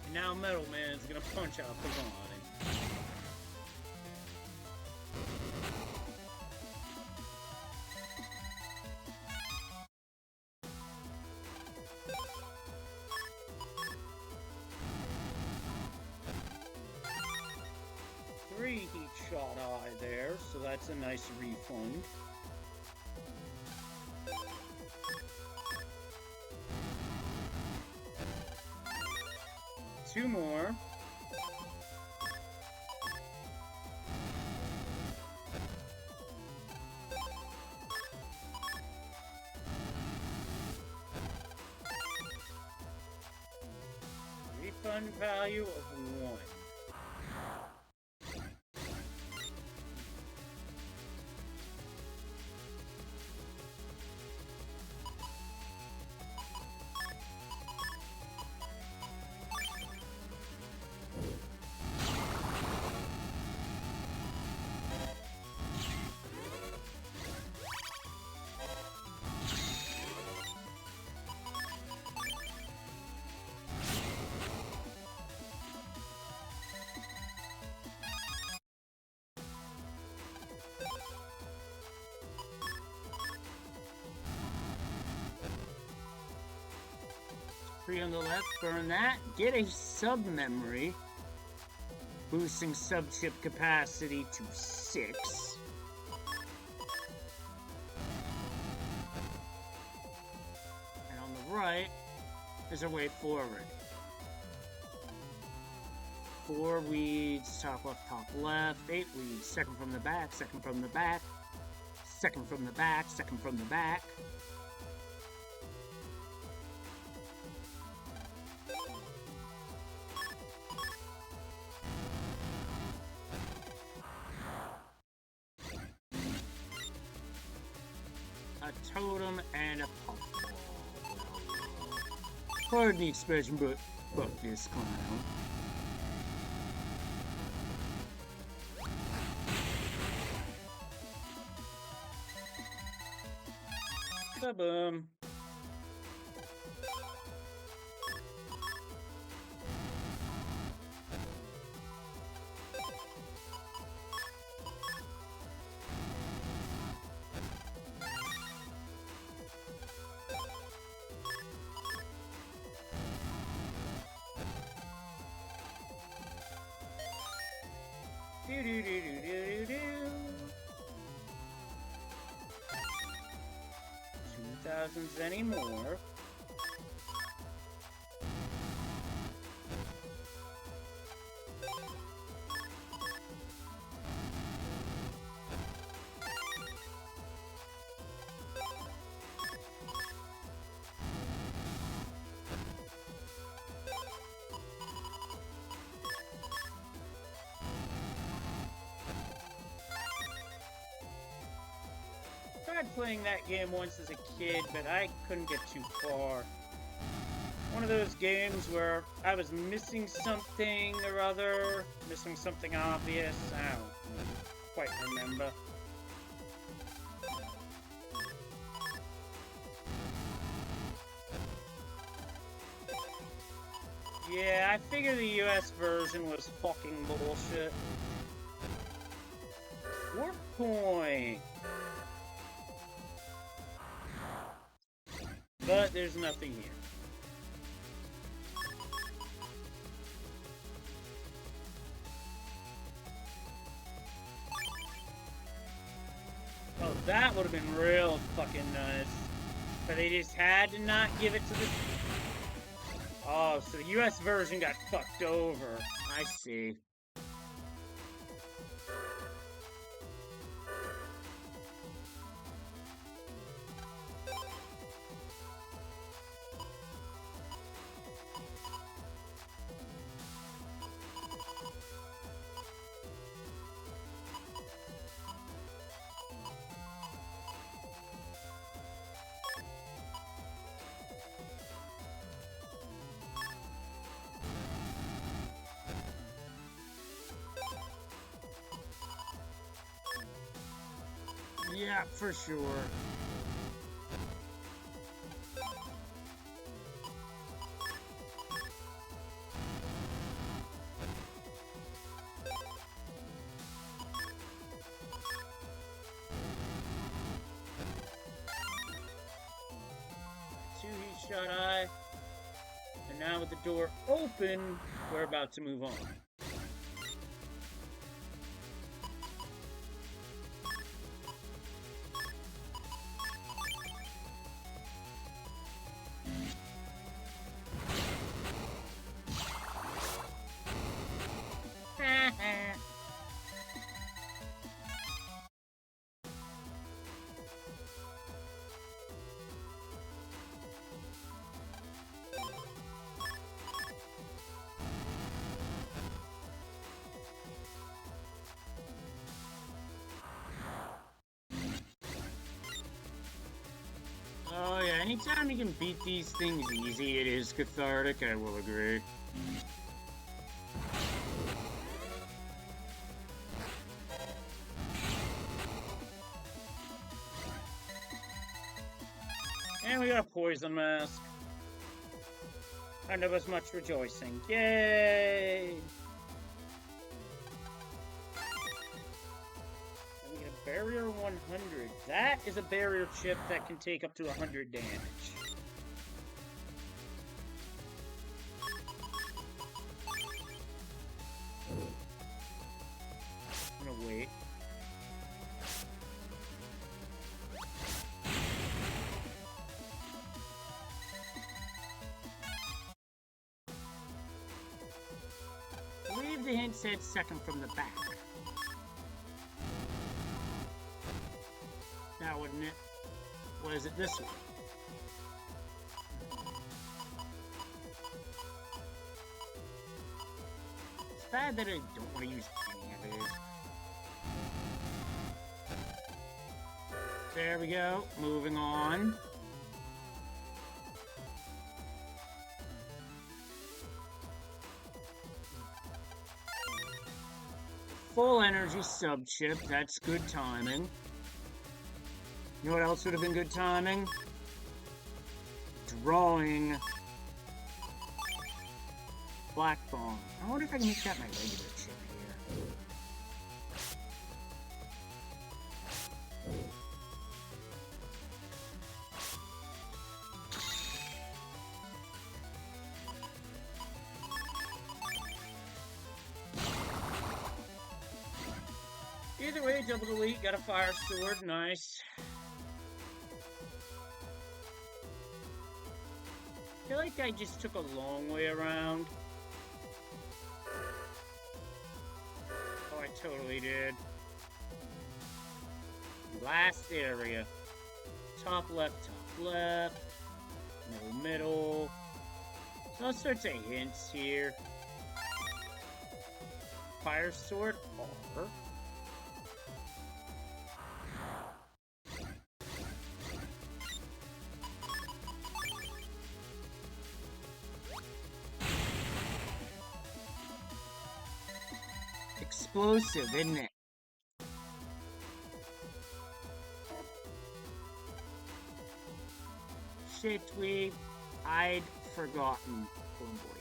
Speaker 3: And now Metal Man is gonna punch out the line. Three heat shot eye there, so that's a nice refund. Two more. Refund value of 1. Three on the left, burn that. Get a sub-memory, boosting sub-chip capacity to 6. And on the right is our way forward. 4 weeds, top left, top left. 8 weeds, second from the back, second from the back, second from the back, second from the back. A totem and a puffball. Pardon the expression, but fuck this clown. Kaboom.
Speaker 2: $2,000s anymore. Tried playing that game once as a kid, but I couldn't get too far. One of those games where I was missing something or other, missing something obvious. I don't quite remember. Yeah, I figure the US version was fucking bullshit. Warp point! But there's nothing here. Oh, that would have been real fucking nice. But they just had to not give it to the... Oh, so the US version got fucked over. I see. Yeah, for sure. Two heat shot eye. And now with the door open, we're about to move on. Oh yeah, anytime you can beat these things easy, it is cathartic, I will agree. And we got a poison mask. And there was much rejoicing. Yay! And we get a barrier 100. That is a barrier chip that can take up to 100 damage. I'm gonna wait. I believe the hint said second from the back. Now, wouldn't it? What is it this one? It's bad that I don't want to use any of it. There we go. Moving on. Full energy sub chip. That's good timing. You know what else would have been good timing? Drawing Black Bone. I wonder if I can make that my regular chip here. Either way, double delete, got a fire sword, nice. I feel like I just took a long way around. Oh, I totally did. Last area. Top left, middle. So all sorts of hints here. Fire sword R.
Speaker 3: Explosive, isn't it? Shit, I'd forgotten. Oh boy.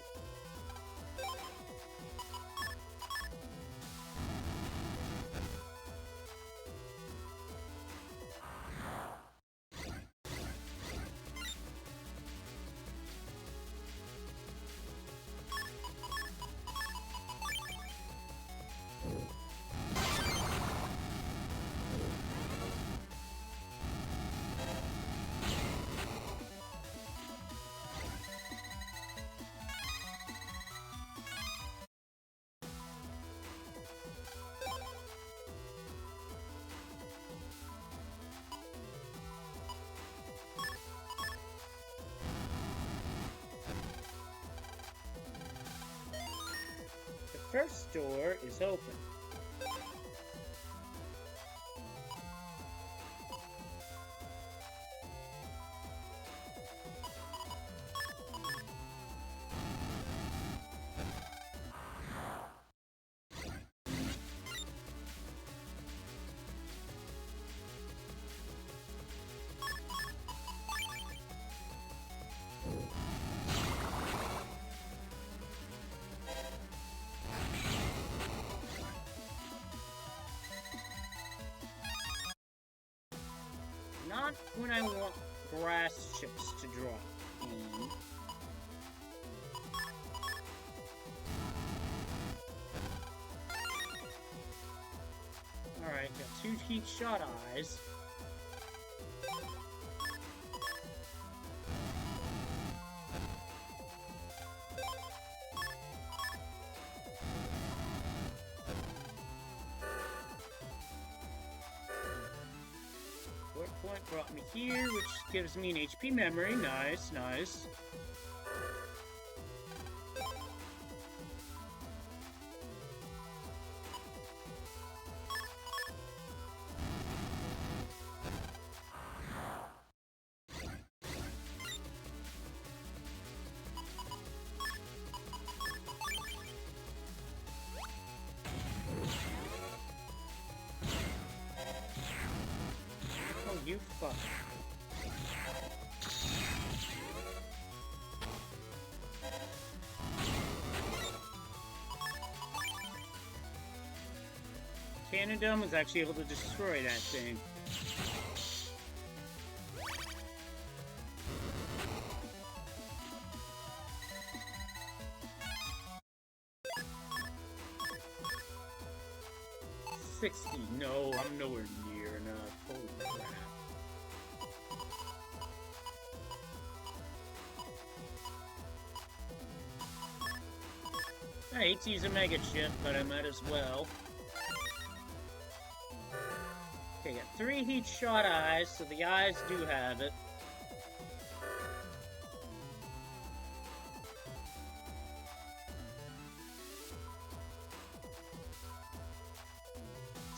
Speaker 2: The first door is open. Not when I want grass chips to drop. Alright, got 2 heat shot eyes. Point brought me here, which gives me an HP memory. Nice, nice. You fuck. Canadum was actually able to destroy that thing. No, I'm nowhere near enough. Holy crap. I hate to use a mega chip, but I might as well. Okay, got 3 heat shot eyes, so the eyes do have it.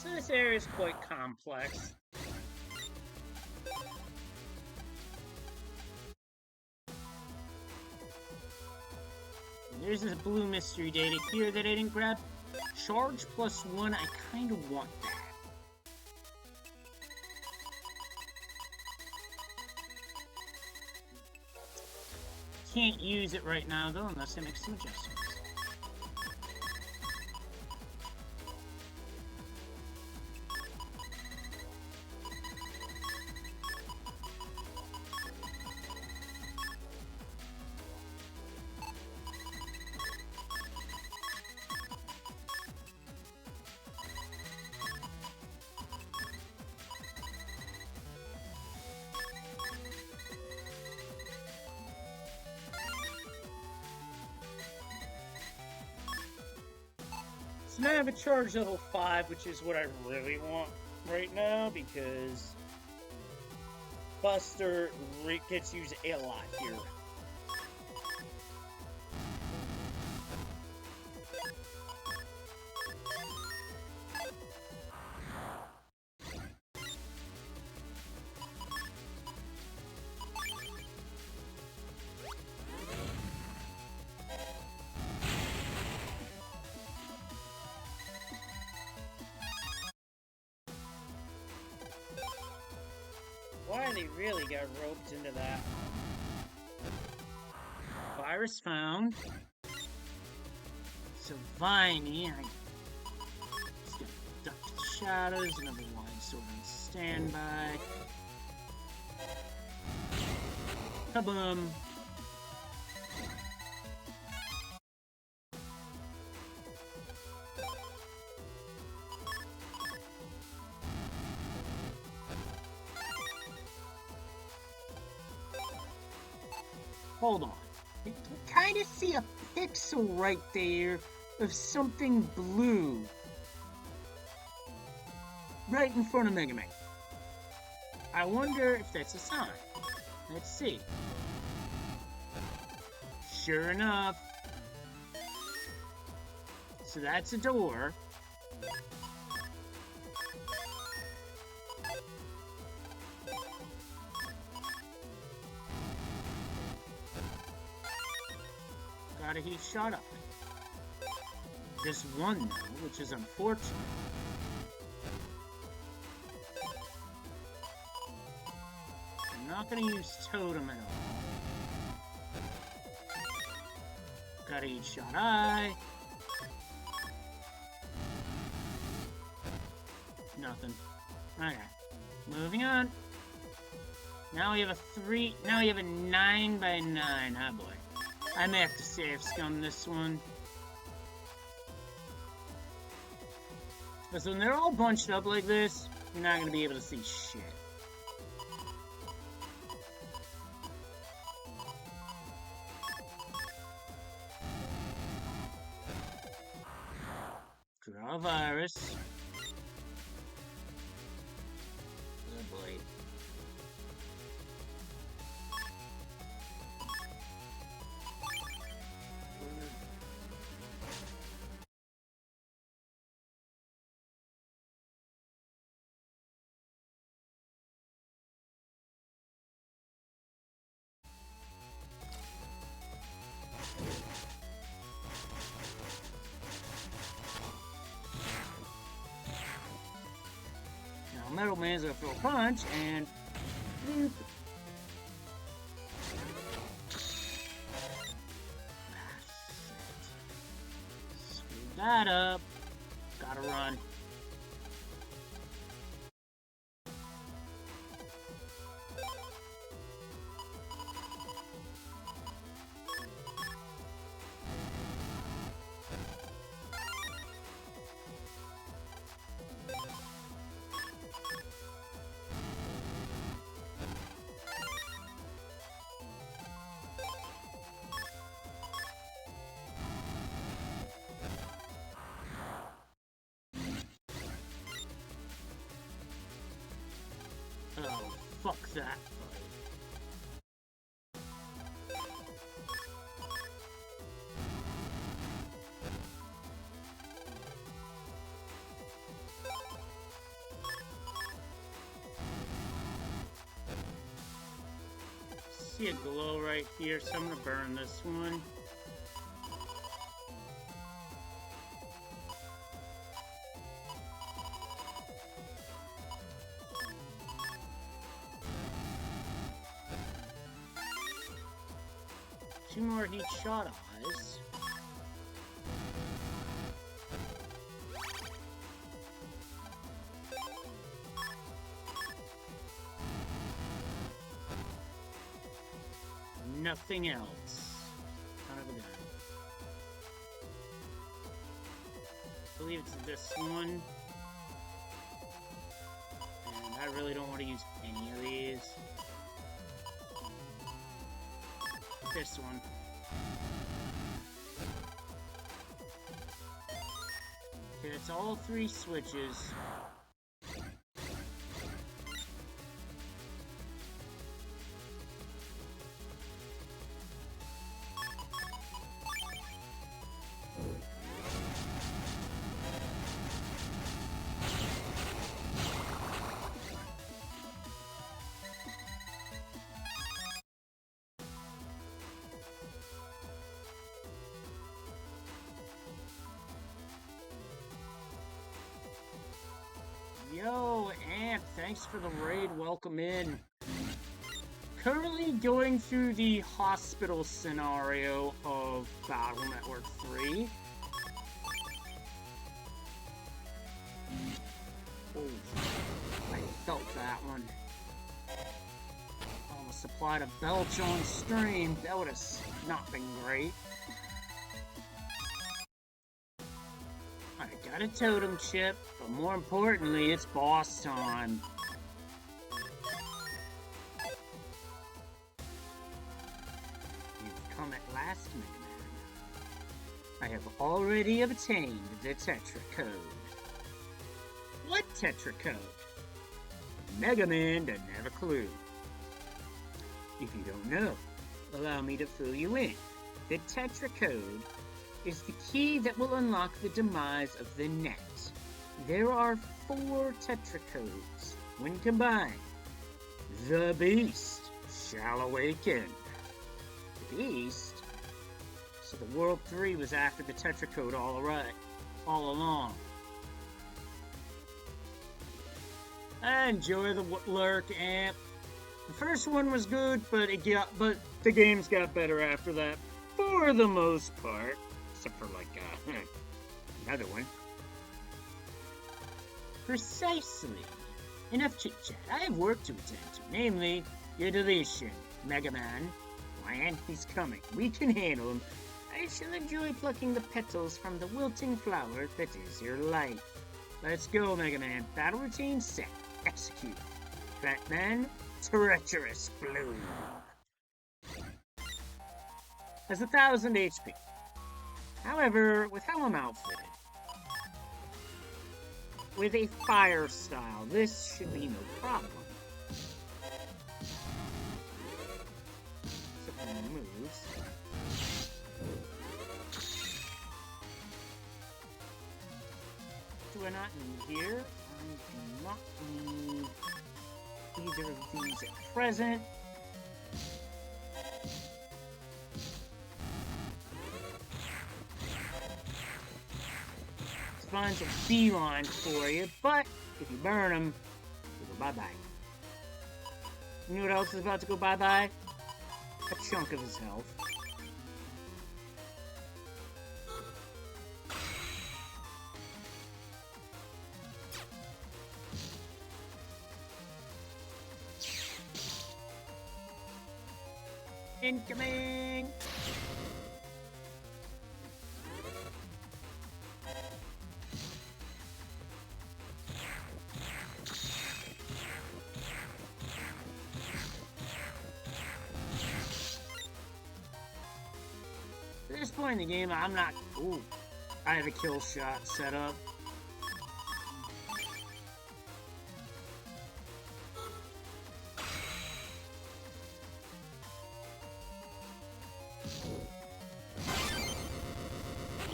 Speaker 2: So this area is quite complex.
Speaker 3: There's this blue mystery data here that I didn't grab. Charge +1, I kind of want that. Can't use it right now though, unless I make some adjustments.
Speaker 2: And I have a charge level 5, which is what I really want right now, because Buster gets used a lot here. Why they really got roped into that?
Speaker 3: Virus found. So Viney, I just gotta duck the shadows, another wide sword on standby. Kaboom! Hold on. I can kind of see a pixel right there of something blue. Right in front of Mega Man. I wonder if that's a sign. Let's see. Sure enough. So that's a door. Got a heat shot up. Just one though, which is unfortunate. I'm not gonna use Totem at all. Got a heat shot eye. Nothing. Okay. Moving on. Now we have a 9 by 9. Oh boy. I may have to save scum this one. Because when they're all bunched up like this, you're not going to be able to see shit. Draw a virus. Oh boy. Now Metal Man's gonna throw a punch and bloop. Ah, shit. Screw that up. Gotta run. Oh, fuck that. See a glow right here, so I'm gonna burn this one. Two more heat shot eyes. Nothing else. Kind of a gun. I believe it's this one. And I really don't want to use any of these. This one. It's all 3 switches. Yo, Amp, thanks for the raid. Welcome in. Currently going through the hospital scenario of Battle Network 3. Oh, I felt that one. Almost applied a belch on stream. That would have not been great. I got a totem chip, but more importantly, it's boss time. You've come at last, Mega Man. I have already obtained the Tetra Code. What Tetra Code? Mega Man doesn't have a clue. If you don't know, allow me to fill you in. The Tetra Code is the key that will unlock the demise of the net. There are 4 Tetra Codes. When combined, the Beast shall awaken. The Beast? So the World 3 was after the Tetra Code all along. I enjoy the lurk, Amp. The first one was good, but the games got better after that, for the most part. Except for, like, another one. Precisely. Enough chit-chat. I have work to attend to, namely, your deletion. Mega Man. When he's coming. We can handle him. I shall enjoy plucking the petals from the wilting flower that is your life. Let's go, Mega Man. Battle routine set. Execute. Batman, treacherous bloom. Has 1,000 HP. However, with how I'm outfitted, with a fire style, this should be no problem. Something moves. Do I not need here? I do not need either of these at present. Finds a beeline for you, but if you burn them, they go bye-bye. You know what else is about to go bye-bye? A chunk of his health. Incoming! At this point in the game, I'm not... Ooh, I have a kill shot set up.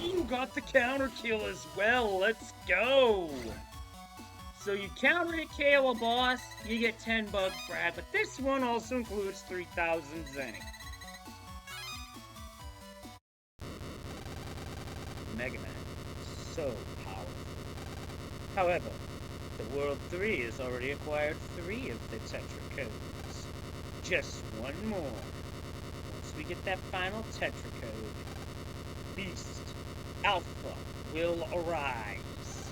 Speaker 3: You got the counter kill as well. Let's go. So you counter a KO a boss, you get 10 bugs Brad, but this one also includes 3,000 Zen. Mega Man, so powerful. However, the World 3 has already acquired 3 of the Tetra Codes. Just one more. Once we get that final Tetra Code, Beast Alpha will arise.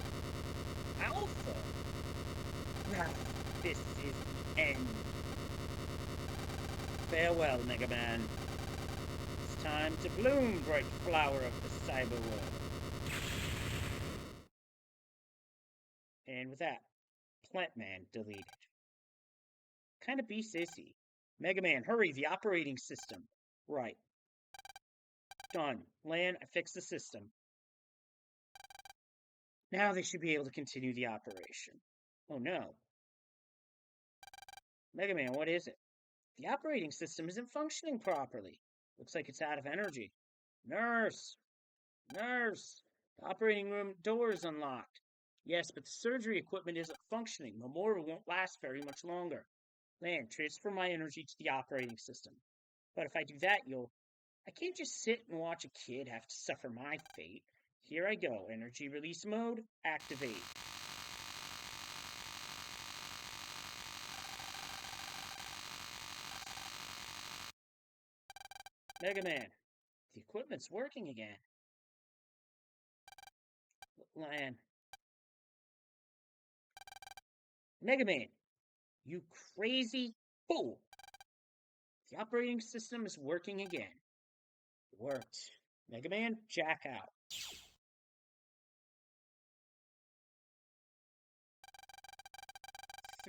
Speaker 3: Alpha? This is the end. Farewell, Mega Man. It's time to bloom, bright flower of the cyber world. And with that, Plant Man deleted. Kinda be sissy. Mega Man, hurry, the operating system. Right. Done. Lan, I fixed the system.
Speaker 2: Now they should be able to continue the operation. Oh no. Mega Man, what is it? The operating system isn't functioning properly. Looks like it's out of energy. Nurse! Nurse! The operating room door is unlocked. Yes, but the surgery equipment isn't functioning. Mamoru won't last very much longer. Lan, transfer my energy to the operating system. But if I do that, I can't just sit and watch a kid have to suffer my fate. Here I go. Energy release mode, activate. Mega Man, the equipment's working again. Lan. Mega Man, you crazy fool! The operating system is working again. Worked. Mega Man, jack out.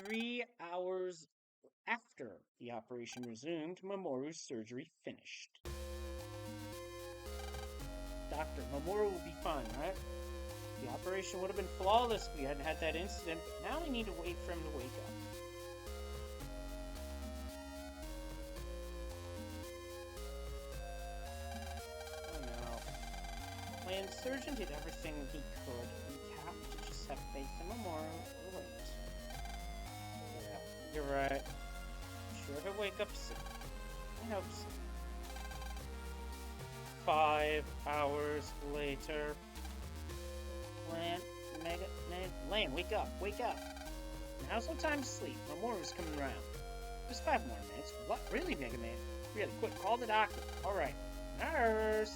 Speaker 2: Three hours after the operation resumed, Mamoru's surgery finished. Doctor, Mamoru will be fine, right? The operation would have been flawless if we hadn't had that incident, but now I need to wait for him to wake up. Oh no. My surgeon did everything he could. We have to just have faith in Mamoru or wait. Yeah, you're right. Sure he'll wake up soon. I hope so. 5 hours later. Lan, wake up, wake up. Now's no time to sleep. Mamoru's coming around. Just 5 more minutes. What? Really, Mega Man? Really, quick, call the doctor. Alright. Nurse!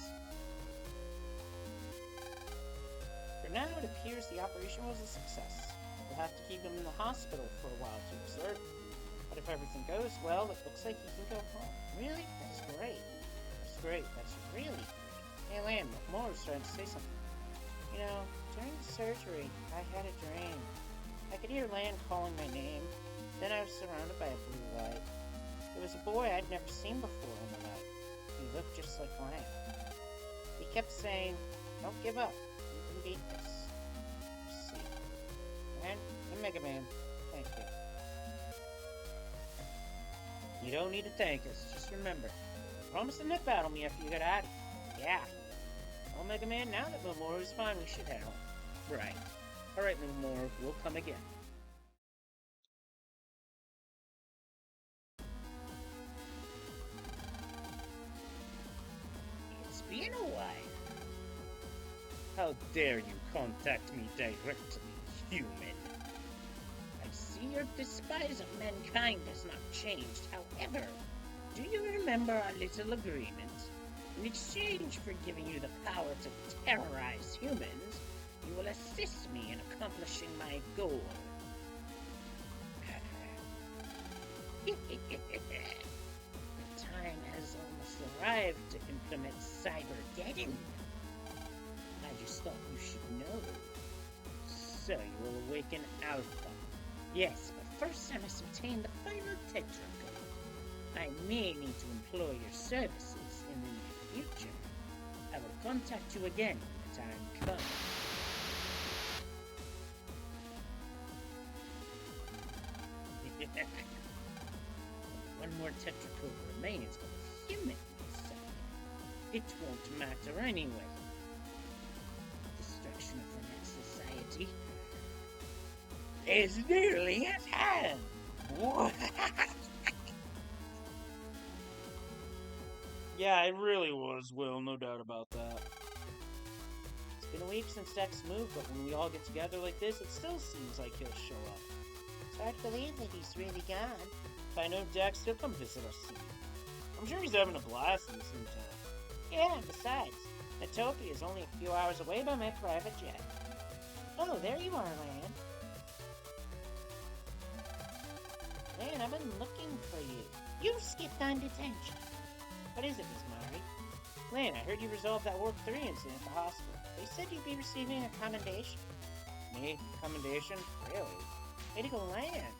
Speaker 2: For now, it appears the operation was a success. We'll have to keep him in the hospital for a while to observe. But if everything goes well, it looks like he can go home. Really? That's great. That's great. That's really great. Hey, Lan, Mamoru's trying to say something. You know, during the surgery, I had a dream. I could hear Lan calling my name. Then I was surrounded by a blue light. It was a boy I'd never seen before in the light. He looked just like Lan. He kept saying, "Don't give up. You can beat this." Let's see. And Mega Man, thank you. You don't need to thank us. Just remember, promise to net battle me after you get out of here. Yeah. Well, Mega Man, now that Mamoru's fine, we should head home. Right. Alright, Mamoru, we'll come again. It's been a while. How dare you contact me directly, human? I see your despise of mankind has not changed. However, do you remember our little agreement? In exchange for giving you the power to terrorize humans, you will assist me in accomplishing my goal. The time has almost arrived to implement Cybergeddon. I just thought you should know. So you will awaken Alpha. Yes, but first I must obtain the final Tetra. I may need to employ your services in the near future. I will contact you again when the time comes. One more tetracode remains, but the human inside. It won't matter anyway. Destruction of the next society is nearly at hand. Yeah, it really was, Will, no doubt about that. It's been a week since Dex moved, but when we all get together like this, it still seems like he'll show up. It's hard to believe that he's really gone. If I know Dex, he'll come visit us soon. I'm sure he's having a blast in the meantime. Yeah, and besides, Metopia is only a few hours away by my private jet. Oh, there you are, Lan. Lan, I've been looking for you. You skipped on detention. What is it, Miss Mari? Lan, I heard you resolved that Warp 3 incident at the hospital. They said you'd be receiving a commendation. Me? Commendation? Really? Way to go, Lan.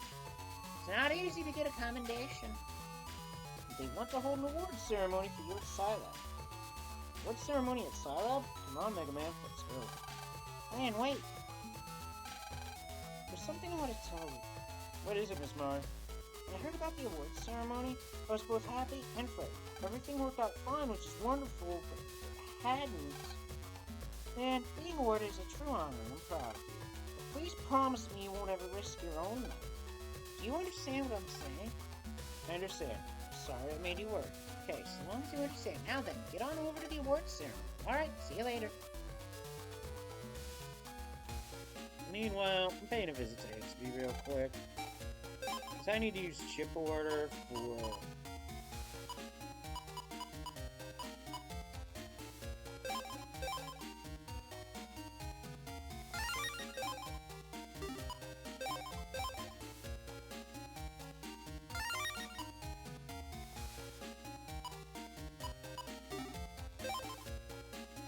Speaker 2: It's not easy to get a commendation. They want to hold an award ceremony for you at Scilab. What ceremony at Scilab? Come on, Mega Man, let's go. Lan, wait.
Speaker 3: something I want to tell you. What is it, Miss Murray? When I heard about the awards ceremony, I was both happy and frightened. Everything worked out fine, which is wonderful, but if it hadn't... Then, being awarded is a true honor, and I'm proud of you. But please promise me you won't ever risk your own life. Do you understand what I'm saying? I understand. Sorry I made you worry. Okay, so long as you understand. Now then, get on over to the awards ceremony. Alright, see you later.
Speaker 2: Meanwhile, I'm paying a visit to XB real quick. Because I need to use chip order for...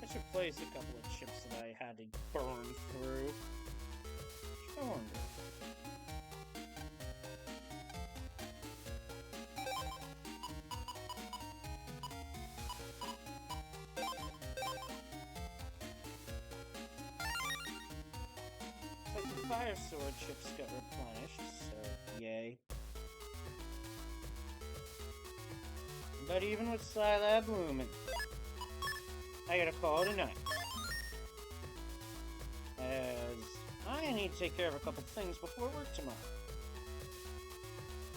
Speaker 2: Let's replace a couple of chips that I had to burn through. I wonder. Like the fire sword chips got replenished, so yay. But even with Scilab looming, I gotta call it a night. As I need to take care of a couple things before work tomorrow.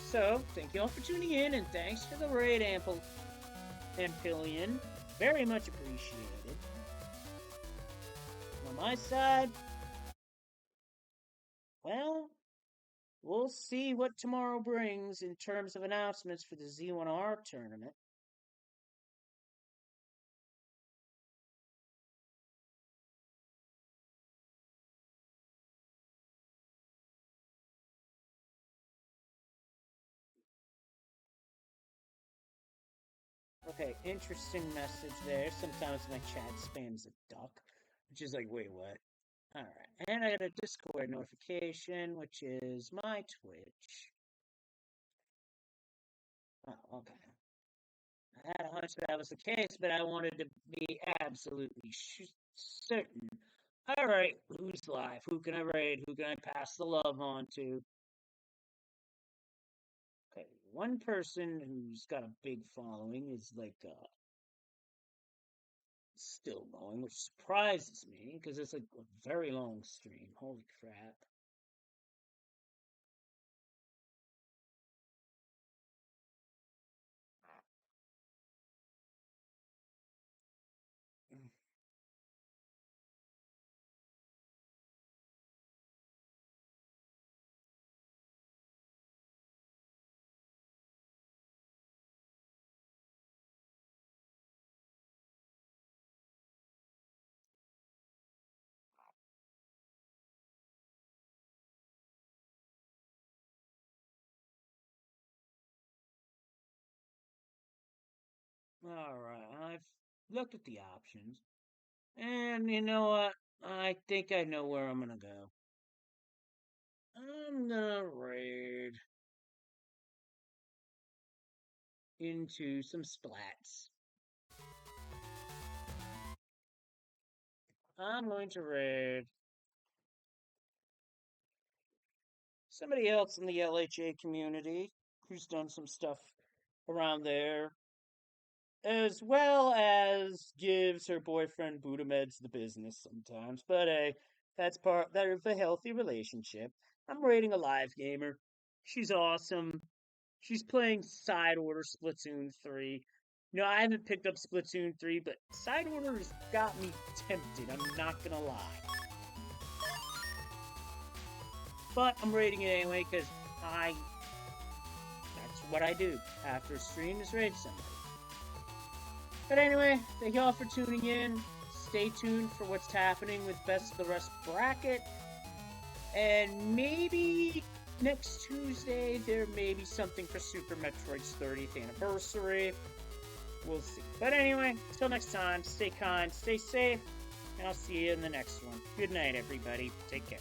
Speaker 2: So, thank you all for tuning in, and thanks for the raid, Ampillion. Very much appreciated. On my side, well, we'll see what tomorrow brings in terms of announcements for the Z1R tournament. Okay, interesting message there. Sometimes my chat spams a duck, which is like, wait, what? Alright, and I got a Discord notification, which is my Twitch. Oh, okay. I had a hunch that was the case, but I wanted to be absolutely certain. Alright, who's live? Who can I raid? Who can I pass the love on to? Okay, one person who's got a big following is like, still going, which surprises me, because it's like a very long stream. Holy crap. Alright, I've looked at the options. And you know what? I think I know where I'm gonna go. I'm gonna raid into some splats. I'm going to raid somebody else in the LHA community who's done some stuff around there, as well as gives her boyfriend Buddha meds the business sometimes. But hey, that's part of a healthy relationship. I'm rating a live gamer. She's awesome. She's playing Side Order Splatoon 3. No, I haven't picked up Splatoon 3, but Side Order has got me tempted, I'm not gonna lie. But I'm rating it anyway, because that's what I do after a stream is raid somebody. But anyway, thank y'all for tuning in. Stay tuned for what's happening with Best of the Rest bracket. And maybe next Tuesday there may be something for Super Metroid's 30th anniversary. We'll see. But anyway, until next time, stay kind, stay safe, and I'll see you in the next one. Good night, everybody. Take care.